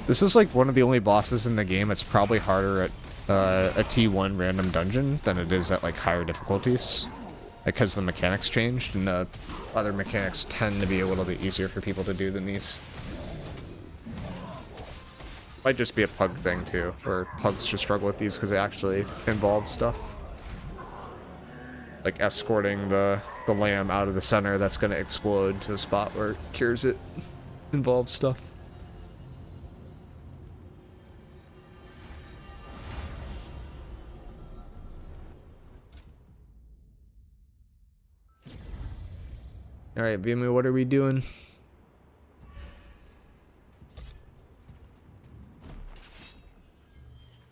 S1: This is like one of the only bosses in the game that's probably harder at a T1 random dungeon than it is at like higher difficulties, because the mechanics changed and the other mechanics tend to be a little bit easier for people to do than these. Might just be a pug thing too, where pugs just struggle with these because they actually involve stuff like escorting the lamb out of the center that's going to explode to a spot where it cures it. Involves stuff. Alright, Vimu, what are we doing?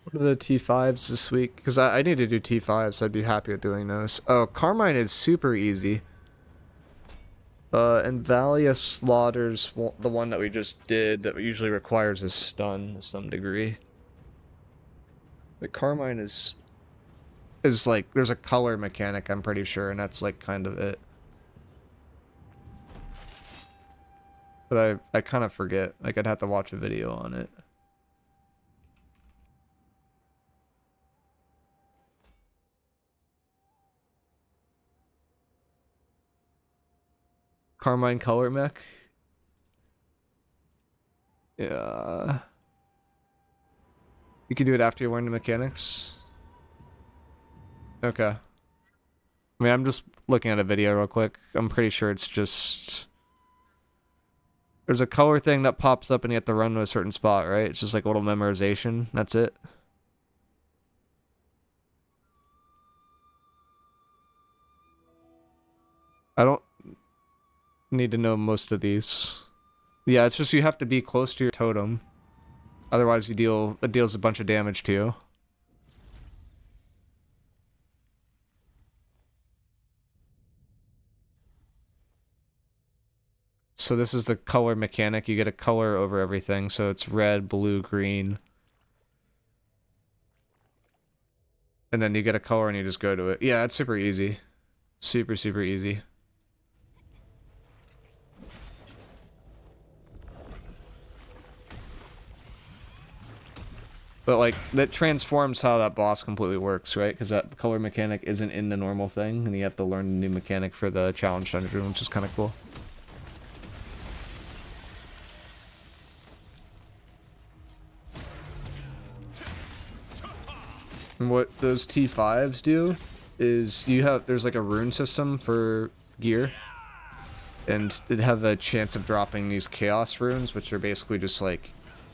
S1: What are the T5s this week? Because I need to do T5s, so I'd be happy with doing those. Oh, Carmine is super easy. And Valia Slaughter's the one that we just did that usually requires a stun to some degree. But Carmine is like, there's a color mechanic, I'm pretty sure, and that's like kind of it. But I kind of forget. Like, I'd have to watch a video on it. Carmine color mech. Yeah. You can do it after you learn the mechanics. Okay. I mean, I'm just looking at a video real quick. I'm pretty sure it's just... There's a color thing that pops up and you have to run to a certain spot, right? It's just like a little memorization. That's it. I don't need to know most of these. Yeah, it's just you have to be close to your totem. Otherwise it deals a bunch of damage to you. So this is the color mechanic. You get a color over everything. So it's red, blue, green. And then you get a color and you just go to it. Yeah, it's super easy. Super, super easy. But, like, that transforms how that boss completely works, right? Because that color mechanic isn't in the normal thing, and you have to learn the new mechanic for the challenge dungeon, which is kind of cool. And what those T5s do is there's like a rune system for gear, and they have a chance of dropping these chaos runes, which are basically just like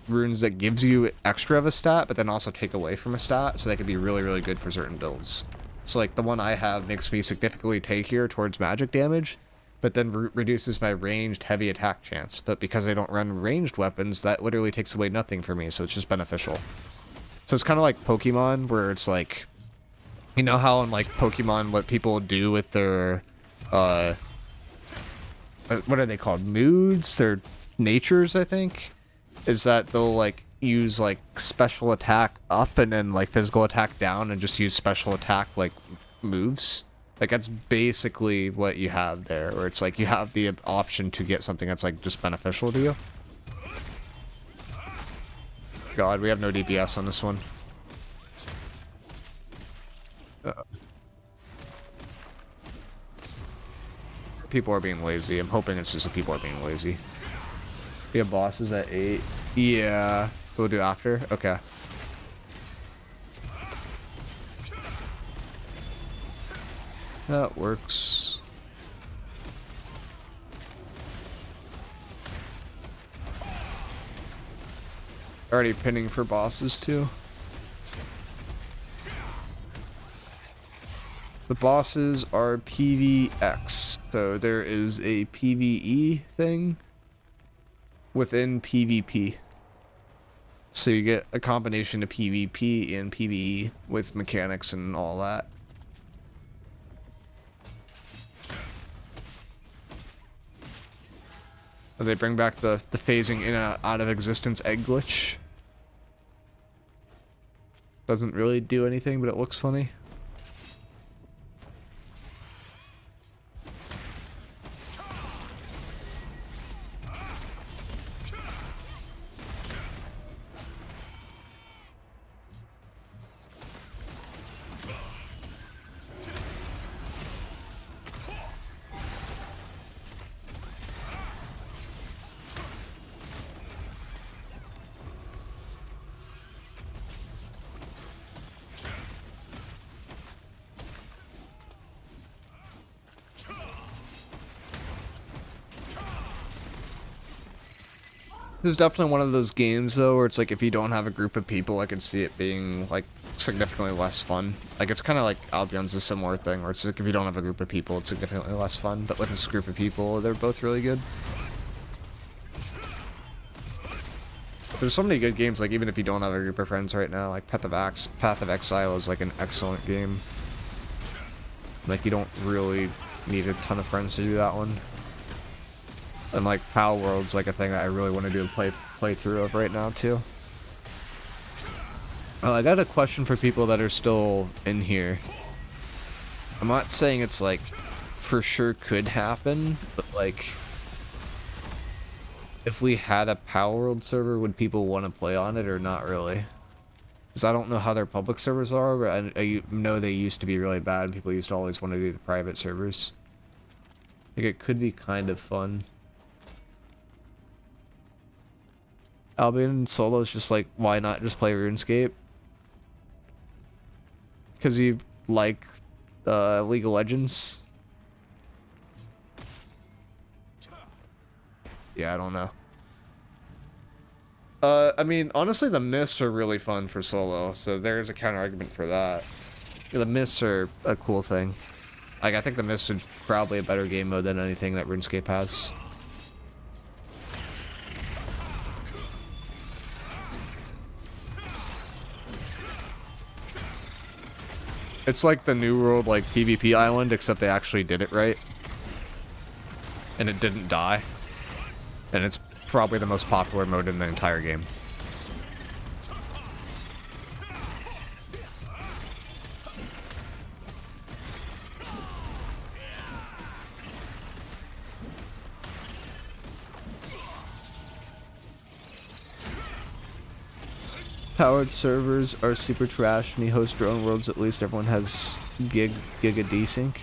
S1: runes that gives you extra of a stat, but then also take away from a stat, so they could be really, really good for certain builds. So like the one I have makes me significantly tankier towards magic damage, but then reduces my ranged heavy attack chance. But because I don't run ranged weapons, that literally takes away nothing for me, so it's just beneficial. So it's kind of like Pokemon, where it's like, you know how in like Pokemon what people do with their, what are they called? Moods? Their natures, I think? Is that they'll like use like special attack up and then like physical attack down and just use special attack like moves. Like that's basically what you have there, where it's like you have the option to get something that's like just beneficial to you. God, we have no DPS on this one. People are being lazy. I'm hoping it's just that people are being lazy. We have bosses at 8. Yeah. We'll do after? Okay. That works. Already pinning for bosses too. The bosses are PvX. So there is a PvE thing within PvP. So you get a combination of PvP and PvE with mechanics and all that. They bring back the phasing in and out of existence egg glitch. Doesn't really do anything, but it looks funny. There's definitely one of those games though where it's like if you don't have a group of people, I can see it being like significantly less fun. Like it's kind of like Albion's a similar thing where it's like if you don't have a group of people, it's significantly less fun. But with this group of people, they're both really good. There's so many good games, like even if you don't have a group of friends right now, like Path of Exile is like an excellent game. Like you don't really need a ton of friends to do that one. And like Pal World's like a thing that I really want to do a playthrough of right now too. Oh, I got a question for people that are still in here. I'm not saying it's like for sure could happen, but like if we had a Power World server, would people want to play on it or not really? Because I don't know how their public servers are, but I know they used to be really bad. People used to always want to do the private servers. I think it could be kind of fun. Albion solo is just like, why not just play RuneScape? Because you like League of Legends? Yeah, I don't know. I mean, honestly, the myths are really fun for solo, so there's a counter-argument for that. The myths are a cool thing. Like, I think the myths are probably a better game mode than anything that RuneScape has. It's like the New World, like, PvP island, except they actually did it right. And it didn't die. And it's probably the most popular mode in the entire game. Powered servers are super trash. When you host your own worlds, at least everyone has giga desync.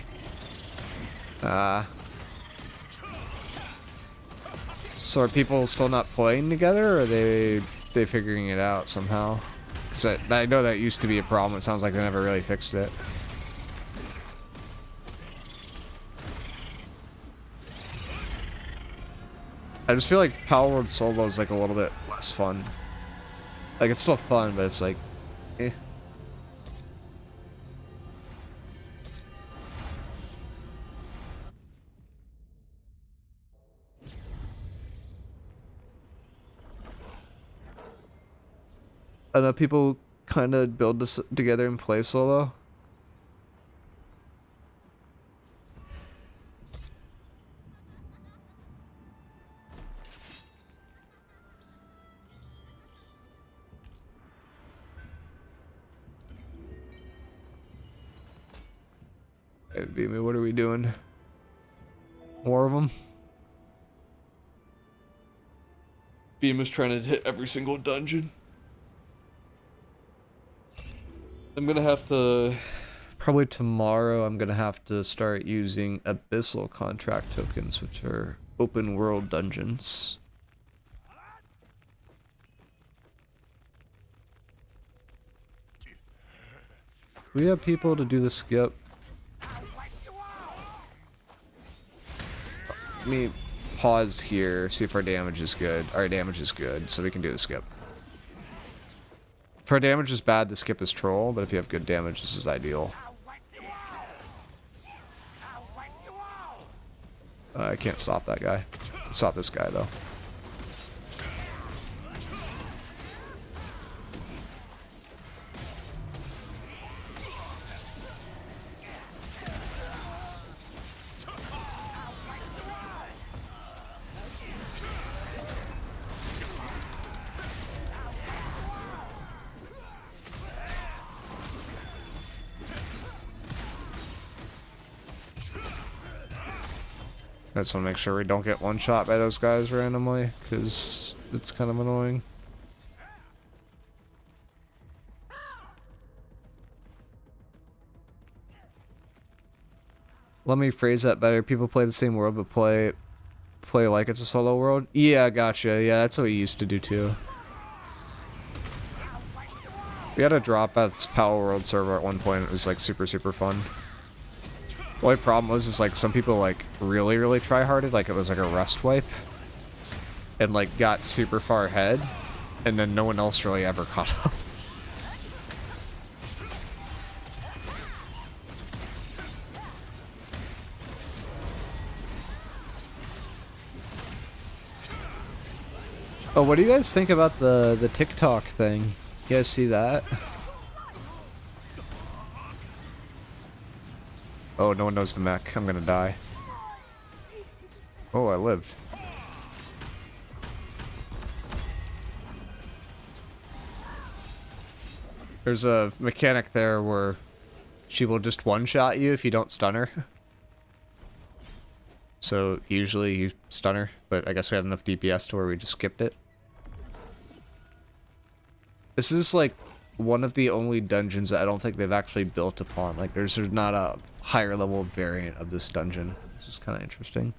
S1: So are people still not playing together, or are they figuring it out somehow? Because I know that used to be a problem. It sounds like they never really fixed it. I just feel like Power World Solo is like a little bit less fun. Like, it's still fun, but it's like, eh. I know people kind of build this together and play solo. Hey, Beamy, what are we doing? More of them? Beam is trying to hit every single dungeon. I'm gonna have to... Probably tomorrow I'm gonna have to start using Abyssal contract tokens, which are open world dungeons. We have people to do the skip. Let me pause here, see if our damage is good. Our damage is good, so we can do the skip. If our damage is bad, the skip is troll, but if you have good damage, this is ideal. I can't stop that guy. Stop this guy, though. I just want to make sure we don't get one shot by those guys randomly, because it's kind of annoying. Let me phrase that better. People play the same world, but play like it's a solo world. Yeah, gotcha. Yeah, that's what we used to do too. We had a drop at this Power World server at one point. It was like super fun. The only problem was is like some people like really try harded, like it was like a rust wipe, and like got super far ahead, and then no one else really ever caught up. Oh, what do you guys think about the TikTok thing? You guys see that? Oh, no one knows the mech. I'm gonna die. Oh, I lived. There's a mechanic there where she will just one-shot you if you don't stun her. So usually you stun her, but I guess we had enough DPS to where we just skipped it. This is like one of the only dungeons that I don't think they've actually built upon. Like there's not a higher level variant of this dungeon. This is kind of interesting.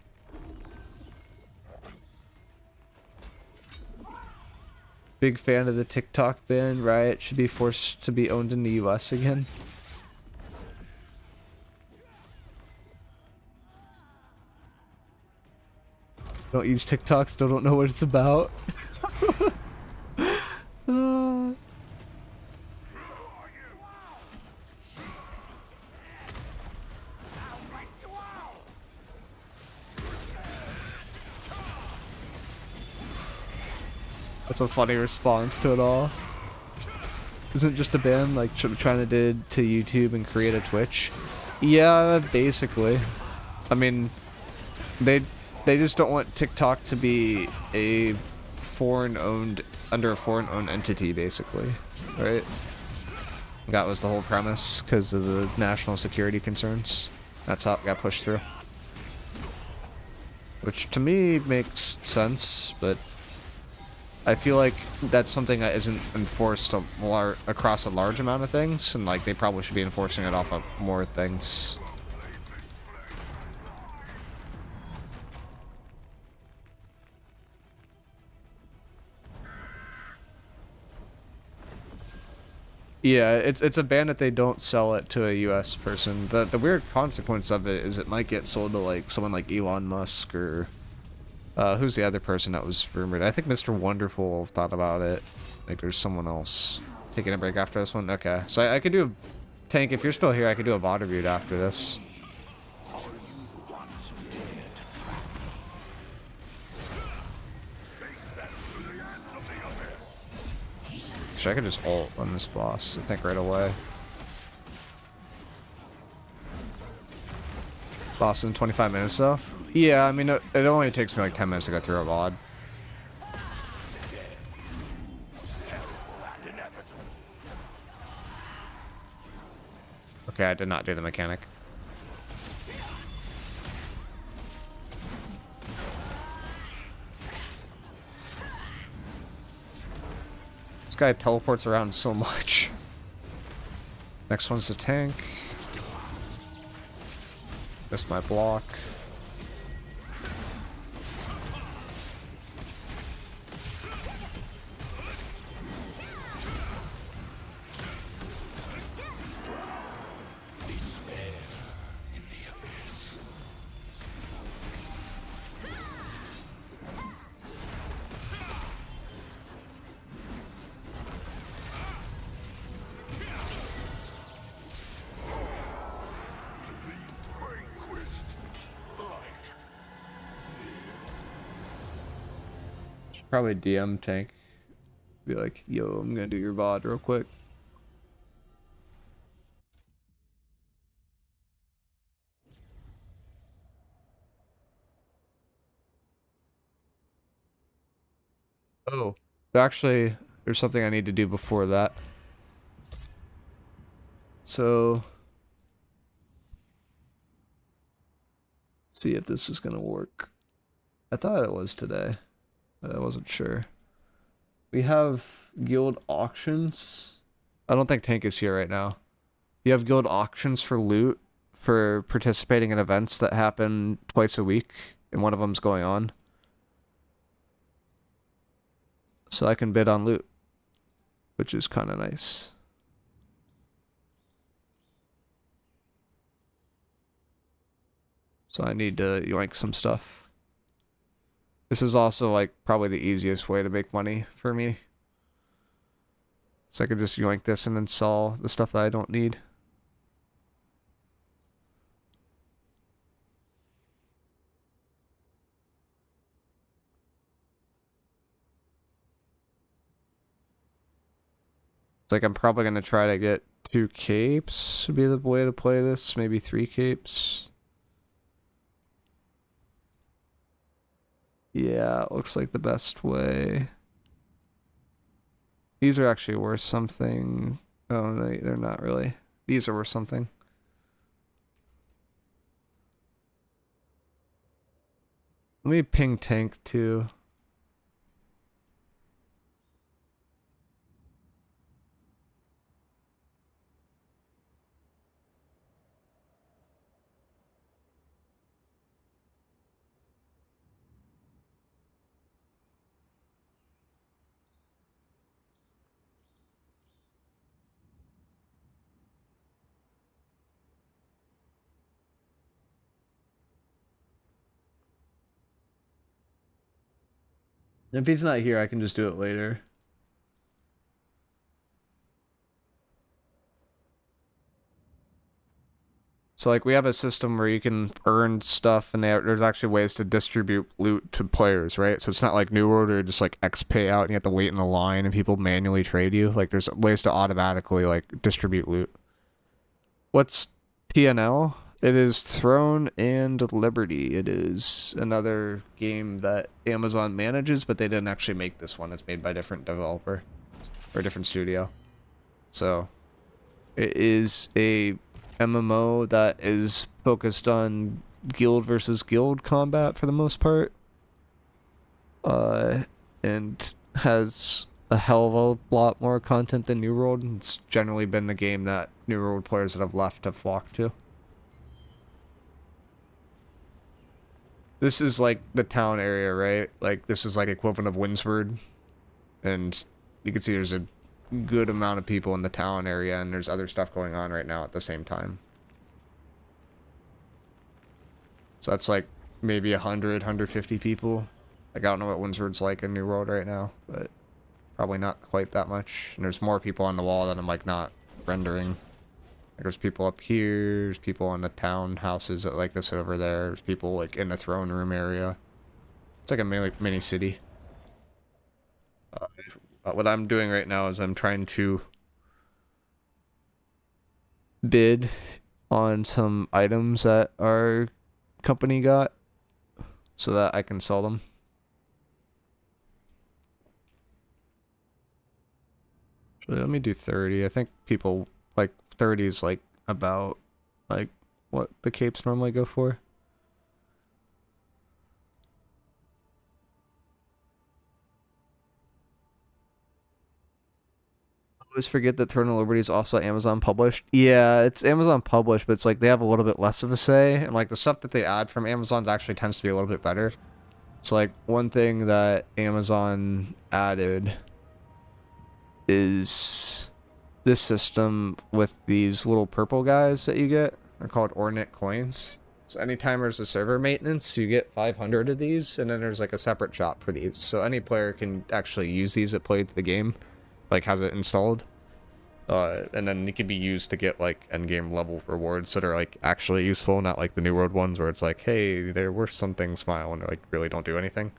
S1: Big fan of the TikTok ban. Riot should be forced to be owned in the US again. Don't use TikTok, still don't know what it's about. That's a funny response to it all. Isn't just a ban like China did to YouTube and create a Twitch? Yeah, basically. I mean, they just don't want TikTok to be a foreign-owned, under a foreign-owned entity, basically, right? That was the whole premise, because of the national security concerns. That's how it got pushed through. Which, to me, makes sense, but I feel like that's something that isn't enforced across a large amount of things, and like they probably should be enforcing it off of more things. Yeah, it's a ban that they don't sell it to a US person. The weird consequence of it is it might get sold to like someone like Elon Musk or who's the other person that was rumored? I think Mr. Wonderful thought about it. Like there's someone else. Taking a break after this one? Okay. So I could do a Tank, if you're still here, I could do a VOD review after this. Actually, I could just ult on this boss, I think, right away. Boss in 25 minutes, though? Yeah, I mean, it only takes me like 10 minutes to go through a VOD. Okay, I did not do the mechanic. This guy teleports around so much. Next one's the tank. This my block. Probably DM tank. Be like, yo, I'm gonna do your VOD real quick. Oh, actually, there's something I need to do before that. So, see if this is gonna work. I thought it was today, but I wasn't sure. We have guild auctions. I don't think Tank is here right now. You have guild auctions for loot for participating in events that happen twice a week, and one of them's going on. So I can bid on loot, which is kind of nice. So I need to yoink some stuff. This is also like probably the easiest way to make money for me. So I could just yoink this and then sell the stuff that I don't need. It's like I'm probably going to try to get 2 capes would be the way to play this. Maybe 3 capes. Yeah, it looks like the best way. These are actually worth something. Oh, no, they're not really. These are worth something. Let me ping tank too. If he's not here, I can just do it later. So like we have a system where you can earn stuff, and there's actually ways to distribute loot to players, right? So it's not like New World or just like X payout and you have to wait in the line and people manually trade you. Like there's ways to automatically like distribute loot. What's TnL? It is Throne and Liberty. It is another game that Amazon manages, but they didn't actually make this one. It's made by a different developer or a different studio. So it is a MMO that is focused on guild versus guild combat for the most part. And has a hell of a lot more content than New World. It's generally been the game that New World players that have left have flocked to. This is like the town area, right? Like this is like equivalent of Windsward. And you can see there's a good amount of people in the town area, and there's other stuff going on right now at the same time. So that's like maybe 100, 150 people. Like I don't know what Windsward's like in New World right now, but probably not quite that much. And there's more people on the wall that I'm like not rendering. Like there's people up here, there's people in the townhouses that like this over there, there's people like in the throne room area. It's like a mini city. What I'm doing right now is I'm trying to bid on some items that our company got so that I can sell them. Let me do 30. I think people like 30 is like about like what the capes normally go for. I always forget that Throne of Liberty is also Amazon published. Yeah, it's Amazon published, but it's like they have a little bit less of a say, and like the stuff that they add from Amazon's actually tends to be a little bit better. So like one thing that Amazon added is this system with these little purple guys that you get. They're called Ornate coins. So anytime there's a server maintenance, you get 500 of these, and then there's like a separate shop for these. So any player can actually use these that played the game, like has it installed. And then it can be used to get like endgame level rewards that are like actually useful, not like the New World ones where it's like, hey, they're worth something, smile, and they like really don't do anything.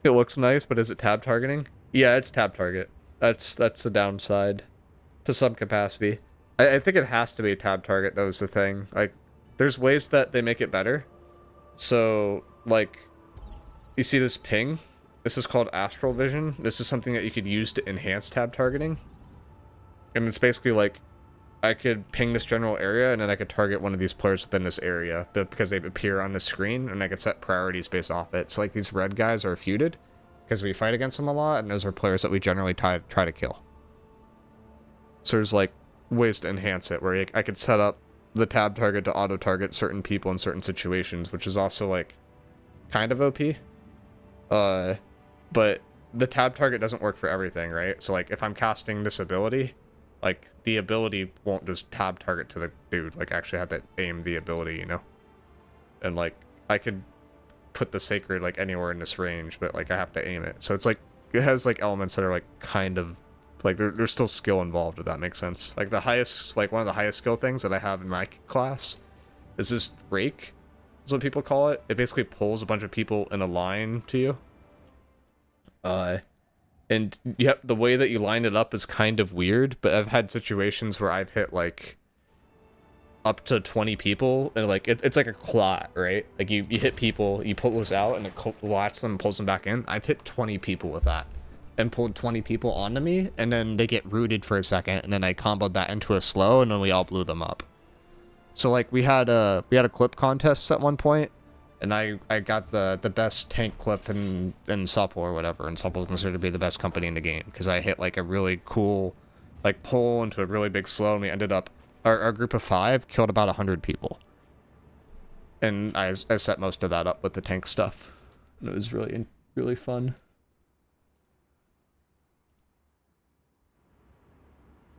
S1: It looks nice, but is it tab targeting? Yeah, it's tab target. That's the downside to some capacity. I think it has to be a tab target, though, is the thing. Like, there's ways that they make it better. So, like, you see this ping? This is called Astral Vision. This is something that you could use to enhance tab targeting. And it's basically like, I could ping this general area, and then I could target one of these players within this area, but because they appear on the screen, and I could set priorities based off it. So, like, these red guys are feuded, because we fight against them a lot, and those are players that we generally try to kill. So there's, like, ways to enhance it, where I could set up the tab target to auto-target certain people in certain situations, which is also, like, kind of OP. But the tab target doesn't work for everything, right? So, like, if I'm casting this ability, like, the ability won't just tab target to the dude. Like, I actually have to aim the ability, you know? And, like, I could put the Sacred, like, anywhere in this range, but, like, I have to aim it. So it's, like, it has, like, elements that are, like, kind of, like, there's still skill involved, if that makes sense. Like, the highest, like, one of the highest skill things that I have in my class is this Rake, is what people call it. It basically pulls a bunch of people in a line to you. And yep, the way that you line it up is kind of weird, but I've had situations where I've hit like up to 20 people, and like it's like a clot, right? Like you hit people, you pull this out, and it clots them and pulls them back in. I've hit 20 people with that and pulled 20 people onto me, and then they get rooted for a second, and then I comboed that into a slow, and then we all blew them up. So like we had a clip contest at one point, and I got the best tank clip in Supple or whatever, and Supple's considered to be the best company in the game because I hit like a really cool like pull into a really big slow, and we ended up our group of 5 killed about 100 people, and I set most of that up with the tank stuff, and it was really fun.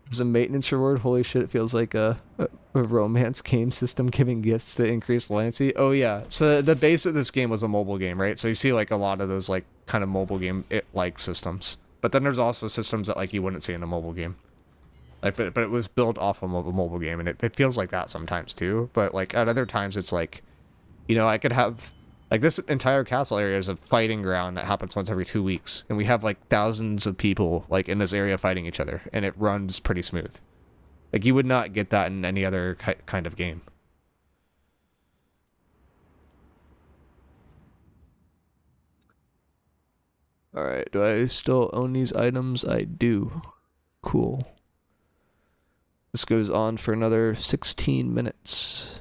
S1: There's a maintenance reward. Holy shit, it feels like a romance game system giving gifts to increase loyalty. Oh yeah, so the base of this game was a mobile game, right? So you see like a lot of those like kind of mobile game like systems. But then there's also systems that like you wouldn't see in a mobile game. Like, but it was built off of a mobile game, and it feels like that sometimes too. But like at other times, it's like, you know, I could have like this entire castle area is a fighting ground that happens once every 2 weeks, and we have like thousands of people like in this area fighting each other, and it runs pretty smooth. Like you would not get that in any other kind of game. All right, do I still own these items? I do. Cool. This goes on for another 16 minutes.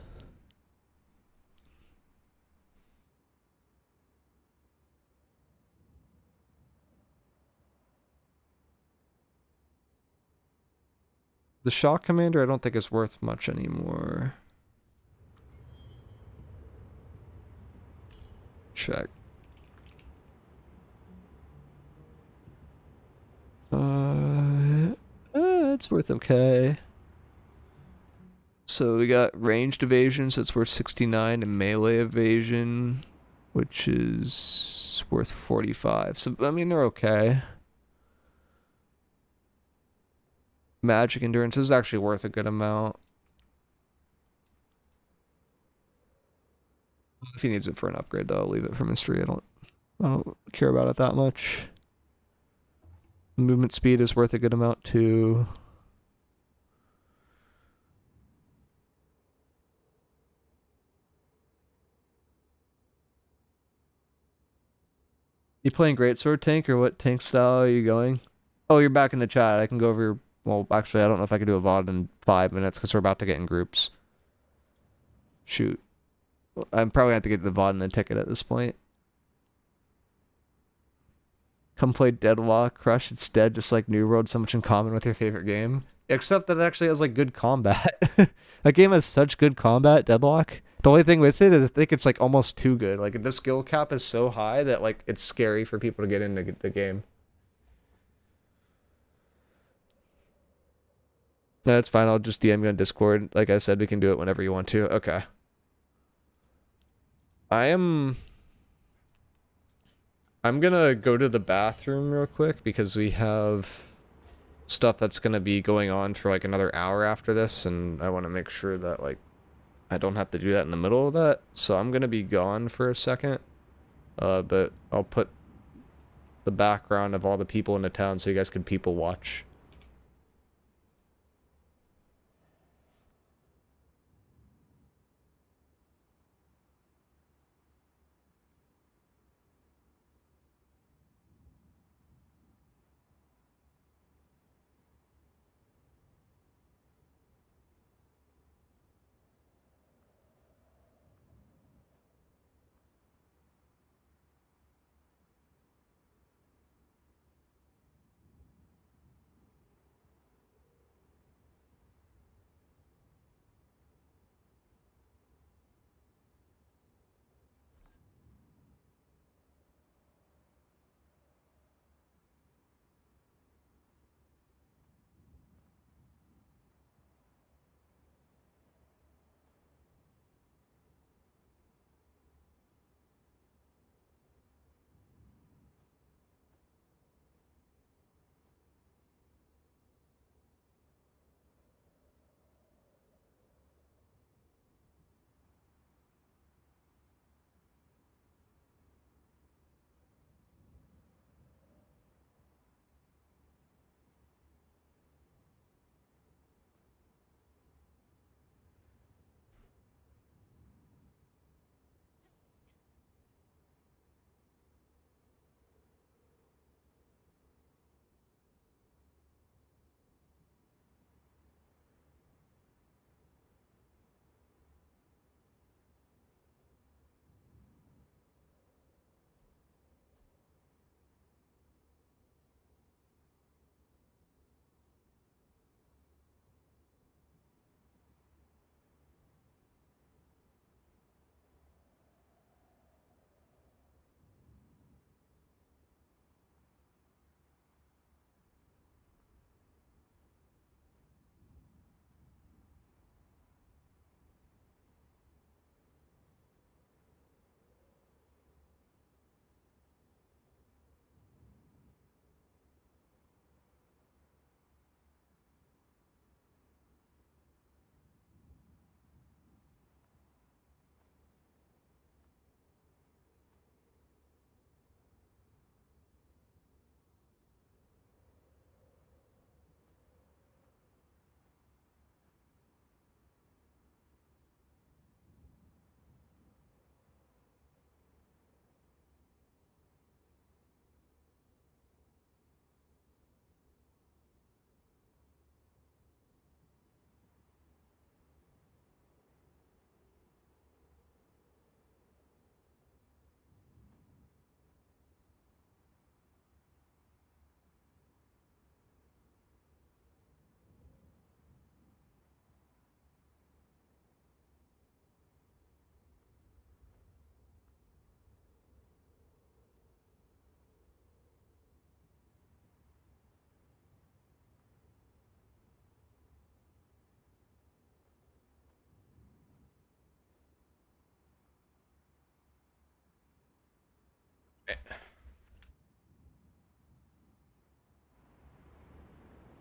S1: The shock commander I don't think is worth much anymore. Check. It's worth okay. So we got ranged evasion, so it's worth 69, and melee evasion, which is worth 45. So, I mean, they're okay. Magic endurance is actually worth a good amount. If he needs it for an upgrade, though, I'll leave it for mystery. I don't care about it that much. Movement speed is worth a good amount, too. You playing Greatsword tank, or what tank style are you going? Oh, you're back in the chat. I can go over your... Well, actually, I don't know if I can do a VOD in 5 minutes, because we're about to get in groups. Shoot. I'm probably have to get the VOD and the ticket at this point. Come play Deadlock. Crush, it's dead, just like New World. So much in common with your favorite game. Except that it actually has, like, good combat. That game has such good combat, Deadlock. The only thing with it is I think it's, like, almost too good. Like, the skill cap is so high that, like, it's scary for people to get into the game. No, it's fine. I'll just DM you on Discord. Like I said, we can do it whenever you want to. Okay. I'm gonna go to the bathroom real quick because we have stuff that's gonna be going on for like another hour after this, and I want to make sure that like I don't have to do that in the middle of that. So I'm gonna be gone for a second. But I'll put the background of all the people in the town so you guys can people watch.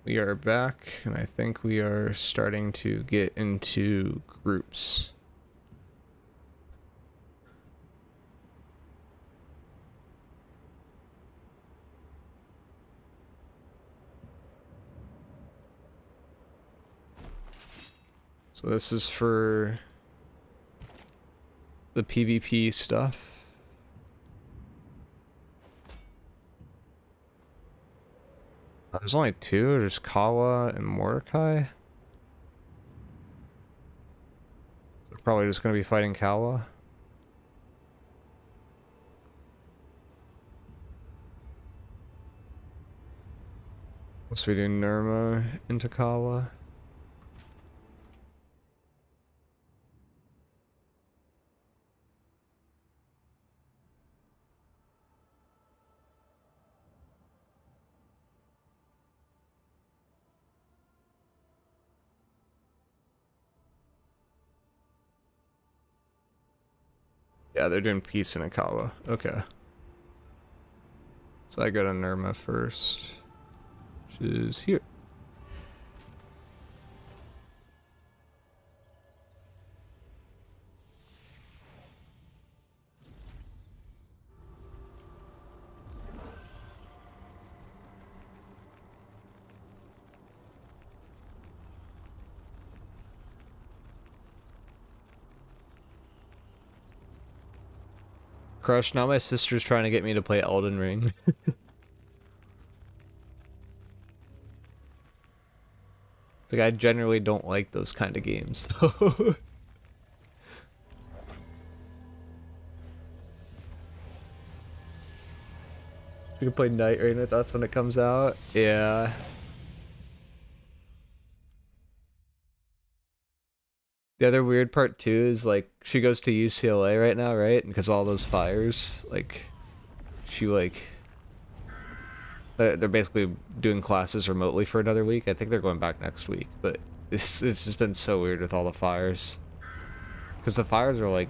S1: We are back, and I think we are starting to get into groups. So this is for the PvP stuff. There's only two. There's Kawa and Mordecai. So probably just gonna be fighting Kawa. Unless we do Nirma into Kawa. Yeah, they're doing Peace in Akawa. Okay. So I go to Nirma first, which is here. Crush, now my sister's trying to get me to play Elden Ring. It's like I generally don't like those kind of games though. You can play Night Rain with us when it comes out. Yeah. The other weird part too is like she goes to UCLA right now, right? And because all those fires, like she like they're basically doing classes remotely for another week. I think they're going back next week, but it's just been so weird with all the fires. Because the fires are like,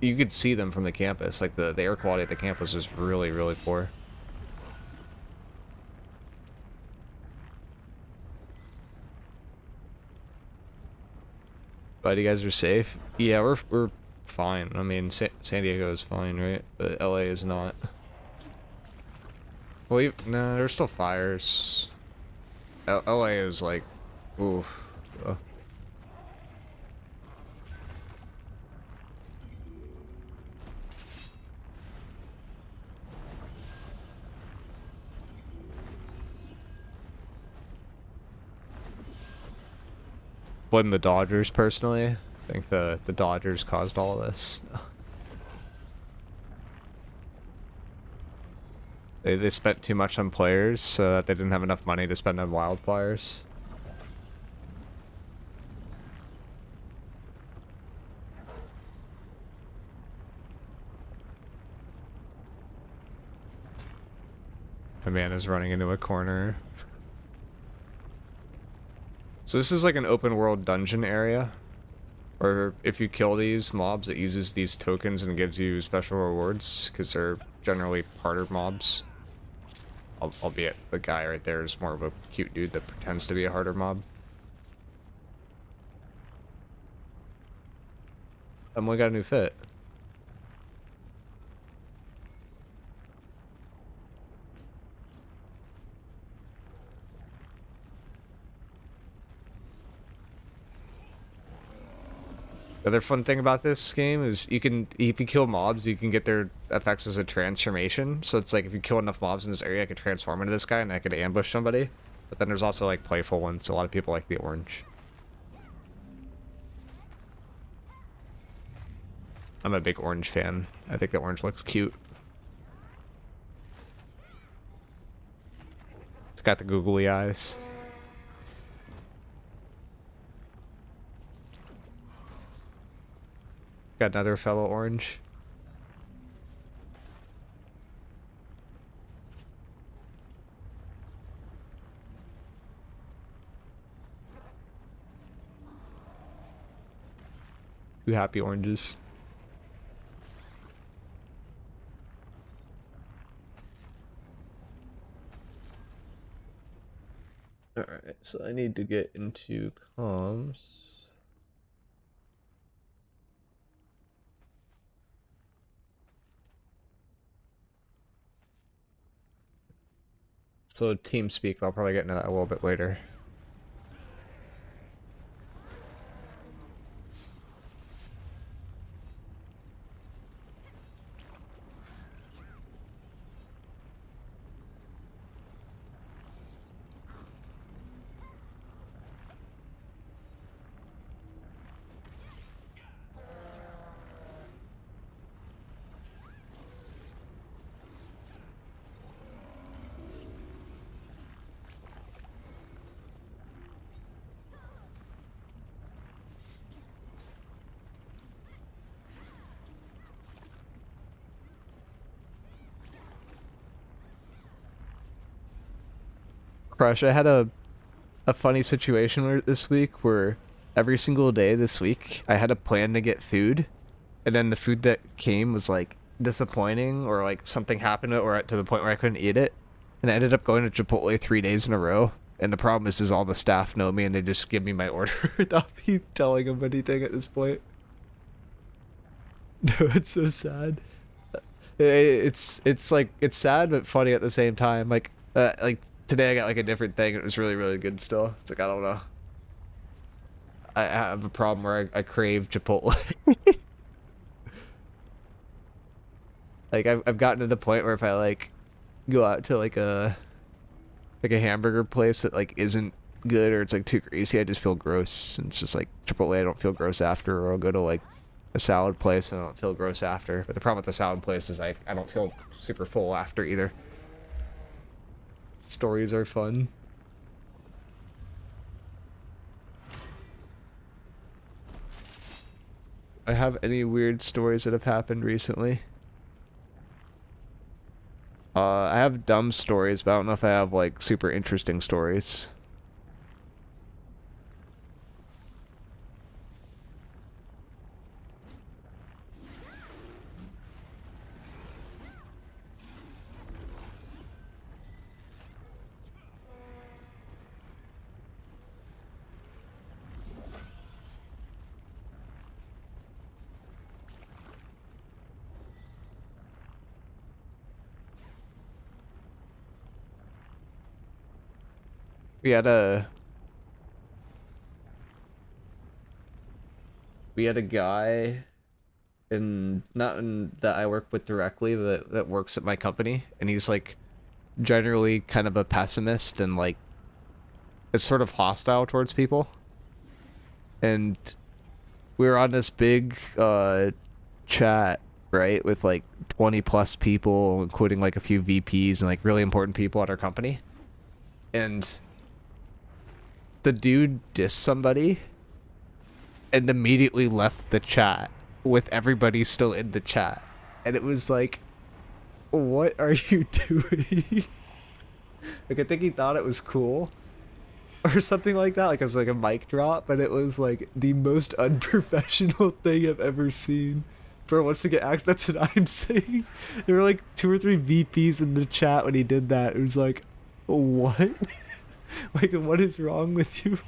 S1: you could see them from the campus. Like the air quality at the campus is really, really poor. But you guys are safe? Yeah, we're fine. I mean, San Diego is fine, right? But LA is not. Well, no, there's still fires. LA is like, ooh. Blame the Dodgers personally. I think the Dodgers caused all of this. They spent too much on players so that they didn't have enough money to spend on wildfires. A man is running into a corner. So this is like an open world dungeon area, where if you kill these mobs, it uses these tokens and gives you special rewards, because they're generally harder mobs. Albeit the guy right there is more of a cute dude that pretends to be a harder mob. Emily got a new fit. The other fun thing about this game is you can, if you kill mobs, you can get their effects as a transformation. So it's like if you kill enough mobs in this area, I could transform into this guy and I could ambush somebody. But then there's also like playful ones, so a lot of people like the orange. I'm a big orange fan. I think the orange looks cute. It's got the googly eyes. Got another fellow orange. Two happy oranges. Alright, so I need to get into comms. So TeamSpeak, I'll probably get into that a little bit later. Crush, I had a funny situation this week where every single day this week I had a plan to get food, and then the food that came was like disappointing, or like something happened or to the point where I couldn't eat it, and I ended up going to Chipotle 3 days in a row. And the problem is all the staff know me and they just give me my order without me telling them anything at this point. No, it's so sad. It's like it's sad but funny at the same time. Like today I got like a different thing. It was really good still. It's like I don't know. I have a problem where I crave Chipotle. Like I've gotten to the point where if I like go out to like a hamburger place that like isn't good, or it's like too greasy, I just feel gross. And it's just like Chipotle, I don't feel gross after, or I'll go to like a salad place and I don't feel gross after. But the problem with the salad place is I don't feel super full after either. Stories are fun. I have any weird stories that have happened recently? I have dumb stories, but I don't know if I have like super interesting stories. We had a guy that I work with directly, that works at my company, and he's like generally kind of a pessimist and like is sort of hostile towards people. And we were on this big chat, right, with like 20 plus people, including like a few VPs and like really important people at our company. And the dude dissed somebody and immediately left the chat with everybody still in the chat. And it was like, what are you doing? Like, I think he thought it was cool or something like that. Like, it was like a mic drop, but it was like the most unprofessional thing I've ever seen. Bro wants to get axed. That's what I'm saying. There were like 2 or 3 VPs in the chat when he did that. It was like, what? Like, what is wrong with you?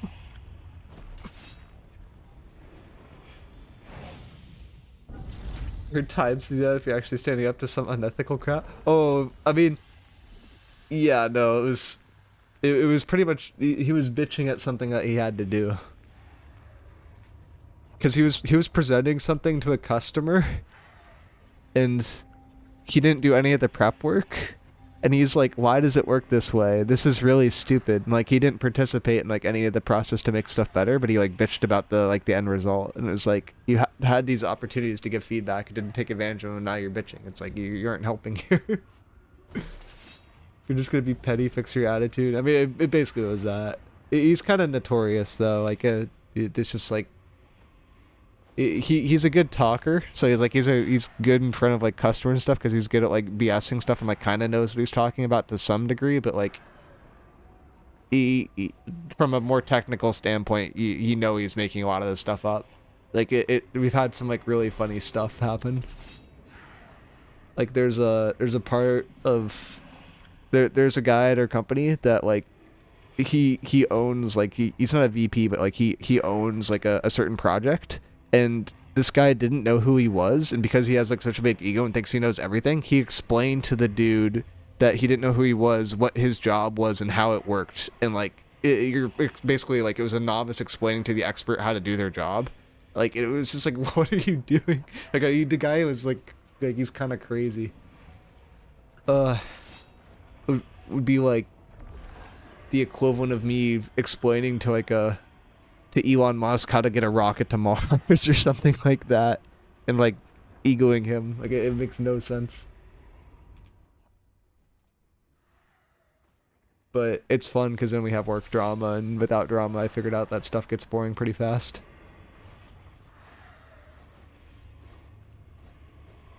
S1: Your times to do that if you're actually standing up to some unethical crap. Oh, I mean, yeah, no, it was pretty much, he was bitching at something that he had to do. Because he was presenting something to a customer, and he didn't do any of the prep work. And he's like, why does it work this way? This is really stupid. And like, he didn't participate in like any of the process to make stuff better, but he like bitched about the end result. And it was like, you had these opportunities to give feedback, you didn't take advantage of them, and now you're bitching. It's like, you aren't helping here. You're just gonna be petty, fix your attitude. I mean, it basically was that. He's kind of notorious though. Like, it's just like, he's a good talker, so he's good in front of like customers and stuff, because he's good at like BSing stuff and like kind of knows what he's talking about to some degree. But like, he from a more technical standpoint, you know, he's making a lot of this stuff up. Like we've had some like really funny stuff happen. Like there's a part of there's a guy at our company that like he owns like he's not a VP, but like he owns like a certain project, and this guy didn't know who he was, and because he has like such a big ego and thinks he knows everything, he explained to the dude that he didn't know who he was, what his job was, and how it worked, and like it's basically like it was a novice explaining to the expert how to do their job. Like it was just like, what are you doing? Like the guy was like he's kind of crazy. Would be like the equivalent of me explaining to like to Elon Musk how to get a rocket to Mars or something like that, and like egoing him. Like it makes no sense. But it's fun because then we have work drama, and without drama, I figured out that stuff gets boring pretty fast.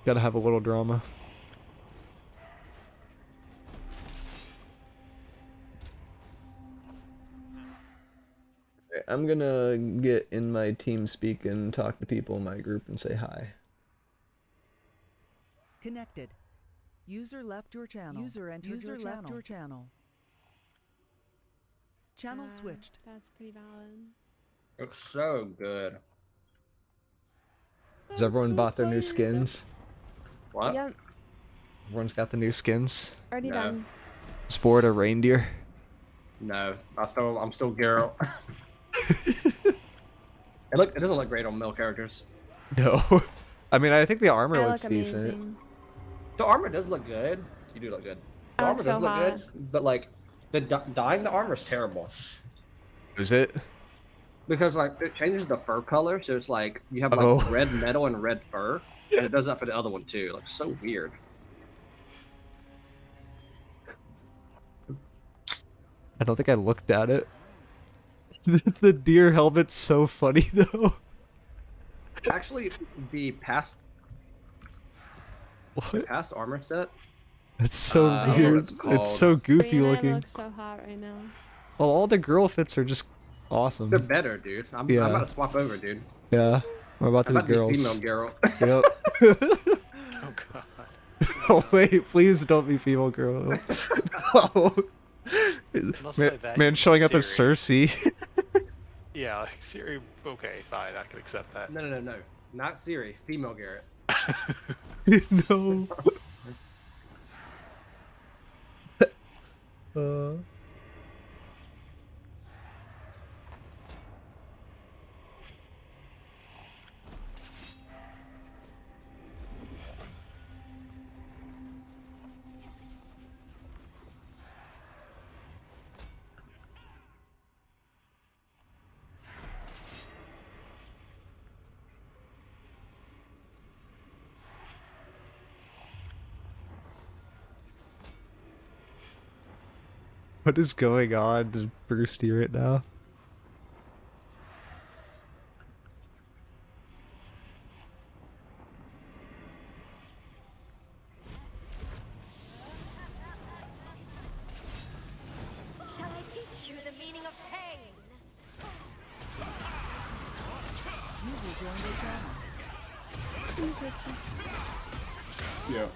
S1: Gotta have a little drama. I'm gonna get in my team speak and talk to people in my group and say hi.
S2: Connected. User left your channel. User entered your channel. Channel switched.
S9: That's pretty valid.
S11: It's so good.
S1: Has everyone bought their new skins?
S11: What?
S9: Yep,
S1: Everyone's got the new skins.
S9: already
S11: No.
S9: done.
S1: Sport a reindeer.
S11: No, I'm still Geralt. It doesn't look great on male characters.
S1: No. I mean, I think the armor
S9: I
S1: looks
S9: look
S1: decent.
S9: amazing.
S11: The armor does look good. You do look good. The
S9: I
S11: armor
S9: look
S11: does
S9: so
S11: look
S9: hot.
S11: good, but like dyeing the armor is terrible
S1: Is it?
S11: because like it changes the fur color, so it's like you have like
S1: Oh.
S11: red metal and red fur, and it does that for the other one too. Like so weird.
S1: I don't think I looked at it. The deer helmet's so funny though.
S11: Actually, the past
S1: What?
S11: armor set.
S1: That's so
S11: I don't know what
S1: weird.
S11: it's called.
S1: It's so goofy
S9: Brianna
S1: looking.
S9: looks so hot right now.
S1: Well, all the girl fits are just awesome.
S11: They're better, dude. I'm
S1: Yeah.
S11: about to swap over, dude.
S1: Yeah. We're about to
S11: I'm about
S1: be
S11: to be
S1: girls.
S11: female Geralt.
S1: Yep.
S4: Oh god.
S1: Oh wait, please don't be female girl. Oh.
S4: Unless
S1: Man,
S4: by that
S1: man
S4: you
S1: showing
S4: mean
S1: up as
S4: Siri.
S1: Cersei.
S4: Yeah, like Siri. Okay, fine. I can accept that.
S11: No. Not Siri. Female Garrett.
S1: No. What is going on to Bursty right now?
S9: Shall I teach you the meaning of pain?
S2: User joined your channel.
S7: Yeah.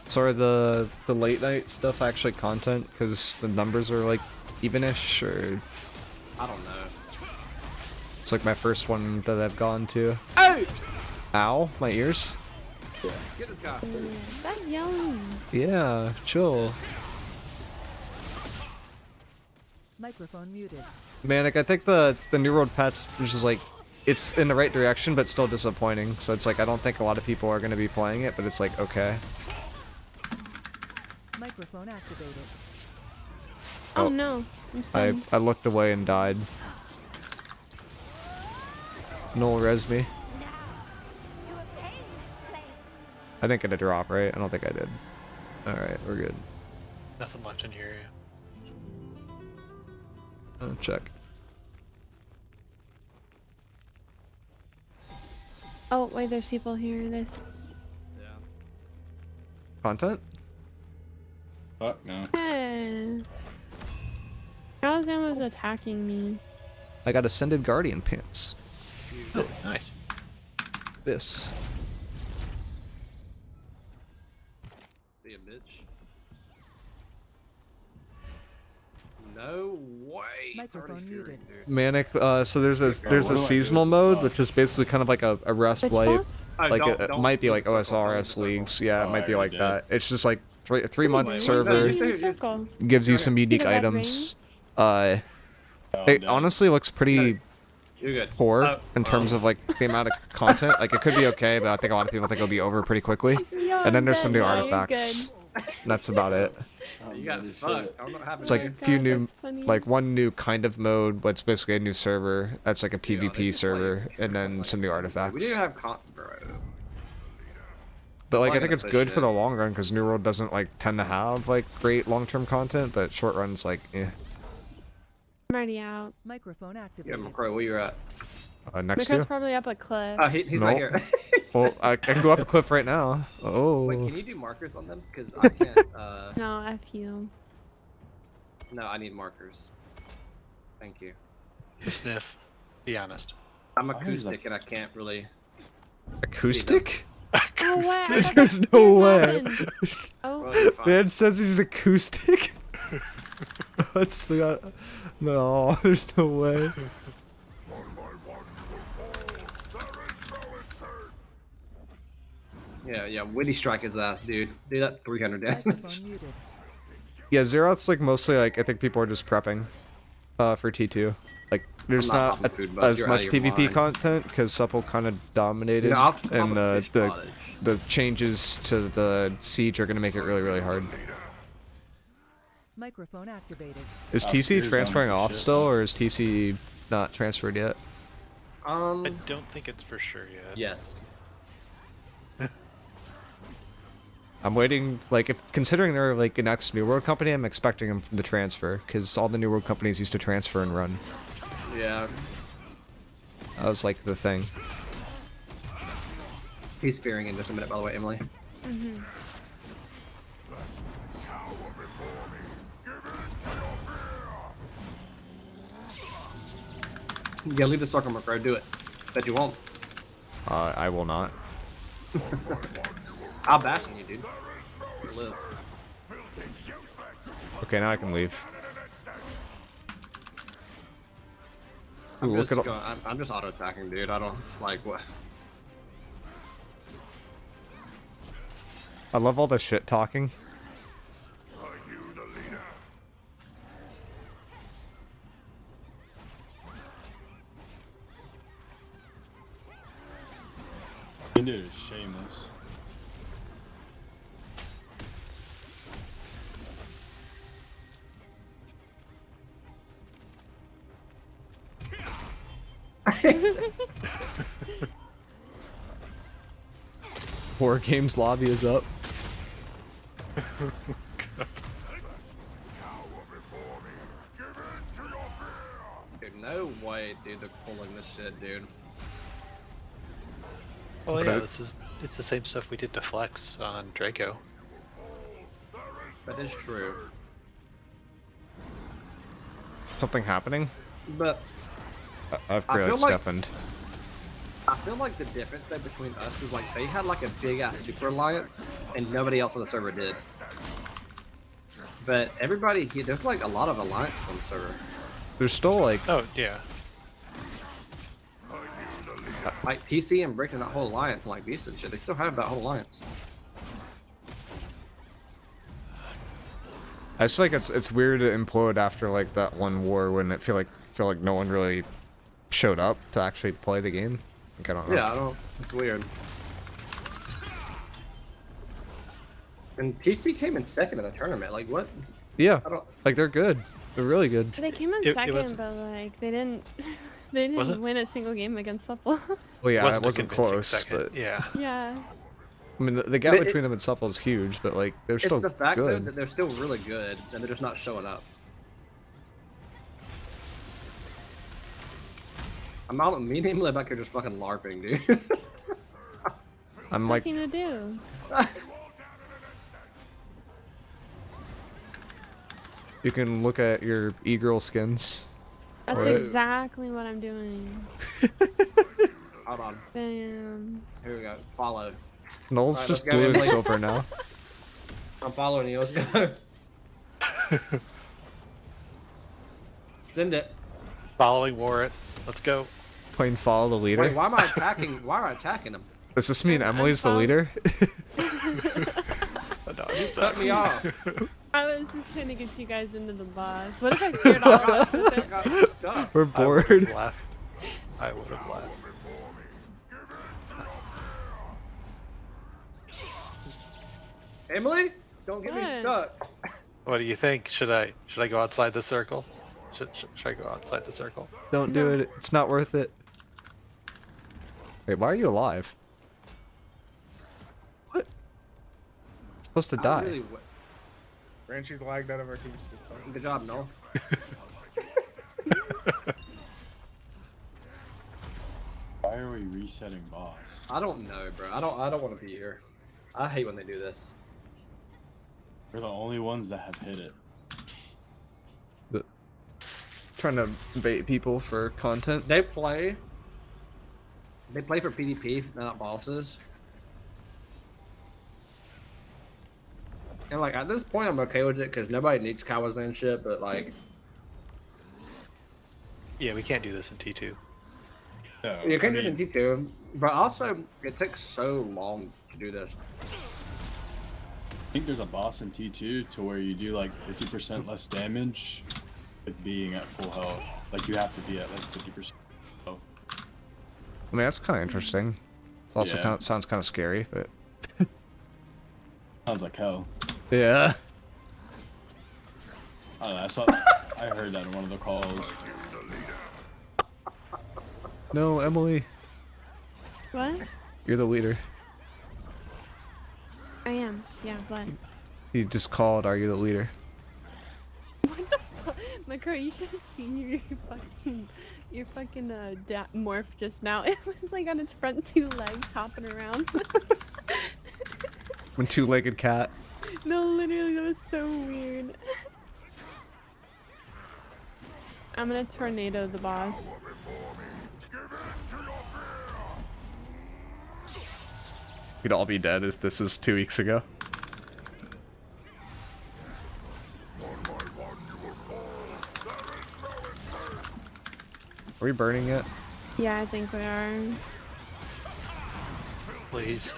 S1: So are the late night stuff actually content? Because the numbers are like evenish, or
S11: I don't know.
S1: it's like my first one that I've gone to.
S11: Hey!
S1: Ow, my ears.
S11: Get this guy.
S9: Stop yelling.
S1: Yeah, chill.
S2: Microphone muted.
S1: Man, like I think the New World patch is just like it's in the right direction, but still disappointing. So it's like I don't think a lot of people are gonna be playing it, but it's like okay.
S2: Microphone activated.
S9: Oh,
S1: Oh.
S9: no. I'm stunned.
S1: I looked away and died. Noel res me. I didn't get a drop, right? I don't think I did. Alright, we're good.
S4: Nothing left in here.
S1: Check.
S9: Oh, wait, there's people here. There's.
S1: Content?
S7: Fuck no.
S9: Hey. Alexander was attacking me.
S1: I got Ascended Guardian pants.
S4: Oh, nice.
S1: This.
S11: Be a bitch. No way. It's already
S2: Microphone
S11: Fury,
S2: muted.
S11: dude.
S1: Manic. So there's a
S7: what do I do?
S1: seasonal mode,
S7: Oh.
S1: which is basically kind of like a rest
S12: Which
S1: wipe.
S12: one?
S11: Oh,
S1: Like
S11: don't-
S1: it
S11: don't
S1: might be
S11: do
S1: like
S11: the circle, don't do the
S1: OSRS
S11: circle.
S1: leagues. Yeah, it
S7: Oh,
S1: might
S7: I
S1: be like
S7: already
S1: that. It's just like 3-month
S11: Wait,
S1: server.
S11: wait,
S12: In
S11: wait.
S12: the circle.
S1: Gives you some unique
S12: Peanut butter
S1: items.
S7: Oh,
S1: It
S7: damn.
S1: honestly looks pretty
S11: You're good.
S1: poor
S11: Oh,
S1: in terms of like the amount of content. Like it could be okay, but I think a lot of people think it'll be over pretty quickly.
S12: Yo,
S1: And then
S12: I'm
S1: there's some
S12: dead.
S1: new
S12: No, you're
S1: artifacts.
S12: good.
S1: That's about it.
S7: Oh,
S11: You got
S7: man, this
S11: fucked.
S7: shit.
S11: I don't know what happened.
S1: It's like
S12: Oh
S1: a
S12: my
S1: few
S12: God,
S1: new,
S12: that's funny.
S1: like one new kind of mode, but it's basically a new server. That's like a
S11: Yeah, they
S1: PvP
S11: just,
S1: server,
S11: like,
S1: and then some new
S11: We do
S1: artifacts.
S11: have bro.
S1: But like I
S11: Probably
S1: think
S11: gonna
S1: it's
S11: push
S1: good for
S11: it.
S1: the long run because New World doesn't like tend to have like great long-term content, but short runs like eh.
S12: I'm already out.
S2: Microphone
S11: Yeah,
S2: activated.
S11: McCrow, where you at?
S1: Next to
S12: Microw's
S1: you.
S12: probably up a cliff.
S11: Oh, he's
S1: Nope.
S11: right here.
S1: Well, I can go up a cliff right now. Oh.
S11: Wait, can you do markers on them? Because I can't.
S12: No, F you.
S11: No, I need markers. Thank you.
S4: The sniff. Be honest.
S11: I'm
S7: Oh, he's
S11: acoustic and I can't really.
S1: Acoustic?
S12: Oh, way. I thought
S1: There's
S12: that
S1: no
S12: did
S1: way.
S12: happen. Oh,
S11: Well, you're fine.
S1: Man says he's acoustic. That's the no. There's no way.
S11: Yeah, Witty strike his ass, dude. Do that 300 damage.
S2: Microphone muted.
S1: Yeah, Zeroth's like mostly like I think people are just prepping, for T2. Like there's
S11: I'm not
S1: not
S11: popping food, bud.
S1: as
S11: You're
S1: much
S11: out of your
S1: PvP
S11: mind.
S1: content because Supple kind of dominated,
S11: No, I'll
S1: and
S11: fish cottage.
S1: the changes to the siege are gonna make it really hard.
S2: Microphone activated.
S1: Is
S7: Oh,
S1: TC
S7: here's
S1: transferring
S7: some
S1: off
S7: shit.
S1: still, or is TC not transferred yet?
S4: I don't think it's for sure yet.
S11: Yes.
S1: I'm waiting, like, if considering they're like an ex New World company, I'm expecting them to transfer, because all the New World companies used to transfer and run.
S11: Yeah.
S1: That was like the thing.
S11: He's fearing in just a minute, by the way, Emily.
S12: mhm.
S11: Yeah, leave the circle, McCrow. Do it. Bet you won't.
S1: I will not.
S11: I'll bash on you, dude. You live.
S1: Okay, now I can leave.
S11: I'm
S1: Ooh, look
S11: just
S1: at all-
S11: going. I'm just auto attacking, dude. I don't like what.
S1: I love all the shit talking.
S7: Dude is shameless.
S1: War Games lobby is up.
S11: Dude, no way, dude. They're pulling this shit, dude.
S4: Oh yeah,
S1: Okay.
S4: it's the same stuff we did to Flex on Draco.
S11: That is true.
S1: Something happening?
S11: But
S1: I've
S11: I feel
S1: clearly
S11: like-
S1: stiffened.
S11: I feel like the difference though between us is like they had like a big ass super alliance and nobody else on the server did. But everybody here, there's like a lot of alliances on the server.
S1: There's still like
S4: Oh yeah.
S11: Like TC and breaking that whole alliance and like Beast and shit, they still have that whole alliance.
S1: I just feel like it's weird to implode after like that one war when it feel like no one really showed up to actually play the game. Like, I don't know.
S11: Yeah, I don't. It's weird. And TC came in second in the tournament. Like what?
S1: Yeah,
S11: I don't.
S1: like they're good. They're really good.
S12: They came in
S4: It
S12: second,
S4: wasn't-
S12: but like they didn't. They
S4: Was
S12: didn't
S4: it?
S12: win a single game against Supple.
S1: Well, yeah,
S4: Wasn't
S1: it
S4: a
S1: wasn't
S4: convincing
S1: close,
S4: second.
S1: but
S4: Yeah.
S12: Yeah.
S1: I mean the gap
S11: But it-
S1: between them and Supple is huge. But like they're
S11: It's
S1: still
S11: the fact though
S1: good.
S11: that they're still really good and they're just not showing up. I'm out. Me and Emily back here just fucking larping, dude.
S1: I'm like,
S12: Nothing to do.
S1: you can look at your e-girl skins.
S12: That's
S1: What?
S12: exactly what I'm doing.
S11: Hold on.
S12: Bam.
S11: Here we go. Follow.
S1: Noel's
S11: Alright,
S1: just
S11: let's go,
S1: blue and
S11: Emily.
S1: silver now.
S11: I'm following you. Let's go. Send it.
S4: Following Warrant. Let's go.
S1: Playing follow the leader.
S11: Wait, why am I attacking? Why am I attacking him?
S1: Does this mean Emily's the
S12: I'm
S1: leader?
S11: You cut me off.
S12: I was just trying to get you guys into the boss. What if I cleared all of us with
S11: I
S12: it?
S11: got stuck.
S1: We're
S4: I would
S1: bored.
S4: have left. I would have left.
S11: Emily, don't get me
S12: What?
S11: stuck.
S4: What do you think? Should I go outside the circle? Should I go outside the circle?
S1: Don't do it. It's not worth it. Wait, why are you alive? What? Supposed to
S11: I
S1: die.
S11: really
S6: Ranchi's lagged out of our team.
S11: Good job, Noel.
S7: Why are we resetting boss?
S11: I don't know, bro. I don't want to be here. I hate when they do this.
S7: We're the only ones that have hit it.
S1: But trying to bait people for content.
S11: They play for PvP, not bosses. And like at this point, I'm okay with it because nobody needs Kawazan shit. But like,
S4: Yeah, we can't do this in T2.
S7: No,
S11: you can
S7: I
S11: do this in
S7: mean,
S11: T2, but also it takes so long to do this.
S7: I think there's a boss in T2 to where you do like 50% less damage with being at full health. Like you have to be at like 50%. health.
S1: I mean, that's kind of interesting. It also
S7: Yeah.
S1: sounds kind of scary, but
S7: Sounds like hell.
S1: yeah.
S7: I don't know. I heard that in one of the calls.
S1: No, Emily,
S12: What?
S1: you're the leader.
S12: I am. Yeah, what?
S1: You just called. Are you the leader?
S12: Miicrow, you should have seen your fucking morph just now. It was like on its front two legs hopping around.
S1: When two-legged cat.
S12: No, literally, that was so weird. I'm gonna tornado the boss.
S1: We'd all be dead if this was 2 weeks ago. Are we burning it?
S12: Yeah, I think we are.
S4: Please.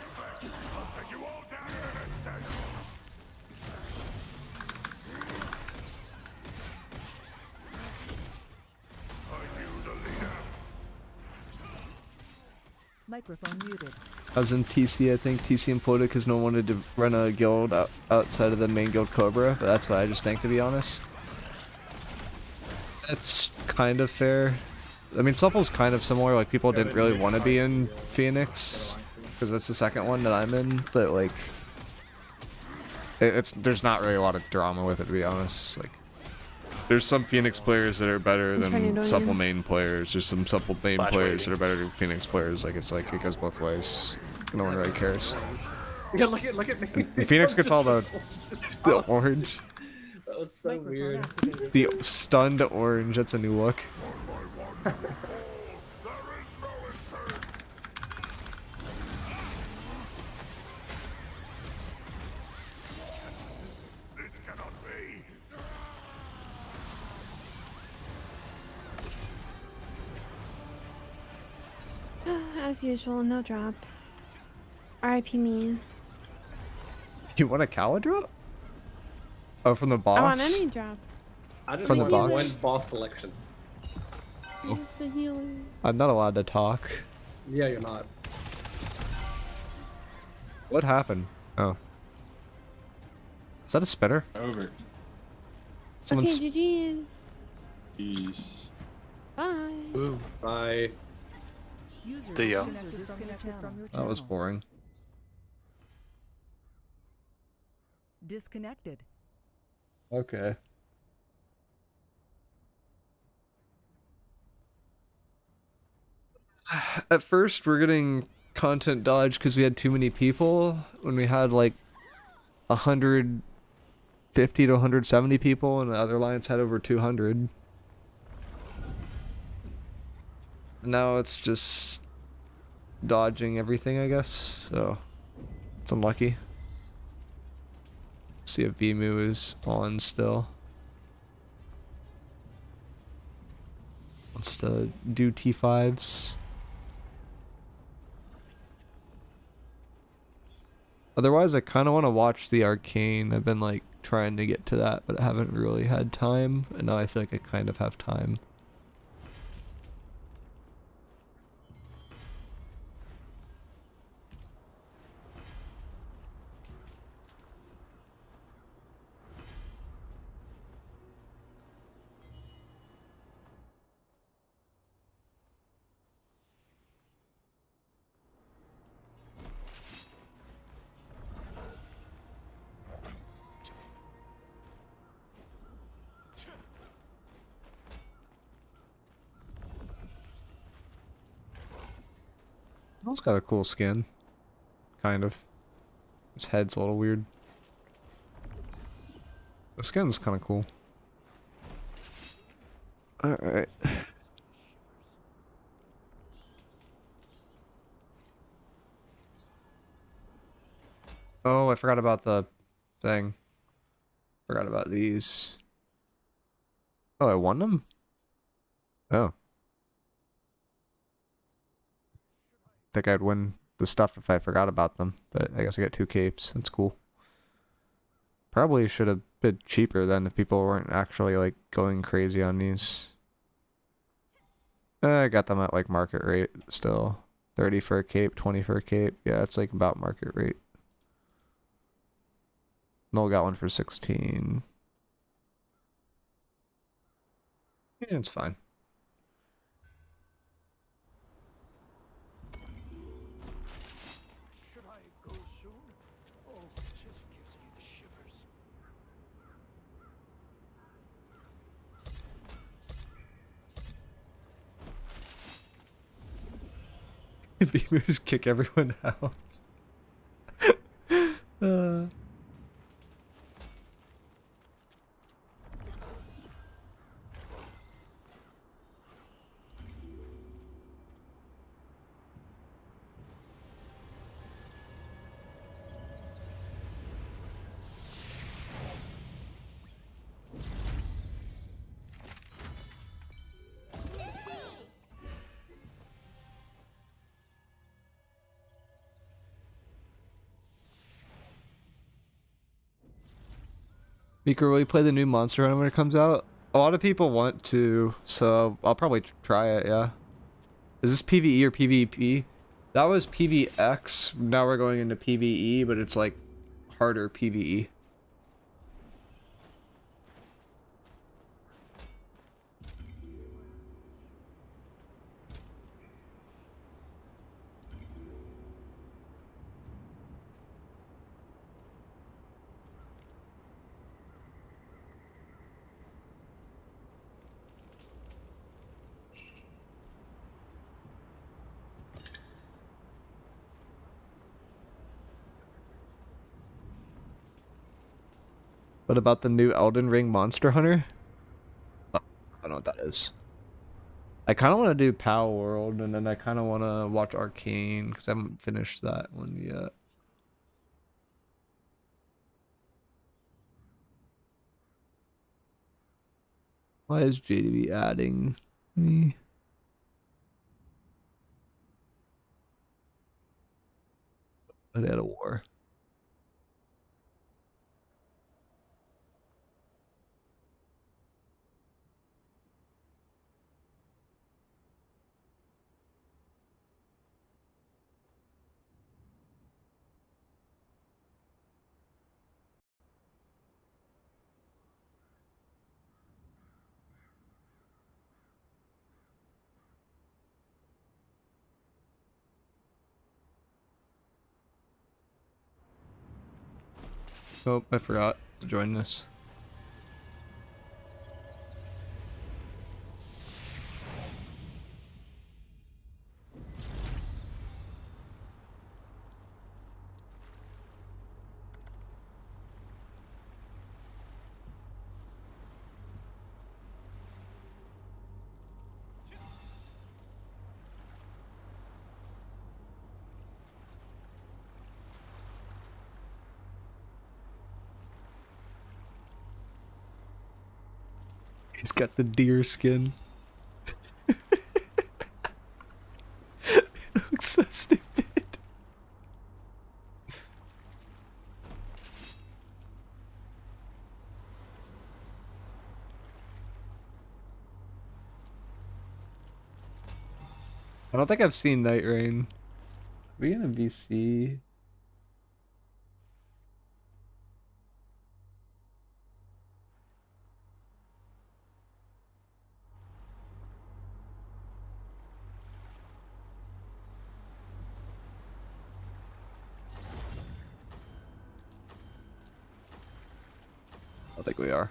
S2: Microphone muted.
S1: I was in TC, I think. TC imploded because no one wanted to run a guild outside of the main guild Cobra, but that's what I just think, to be honest. That's kind of fair. I mean, Supple's kind of similar, like, people didn't really want to be in Phoenix, because that's the second one that I'm in, but, like, there's not really a lot of drama with it, to be honest. Like, there's some Phoenix players that are better than Supple main players. There's some Supple main
S4: Flash
S1: players
S4: waiting.
S1: that are better than Phoenix players. Like, it's like, it goes both ways. No one really cares.
S11: Yeah, look at me.
S1: And Phoenix gets all the orange.
S11: That was so
S2: Microphone
S11: weird.
S2: activated.
S1: The stunned orange, that's a new look.
S10: This cannot be.
S12: As usual, no drop. RIP me.
S1: You want a Kala drop? Oh, from the boss?
S12: I want any drop.
S11: I just
S1: From the
S11: want
S1: box?
S11: one boss selection.
S12: Just a healer.
S1: I'm not allowed to talk.
S11: Yeah, you're not.
S1: What happened? Oh. Is that a spinner?
S7: Over.
S1: Someone's...
S12: Okay, GG's.
S7: Jeez.
S12: Bye.
S4: Ooh.
S11: Bye.
S2: User
S4: See ya.
S2: disconnected from your
S1: That was
S2: channel.
S1: boring.
S2: Disconnected.
S1: Okay. At first, we're getting content dodge because we had too many people. When we had like 150 to 170 people, and the other alliance had over 200. Now it's just dodging everything, I guess. So it's unlucky. See if Vimu is on still. Wants to do T5s. Otherwise, I kind of want to watch the Arcane. I've been like trying to get to that, but I haven't really had time. And now I feel like I kind of have time. It's got a cool skin. Kind of. His head's a little weird. The skin's kind of cool. Alright. Oh, I forgot about the thing. Forgot about these. Oh, I won them? Oh. Think I'd win the stuff if I forgot about them, but I guess I got 2 capes. That's cool. Probably should have been cheaper then if people weren't actually like going crazy on these. I got them at like market rate still. 30 for a cape, 20 for a cape. Yeah, it's like about market rate. Noel got one for 16. Yeah, it's fine.
S10: Should I go soon? Oh, it just gives me the shivers.
S1: Beamer just kick everyone out. Miicrow, will you play the new Monster Hunter when it comes out? A lot of people want to, so I'll probably try it, yeah. Is this PvE or PvP? That was PvX, now we're going into PvE, but it's like harder PvE. What about the new Elden Ring Monster Hunter? I don't know what that is. I kind of want to do Pow World, and then I kind of want to watch Arcane, because I haven't finished that one yet. Why is JDB adding me? Oh, they had a war. Oh, I forgot to join this. He's got the deer skin. Looks so stupid. I don't think I've seen Night Rain. Are we in a VC? I think we are.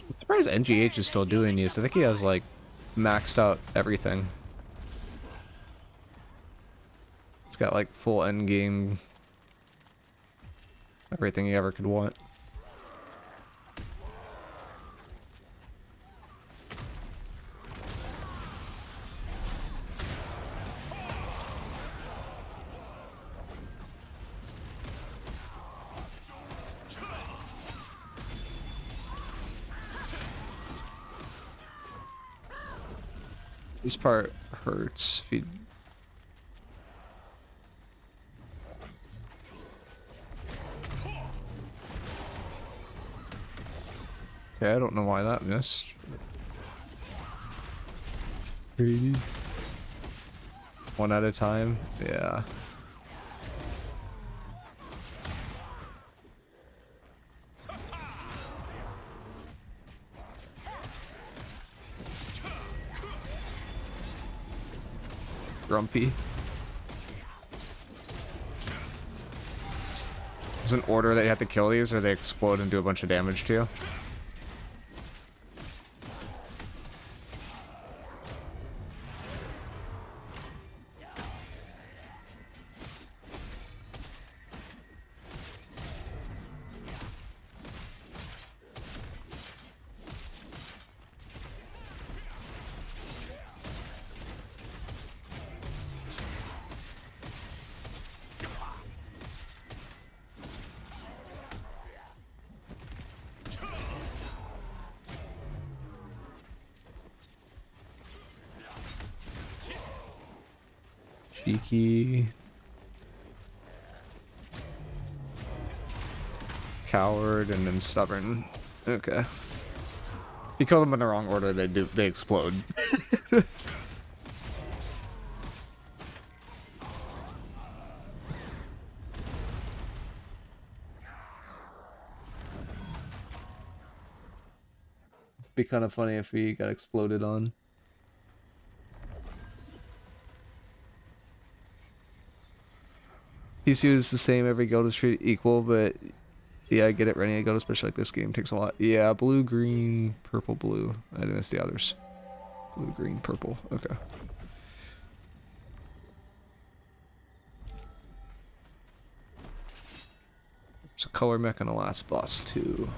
S1: I'm surprised NGH is still doing these. I think he has like maxed out everything. He's got like full end game, everything he ever could want. This part hurts. If you... Okay, I don't know why that missed. Crazy. One at a time? Yeah. Grumpy. Is an order that you have to kill these or they explode and do a bunch of damage to you? Cheeky. Coward and then stubborn. Okay. If you kill them in the wrong order, they explode. Be kind of funny if we got exploded on. PCU is the same, every guild is treated equal, but yeah, I get it, running a guild, especially like this game, takes a lot. Yeah, blue, green, purple, blue. I missed the others. Blue, green, purple. Okay. There's a color mech on the last boss, too.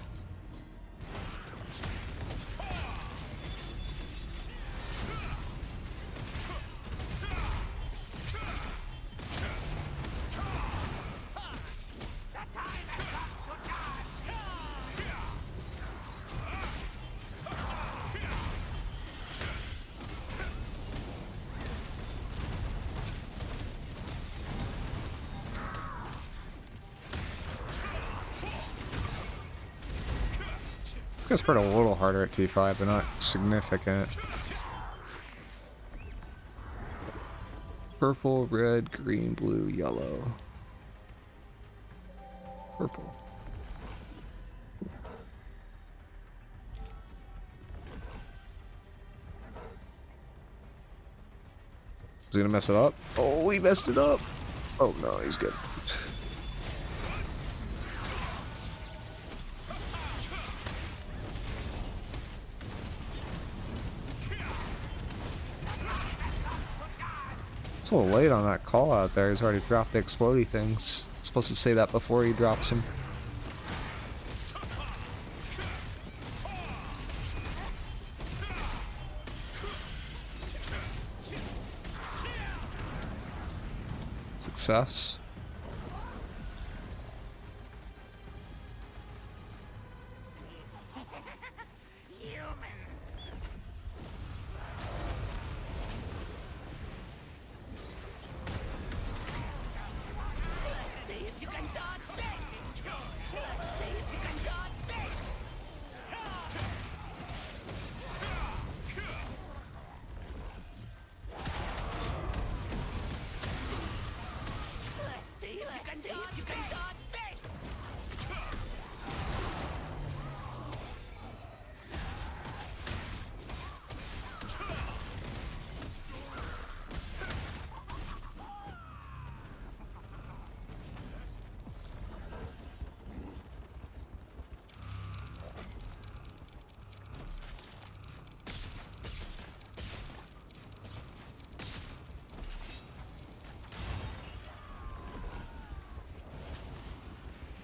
S1: It's part a little harder at T5, but not significant. Purple, red, green, blue, yellow. Purple. Is he gonna mess it up? Oh, he messed it up! Oh no, he's good. a little late on that call out there. He's already dropped the explodey things. Supposed to say that before he drops them. Success.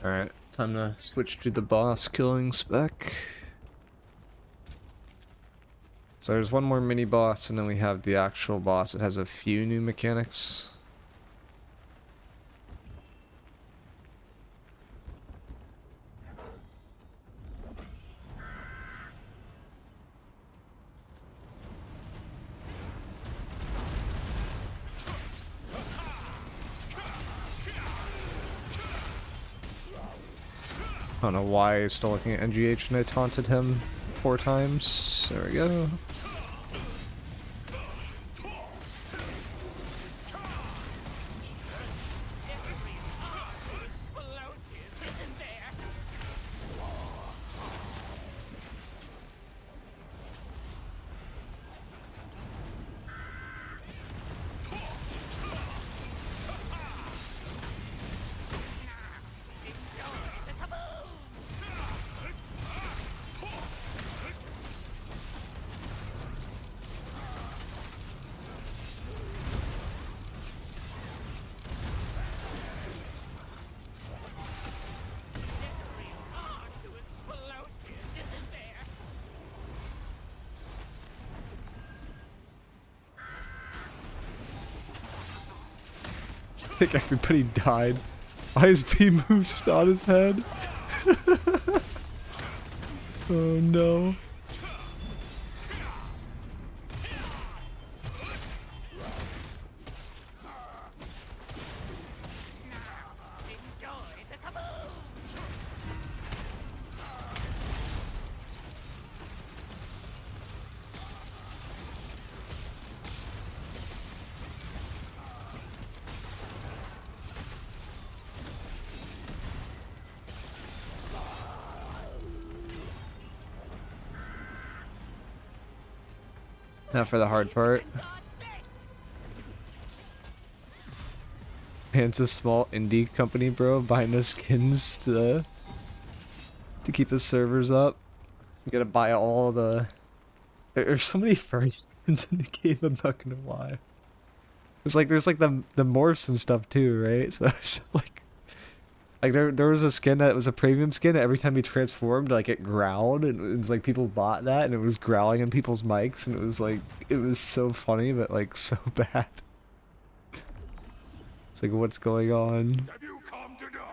S1: Alright, time to switch to the boss killing spec. So there's one more mini boss and then we have the actual boss. It has a few new mechanics. I don't know why he's still looking at NGH and I taunted him 4 times. There we go. I think everybody died. Why is P moved just on his head? Oh no. Now for the hard part. And it's a small indie company, bro, buying the skins to keep the servers up. You gotta buy all the... There's so many furry skins in the game, I'm not gonna lie. It's like, there's like the morphs and stuff too, right? So it's just like there was a skin that was a premium skin that every time he transformed, like it growled, and it was like people bought that and it was growling in people's mics, and it was like, it was so funny but like so bad. It's like, what's going on?
S10: Have you come to die?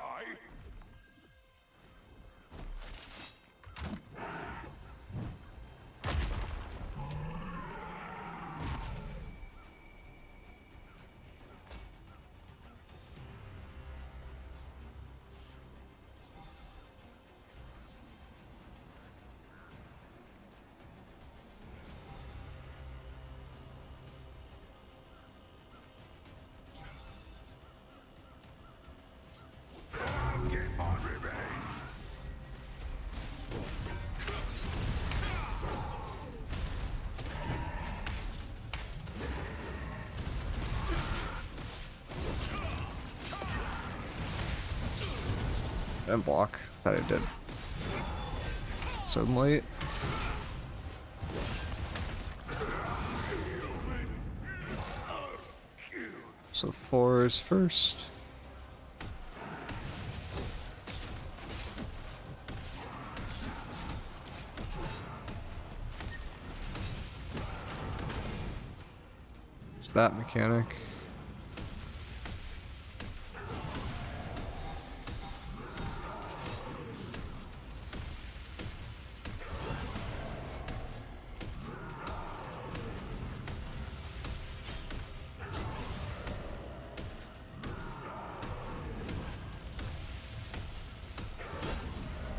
S1: And block. Thought I did. So late. So 4 is first. There's that mechanic.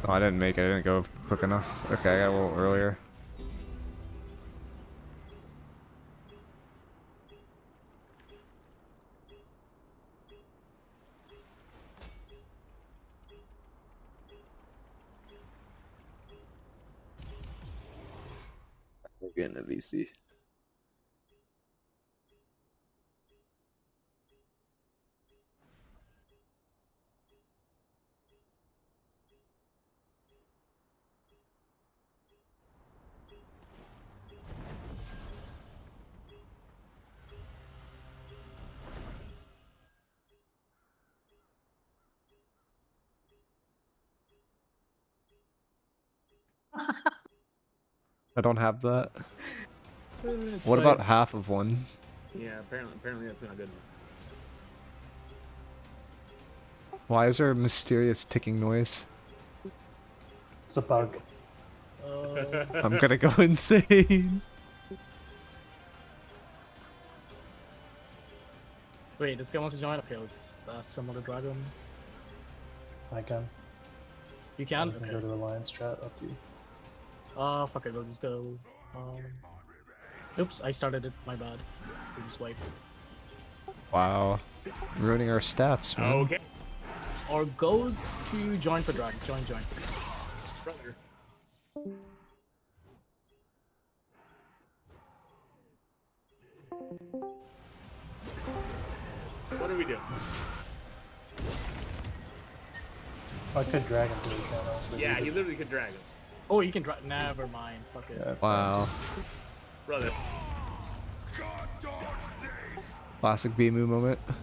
S1: Oh, I didn't make it. I didn't go quick enough. Okay, I got a little earlier. We're getting a VC. I don't have that. What about half of one?
S13: Yeah, apparently that's not good enough.
S1: Why is there a mysterious ticking noise?
S14: It's a bug.
S1: I'm gonna go insane.
S8: Wait, this guy wants to join? Okay, let's ask some other dragon.
S14: I can.
S8: You can?
S14: I can
S8: Okay.
S14: go to Alliance chat, up to you.
S8: Fuck it, we'll just go. Oops, I started it, my bad. We just wipe.
S1: Wow. Ruining our stats, man.
S8: Okay. Or go to join for dragon. Join.
S13: Brother. What do we do?
S14: I could drag him to the channel. but
S13: Yeah,
S14: he
S13: he literally could drag us.
S8: Oh, you can drag. Never mind. Fuck it.
S14: Yeah,
S1: Wow.
S13: Brother.
S1: Classic BMU moment.
S8: I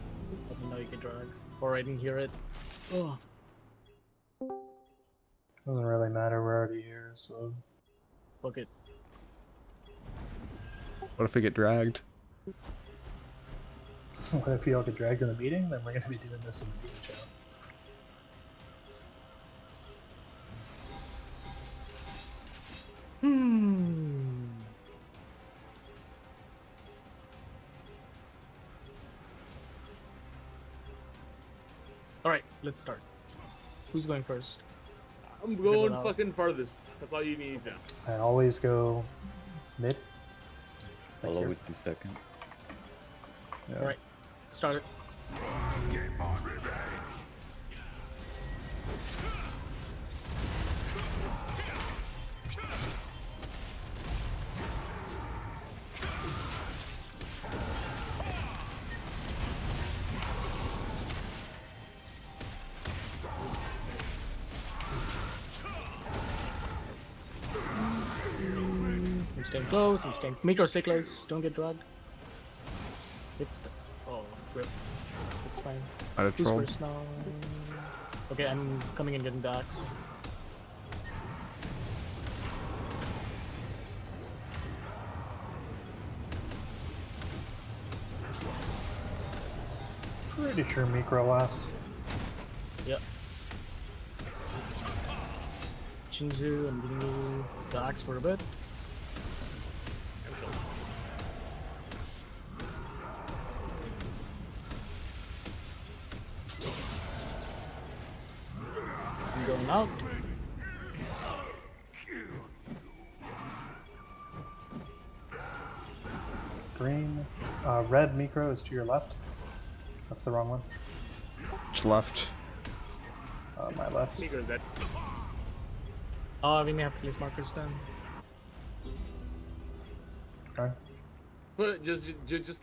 S8: didn't know you could drag. Or I didn't hear it. Oh.
S14: Doesn't really matter, we're already here, so.
S8: Fuck it.
S1: What if we get dragged?
S14: What if you all get dragged in the meeting? Then we're gonna be doing this in the meeting channel.
S8: Alright, let's start. Who's going first?
S13: I'm going fucking farthest. That's all you need now.
S14: I always go mid.
S15: I'll always do second.
S14: Yeah.
S8: Alright, start it. I'm staying close, I'm staying. Miicrow, stay close, don't get dragged. Oh, rip. It's fine.
S1: I'd have
S8: Who's
S1: trolled.
S8: first now? Okay, I'm coming and getting the axe.
S14: Pretty sure Micro last.
S8: Yep. Shinzu, I'm giving you the axe for a bit. I'm going out.
S14: Green. Red Micro is to your left. That's the wrong one.
S1: Just left.
S14: My left.
S13: Micro's dead.
S8: We may have to place markers then.
S14: Okay.
S13: Put just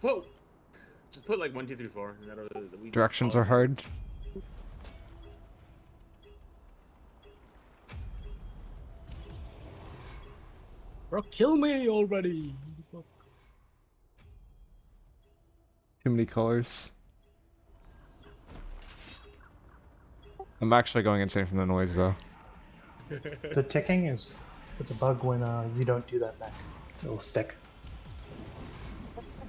S13: put like 1, 2, 3, 4. And that'll, we just
S1: Directions
S13: follow.
S1: are hard.
S8: Bro, kill me already!
S1: Too many colors. I'm actually going insane from the noise though.
S14: The ticking is it's a bug when you don't do that mech. It'll stick.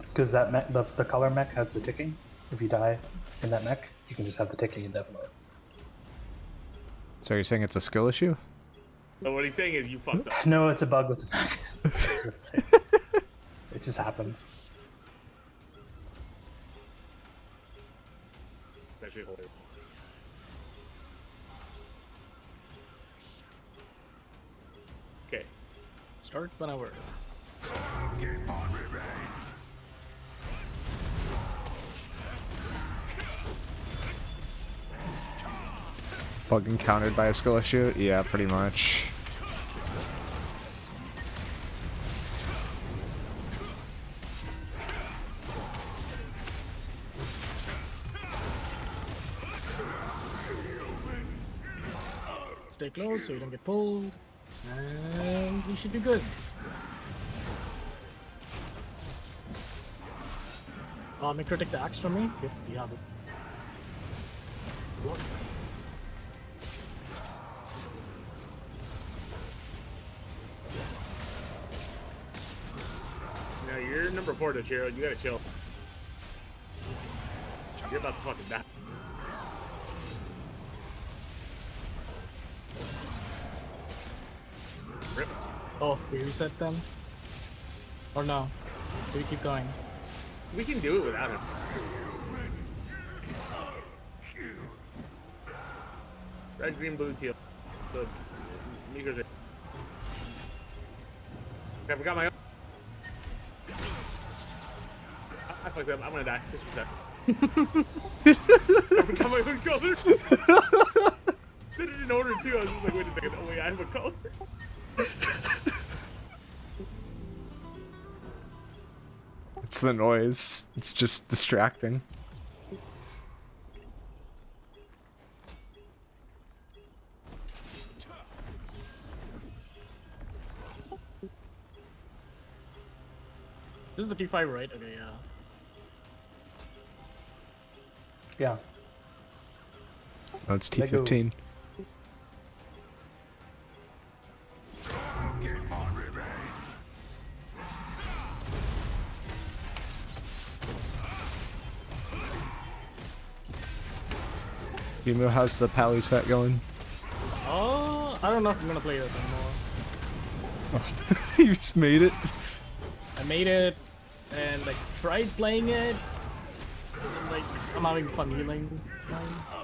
S14: Because that mech, the color mech has the ticking. If you die in that mech, you can just have the ticking indefinitely.
S1: So you're saying it's a skill issue?
S13: So what he's saying is you fucked up.
S14: No, it's a bug with the mech. It just happens.
S13: It's actually hilarious. Okay. Start whenever.
S1: Bug encountered by a skill issue? Yeah, pretty much.
S8: Stay close so you don't get pulled. And we should be good. Miicrow, take the axe from me. Yep, you have it.
S13: No, you're number 4 to chill. You gotta chill. You're about to fucking die. Rip.
S8: Oh, we reset them? Or no? Do we keep going?
S13: We can do it without him. Red, green, blue, teal. So, Miikrow's it. Okay, I forgot my own. I fucked up. I'm gonna die. Just for a sec. I forgot my own color. Said it in order too. I was just like, wait a second. Oh wait, I have a color.
S1: It's the noise. It's just distracting.
S8: This is the T5, right? Okay, yeah.
S14: Yeah.
S1: Oh, it's T15. Emo, how's the pally set going?
S8: Oh, I don't know if I'm gonna play it anymore.
S1: You just made it?
S8: I made it, and like tried playing it, and like I'm having fun healing. It's fine.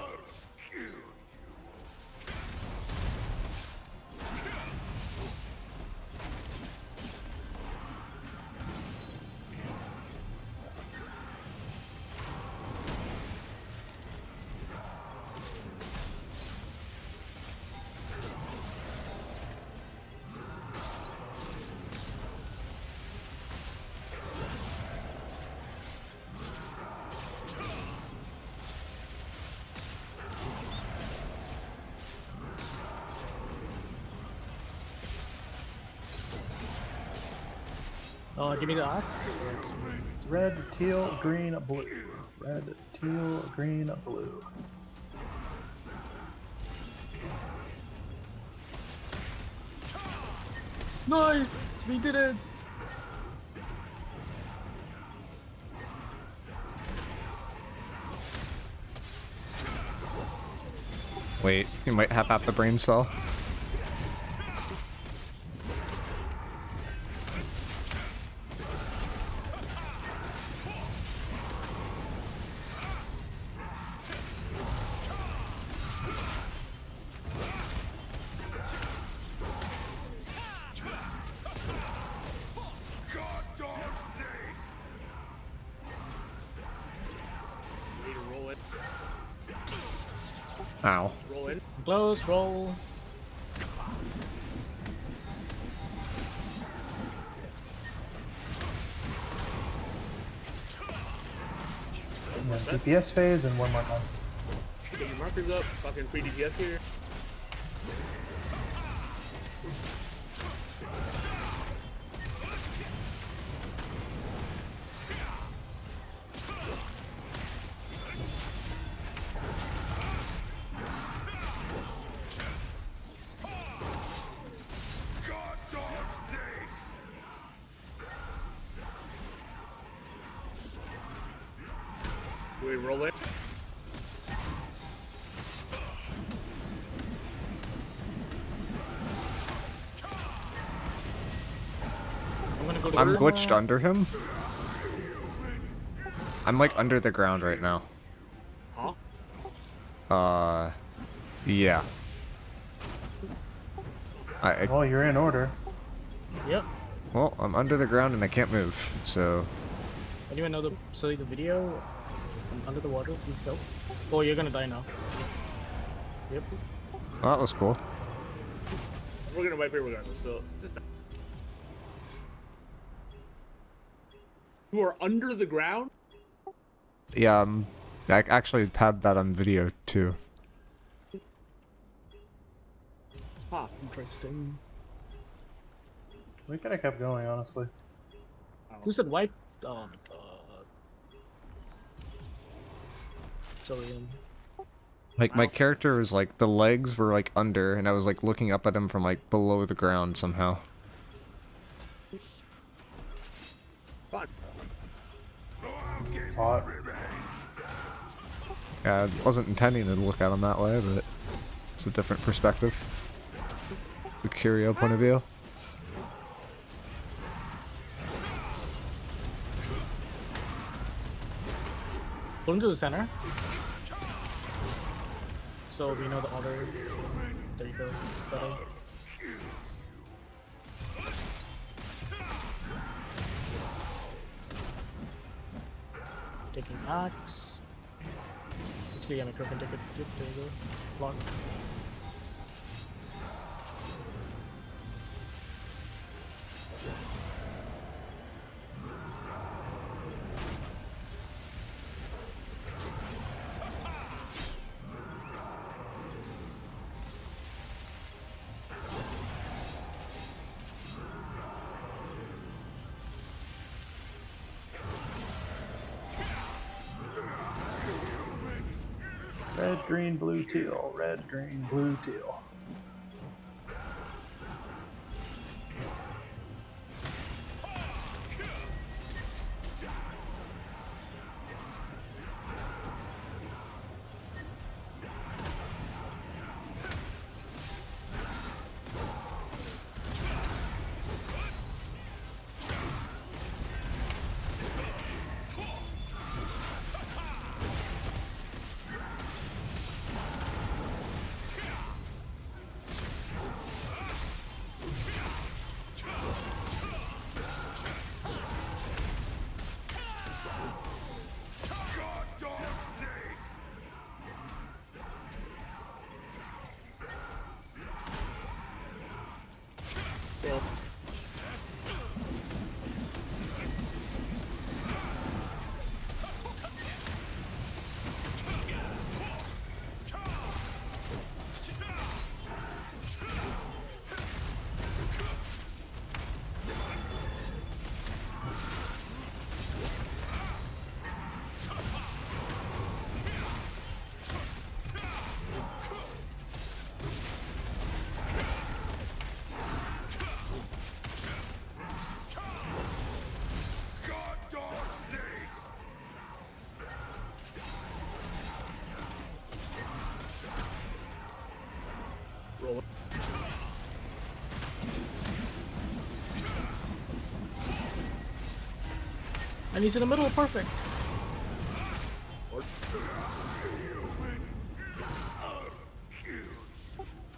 S8: Oh, give me the axe.
S14: Red, teal, green, blue. Red, teal, green, blue.
S8: Nice! We did it!
S1: Wait, you might have half the brain cell.
S13: Need to roll it.
S1: Ow.
S13: Roll in.
S8: Close, roll.
S14: And then DPS phase and one more time.
S13: Get your markers up. Fucking free DPS here. roll it.
S1: I'm glitched under him. I'm like under the ground right now.
S13: Huh?
S1: Yeah.
S14: Well, you're in order.
S8: Yep.
S1: Well, I'm under the ground and I can't move, so...
S8: Anyone know the video? I'm under the water, think so. Oh, you're gonna die now. Yep.
S1: Oh, that was cool.
S13: We're gonna wipe here regardless, so just you are under the ground?
S1: Yeah, I actually had that on video, too.
S8: Ah, interesting.
S14: We could have kept going, honestly.
S8: Who said wipe? Oh my god. Sorry.
S1: Like, my character was like, the legs were like under, and I was like looking up at him from like below the ground somehow.
S14: It's hot.
S1: Yeah, I wasn't intending to look at him that way, but it's a different perspective. It's a curio point of view.
S8: Pull him to the center. So we know the order. There you go, buddy. Taking axe. Actually, yeah, miicrow can take it. Yep, there you go. Block.
S14: Red, green, blue, teal. Red, green, blue, teal.
S13: Roll it.
S8: And he's in the middle, perfect.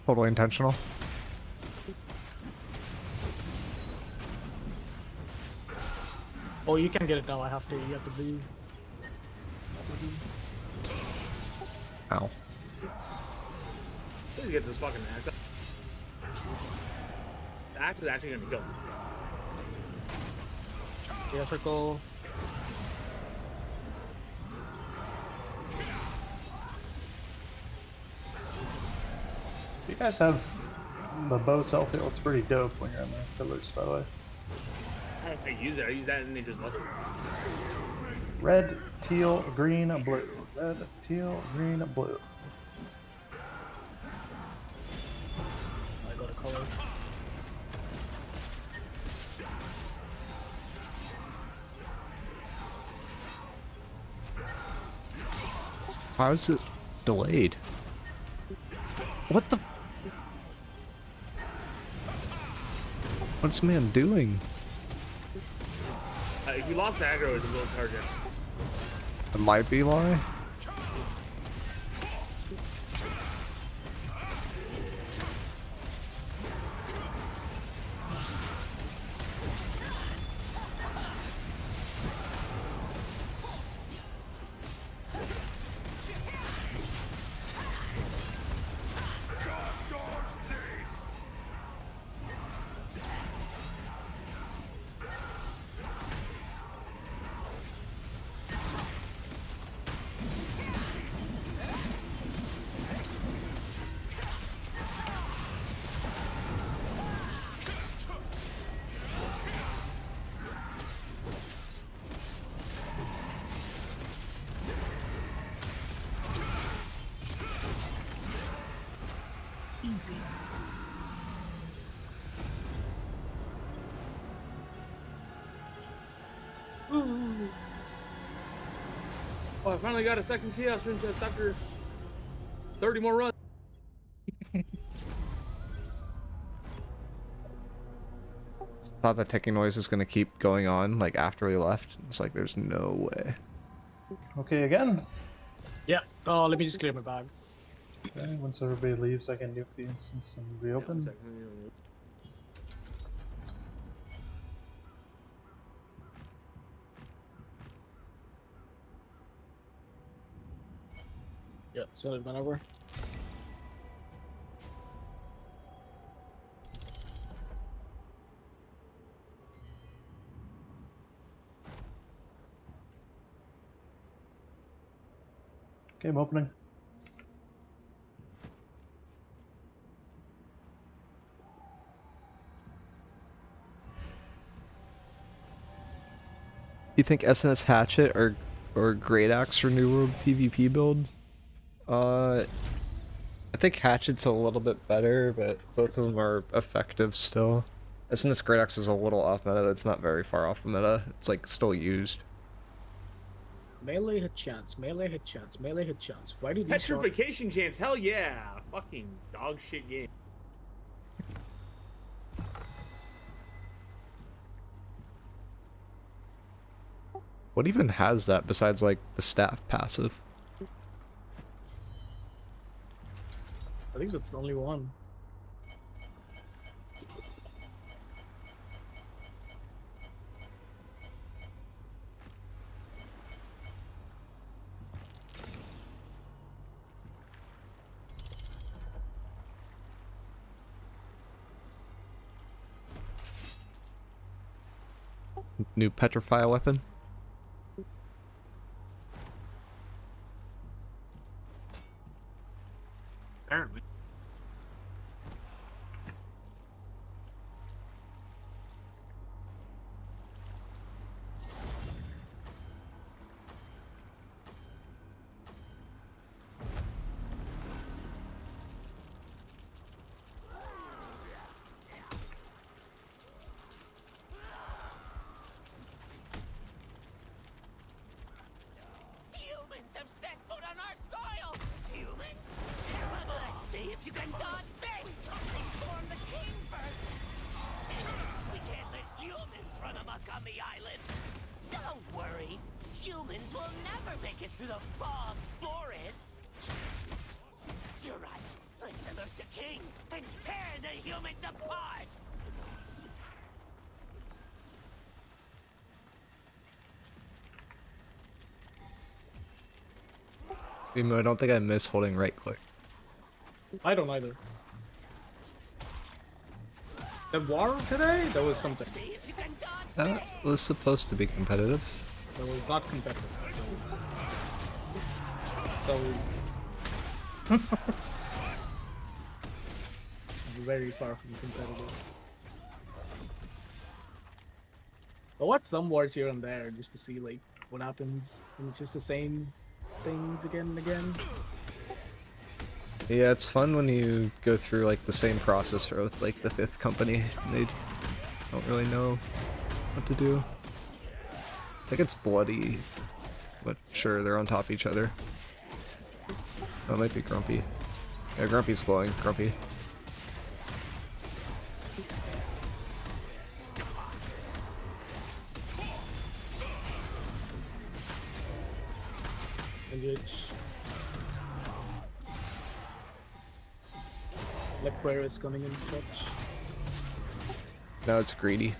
S1: Totally intentional.
S8: Oh, you can get it now. I have to. You have to do.
S1: Ow.
S13: Let's get this fucking axe. The axe is actually gonna kill him.
S8: Yeah, circle.
S14: You guys have the bow self-heal. It's pretty dope when you're in the pillars, by the way.
S13: I use it. I use that as Nature's muscle.
S14: Red, teal, green, blue. Red, teal, green, blue.
S8: I got a color.
S1: Why was it delayed? What the? What's man doing?
S13: If you lost aggro, it's a little target.
S1: It might be why.
S8: Easy.
S13: Oh, I finally got a second chaos rune chest after 30 more runs.
S1: Thought that ticking noise was gonna keep going on like after we left. It's like there's no way.
S14: Okay, again.
S8: Yeah. Oh, let me just clear my bag.
S14: Okay, once everybody leaves, I can nuke the instance and reopen.
S8: Yeah, so it went over.
S14: Game opening.
S1: You think SNS Hatchet or Great Axe for New World PvP build? I think Hatchet's a little bit better, but both of them are effective still. SNS Great Axe is a little off meta. It's not very far off the meta. It's like still used.
S8: Melee hit chance, melee hit chance, melee hit chance. Why do these
S13: Petrification chance, hell yeah! Fucking dog shit game.
S1: What even has that besides like the staff passive?
S8: I think that's the only one.
S1: New petrify weapon?
S13: Apparently.
S16: Humans have set foot on our soil! Humans? Let's see if you can dodge this! Inform the king first! We can't let humans run amok on the island! Don't worry! Humans will never make it through the fog forest! You're right! Let's alert the king and tear the humans apart!
S1: Even though I don't think I miss holding right click.
S8: I don't either. The war today? That was something.
S1: That was supposed to be competitive.
S8: That was not competitive. That was very far from competitive. I watch some wars here and there just to see like what happens, and it's just the same things again and again.
S1: Yeah, it's fun when you go through like the same process with like the 5th company and they don't really know what to do. I think it's bloody, but sure, they're on top of each other. That might be Grumpy. Yeah, Grumpy's glowing. Grumpy.
S8: Engage. Lecquare is coming in clutch.
S1: Now it's greedy.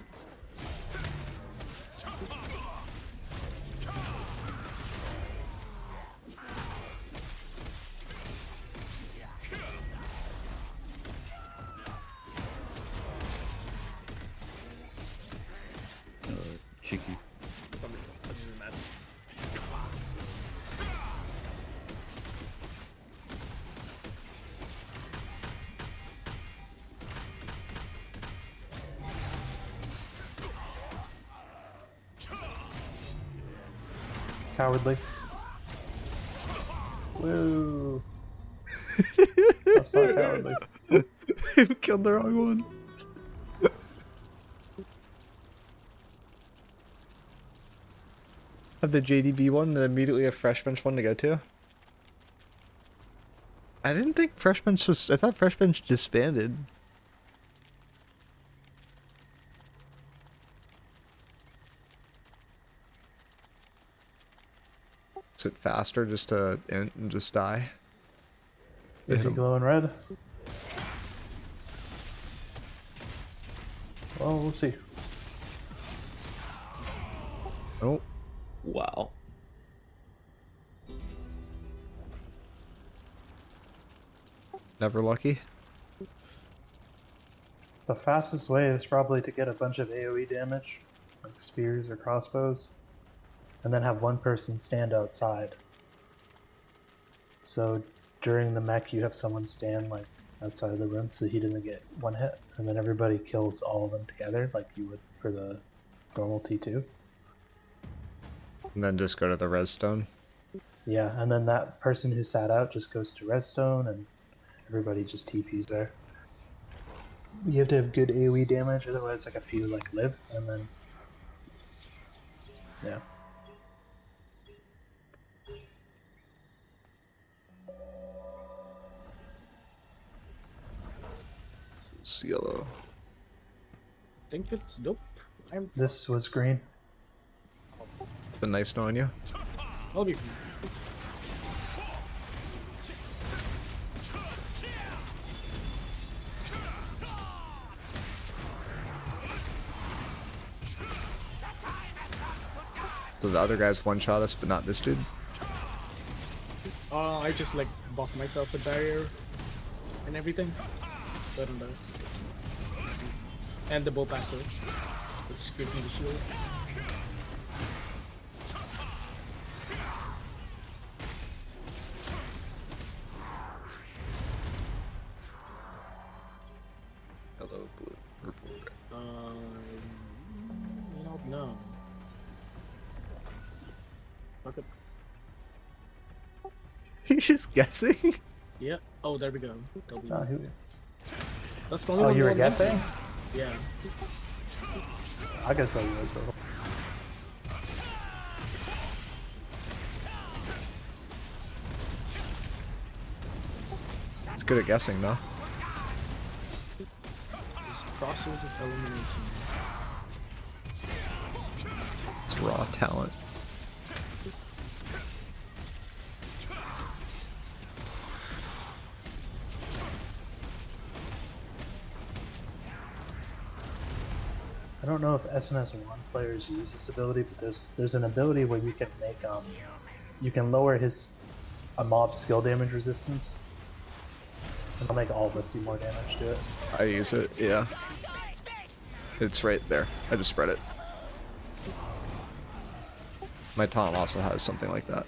S15: Cheeky.
S14: Cowardly. Woo. That's not cowardly.
S1: Killed the wrong one. Have the JDB one and immediately a Fresh Bench one to go to. I didn't think Fresh Bench was. I thought Fresh Bench disbanded. Is it faster just to end and just die?
S14: Is he glowing red? Well, we'll see.
S1: Oh.
S15: Wow.
S1: Never lucky.
S14: The fastest way is probably to get a bunch of AoE damage, like spears or crossbows, and then have one person stand outside. So during the mech, you have someone stand like outside of the room so he doesn't get one hit, and then everybody kills all of them together like you would for the normal T2.
S1: And then just go to the redstone.
S14: Yeah, and then that person who sat out just goes to redstone, and everybody just TPs there. You have to have good AoE damage, otherwise like a few like live, and then yeah.
S1: It's yellow.
S8: I think it's dope.
S14: This was green.
S1: It's been nice knowing you.
S8: I'll be.
S1: So the other guys one-shot us, but not this dude.
S8: I just like buff myself a barrier and everything. So I don't die. And the bow passive, which gives me the shield.
S1: Hello, blue, purple, red.
S8: I don't know. Fuck it.
S1: You're just guessing?
S8: Yeah. Oh, there we go. That's the
S14: Oh,
S8: only one
S14: you were
S8: that
S14: guessing?
S8: mentioned. Yeah.
S14: I gotta tell you this, bro.
S1: It's good at guessing, though.
S8: This process of elimination.
S1: It's raw talent.
S14: I don't know if SNS1 players use this ability, but there's an ability where you can make you can lower a mob's skill damage resistance, and it'll make all of us do more damage to it.
S1: I use it, yeah. It's right there. I just spread it. My taunt also has something like that.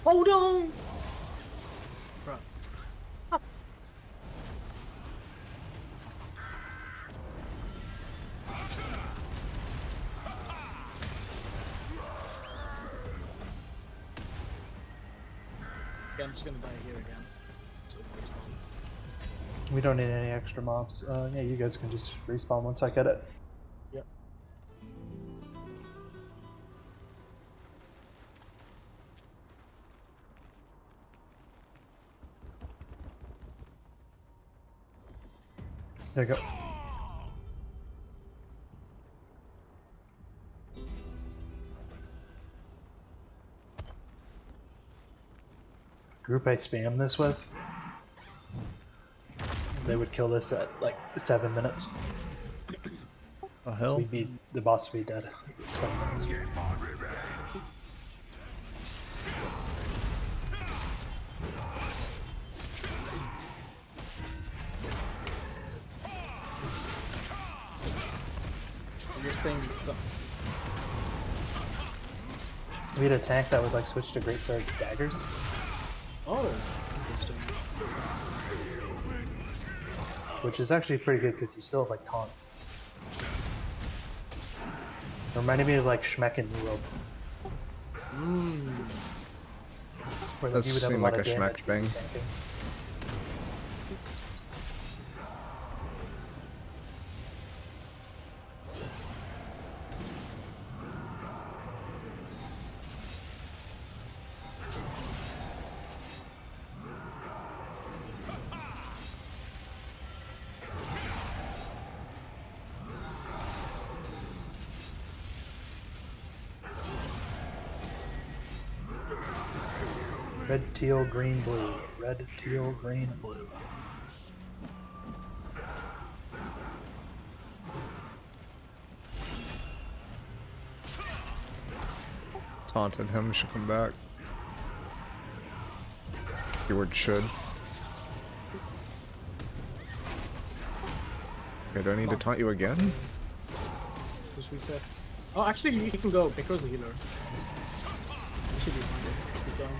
S8: Hold on! Bro. Okay, I'm just gonna die here again. So respawn.
S14: We don't need any extra mobs. Yeah, you guys can just respawn once I get it.
S8: Yep.
S14: There you go. Group I spam this with, they would kill this at like 7 minutes.
S1: The hell?
S14: The boss would be dead in 7 minutes.
S8: So you're saying so.
S14: We had a tank that would like switch to greatsword daggers.
S8: Oh, interesting.
S14: Which is actually pretty good because you still have like taunts. It reminded me of like Schmeck and New World. Where
S1: That
S14: you would have a
S1: seemed
S14: lot
S1: like
S14: of
S1: a Schmeck
S14: damage when
S1: thing.
S14: you're tanking. Red, teal, green, blue. Red, teal, green, blue.
S1: Taunted him, should come back. Keyword should. Okay, do I need to taunt you again?
S8: Just reset. Oh, actually, you can go. Miicrow's the healer. You should be fine. Keep going.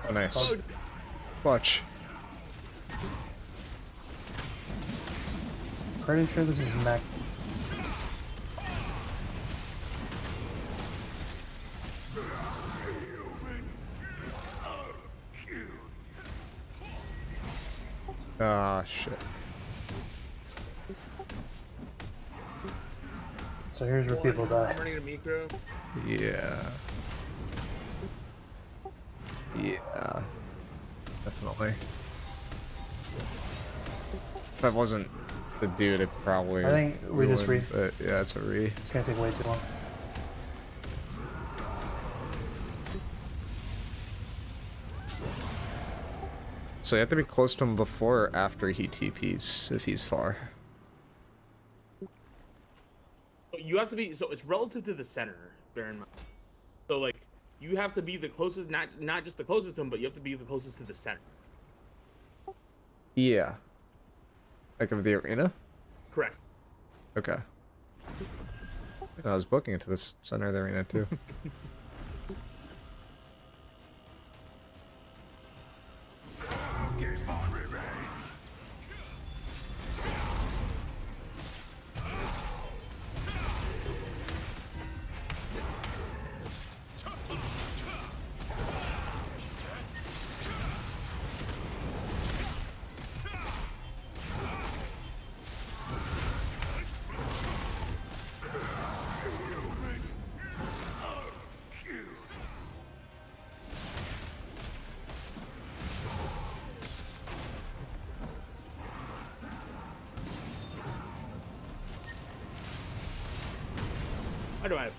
S1: Oh, nice. Watch.
S14: Pretty sure this is Mac.
S1: Ah, shit.
S14: So here's where people die.
S13: I'm running a miicrow.
S1: Yeah. Yeah. Definitely. If that wasn't the dude, it probably.
S14: I think we just
S1: ruined, but yeah, it's a re.
S14: It's gonna take way too long.
S1: So you have to be close to him before or after he TPs if he's far.
S13: You have to be, so it's relative to the center, bear in mind. So like, you have to be the closest, not just the closest to him, but you have to be the closest to the center.
S1: Yeah. Like of the arena?
S13: Correct.
S1: Okay. I was booking it to the center of the arena too.
S13: Why do I have?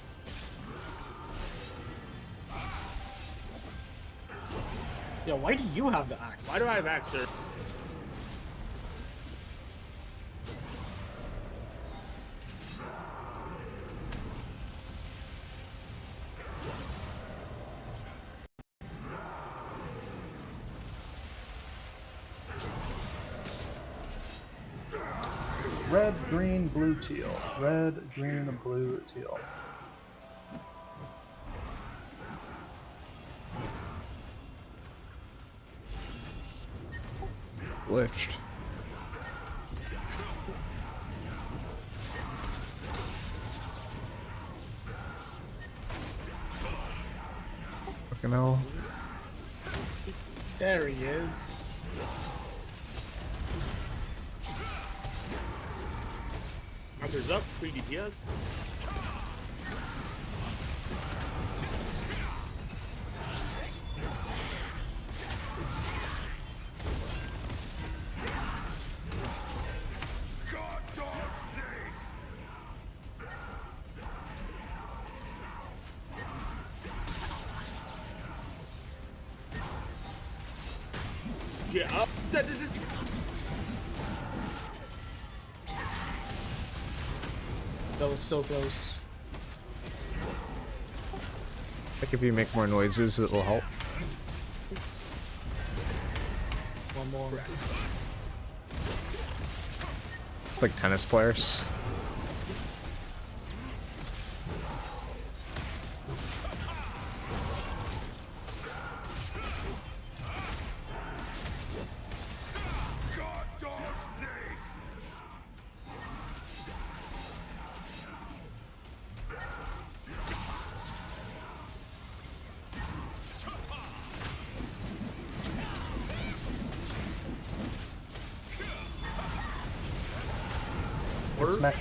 S8: Yo, why do you have the axe?
S13: Why do I have axe, sir?
S14: Red, green, blue, teal. Red, green, blue, teal.
S1: Glitched. Fucking hell.
S8: There he is.
S13: Arthur's up, 3 DPS. Yeah, up.
S8: That was so close.
S1: Like if you make more noises, it will help.
S8: One more.
S1: Like tennis players.
S14: It's mech.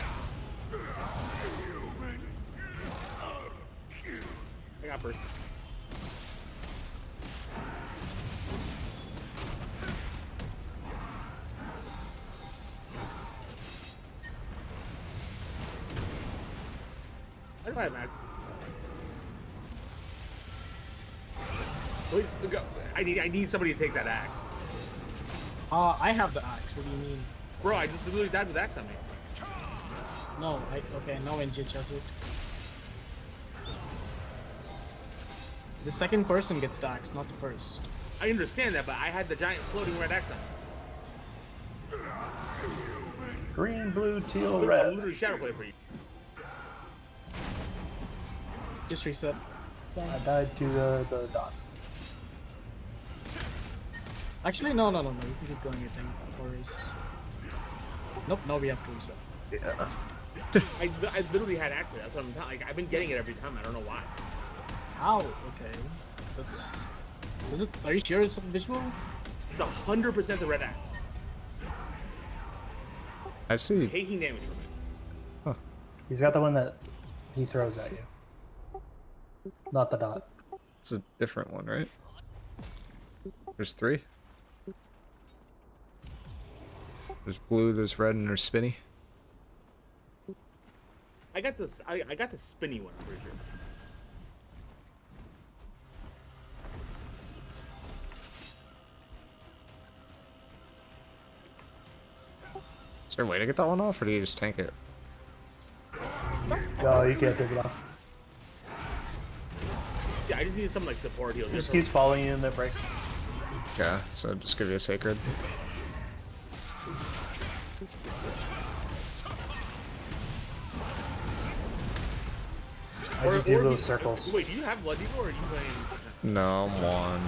S13: I got first. Why do I have axe? Please, go. I need somebody to take that axe.
S8: I have the axe. What do you mean?
S13: Bro, I just literally died with axe on me.
S8: No, okay, no NGH has it. The second person gets the axe, not the first.
S13: I understand that, but I had the giant floating red axe on me.
S14: Green, blue, teal,
S13: I'll
S14: red.
S13: literally shadow play for you.
S8: Just reset.
S14: I died to the dot.
S8: Actually, no. You can keep going, I think. Or is... Nope, no, we have to reset.
S1: Yeah.
S13: I literally had axe. That's what I'm telling. Like, I've been getting it every time. I don't know why.
S8: How? Okay. That's... Is it... Are you sure it's visual?
S13: It's 100% the red axe.
S1: I see.
S13: Taking damage from it.
S14: He's got the one that he throws at you. Not the dot.
S1: It's a different one, right? There's 3. There's blue, there's red, and there's spinny.
S13: I got this. I got the spinny one. I'm pretty sure.
S1: Is there a way to get that one off, or do you just tank it?
S14: No, you can't take it off.
S13: Yeah, I just need some like support heal.
S14: He just keeps following you and then breaks.
S1: Yeah, so just give you a sacred.
S14: I just do those circles.
S13: Wait, do you have Blood Eagle or are you playing?
S1: No, I'm one.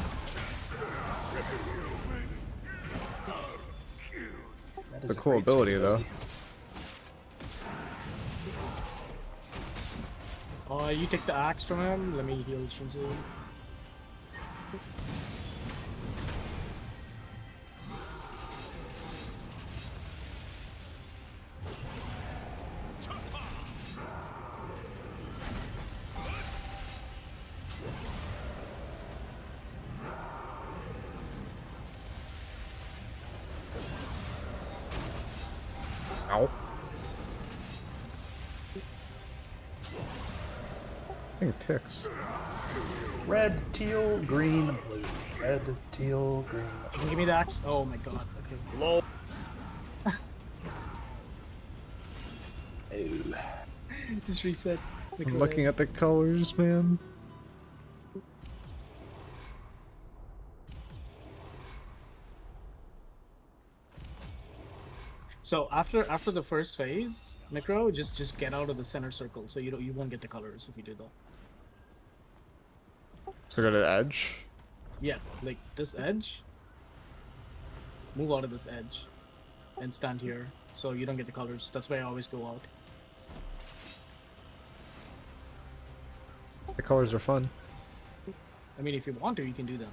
S14: That
S1: It's
S14: is
S1: a cool ability, though.
S8: You take the axe from him. Let me heal Shinzu.
S1: Ow. think it ticks.
S14: Red, teal, green, blue. Red, teal, green.
S8: Can you give me the axe? Oh my god. Okay. Lol. Just reset.
S1: I'm looking at the colors, man.
S8: So after the first phase, miicrow, just get out of the center circle, so you won't get the colors if you do that.
S1: So go to the edge.
S8: Yeah, like this edge. Move out of this edge, and stand here, so you don't get the colors. That's why I always go out.
S1: The colors are fun.
S8: I mean, if you want to, you can do them.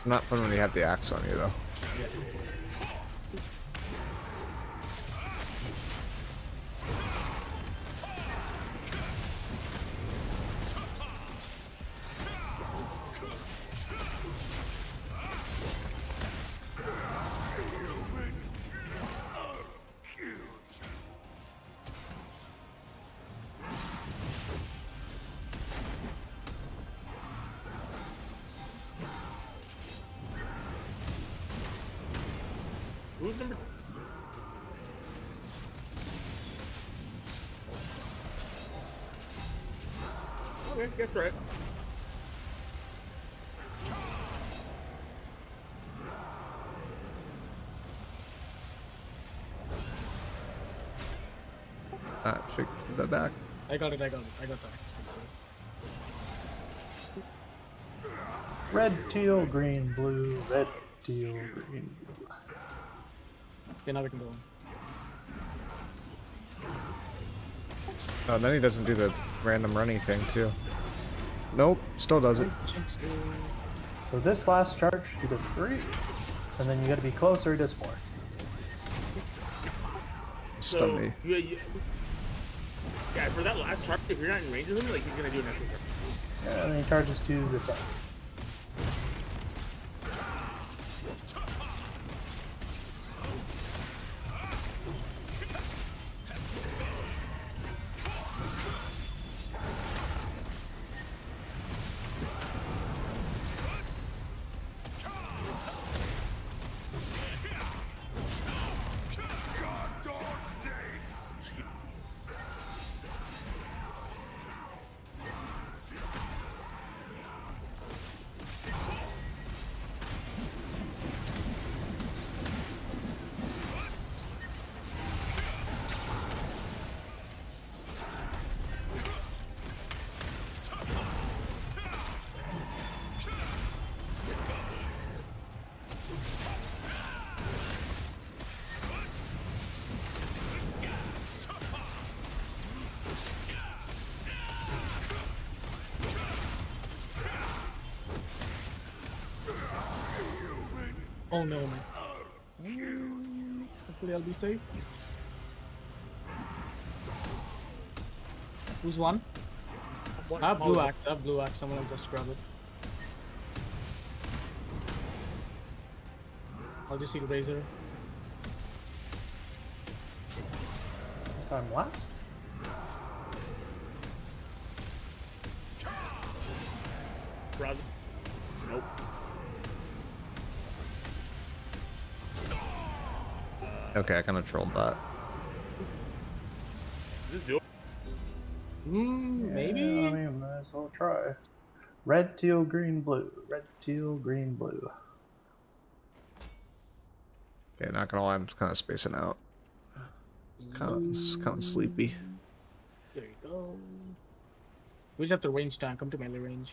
S1: Not fun when you have the axe on you, though.
S8: Yeah.
S13: Who's number? Okay, that's right.
S1: Shake that back.
S8: I got it. I got that. It's
S14: Red, teal, green, blue. Red, teal, green, blue.
S8: okay, now we can go on.
S1: Oh, then he doesn't do the random running thing, too. Nope, still does it.
S14: So this last charge, he does 3. And then you gotta be closer, he does 4.
S1: Stun me.
S13: Yeah, for that last charge, if you're not in range of him, like he's gonna do an extra charge.
S14: Yeah, and then he charges to the top.
S8: Oh no, man. Hopefully I'll be safe. Who's one? I have blue axe. Someone else has to grab it. I'll just see the razor.
S14: I'm last.
S13: Brother. Nope.
S1: Okay, I kind of trolled that.
S13: Just do it.
S8: Maybe?
S14: Yeah, I mean, might as well try. Red, teal, green, blue. Red, teal, green, blue.
S1: Okay, not gonna lie, I'm just kind of spacing out. Kind of sleepy.
S8: There you go. We just have to range down. Come to melee range.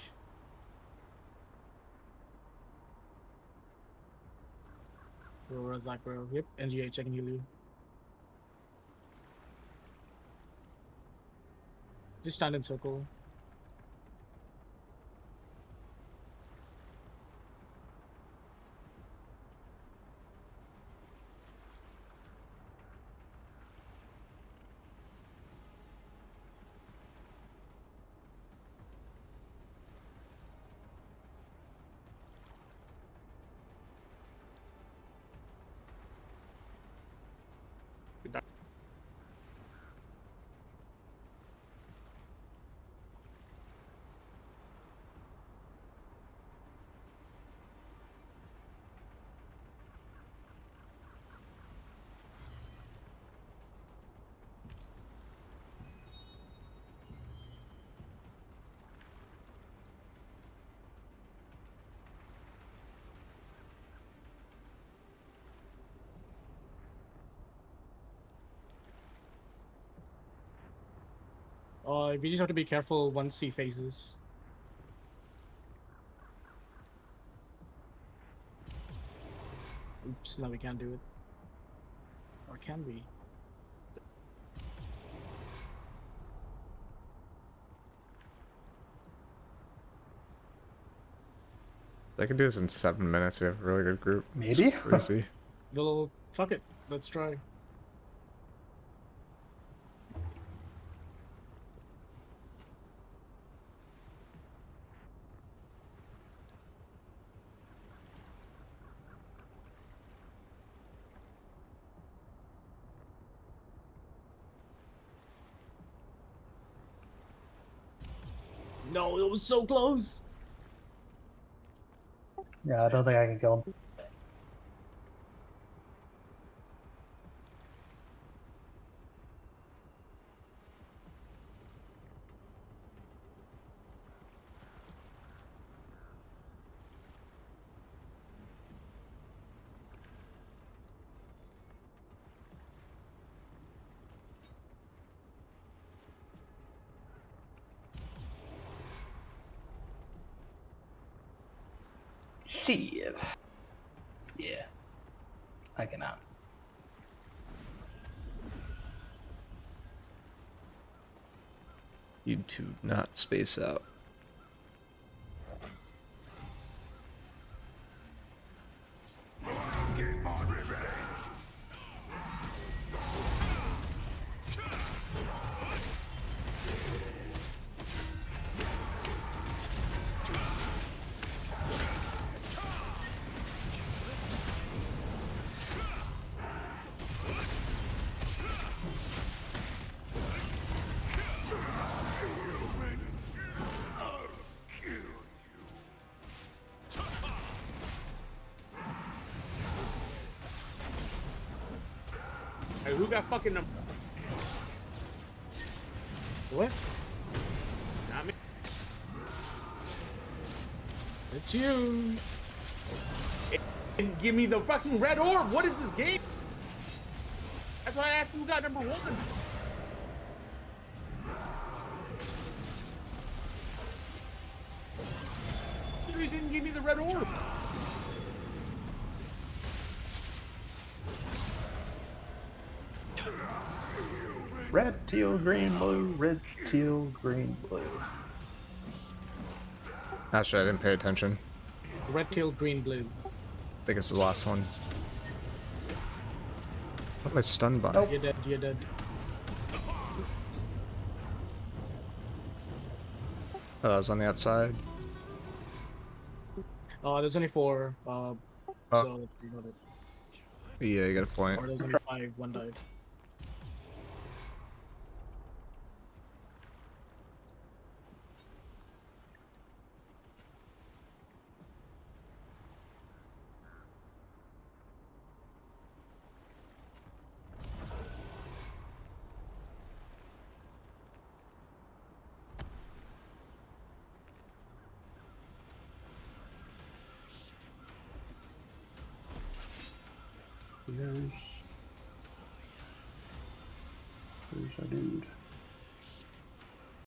S8: Aurora, Zach, bro. Yep, NGH, I can heal you. Just stand in circle. We just have to be careful once he phases. Oops, no, we can't do it. Or can we?
S17: I can do this in 7 minutes. We have a really good group.
S14: Maybe?
S17: It's crazy.
S8: Well, fuck it. Let's try. No, it was so close.
S14: Yeah, I don't think I can kill him. Shit. Yeah. I cannot.
S1: You do not space out.
S13: Hey, who got fucking number?
S8: What?
S13: Not me.
S8: It's you.
S13: And give me the fucking red orb. What is this game? That's why I asked who got number 1. He didn't give me the red orb.
S14: Red, teal, green, blue. Red, teal, green, blue.
S17: Actually, I didn't pay attention.
S8: Red, teal, green, blue.
S17: I think it's the last one. What am I stunned by?
S8: You're dead, you're dead.
S17: Thought I was on the outside.
S8: There's only 4, so you got it.
S17: Yeah, you got a point.
S8: Or there's only 5, 1 died.
S14: There's our dude.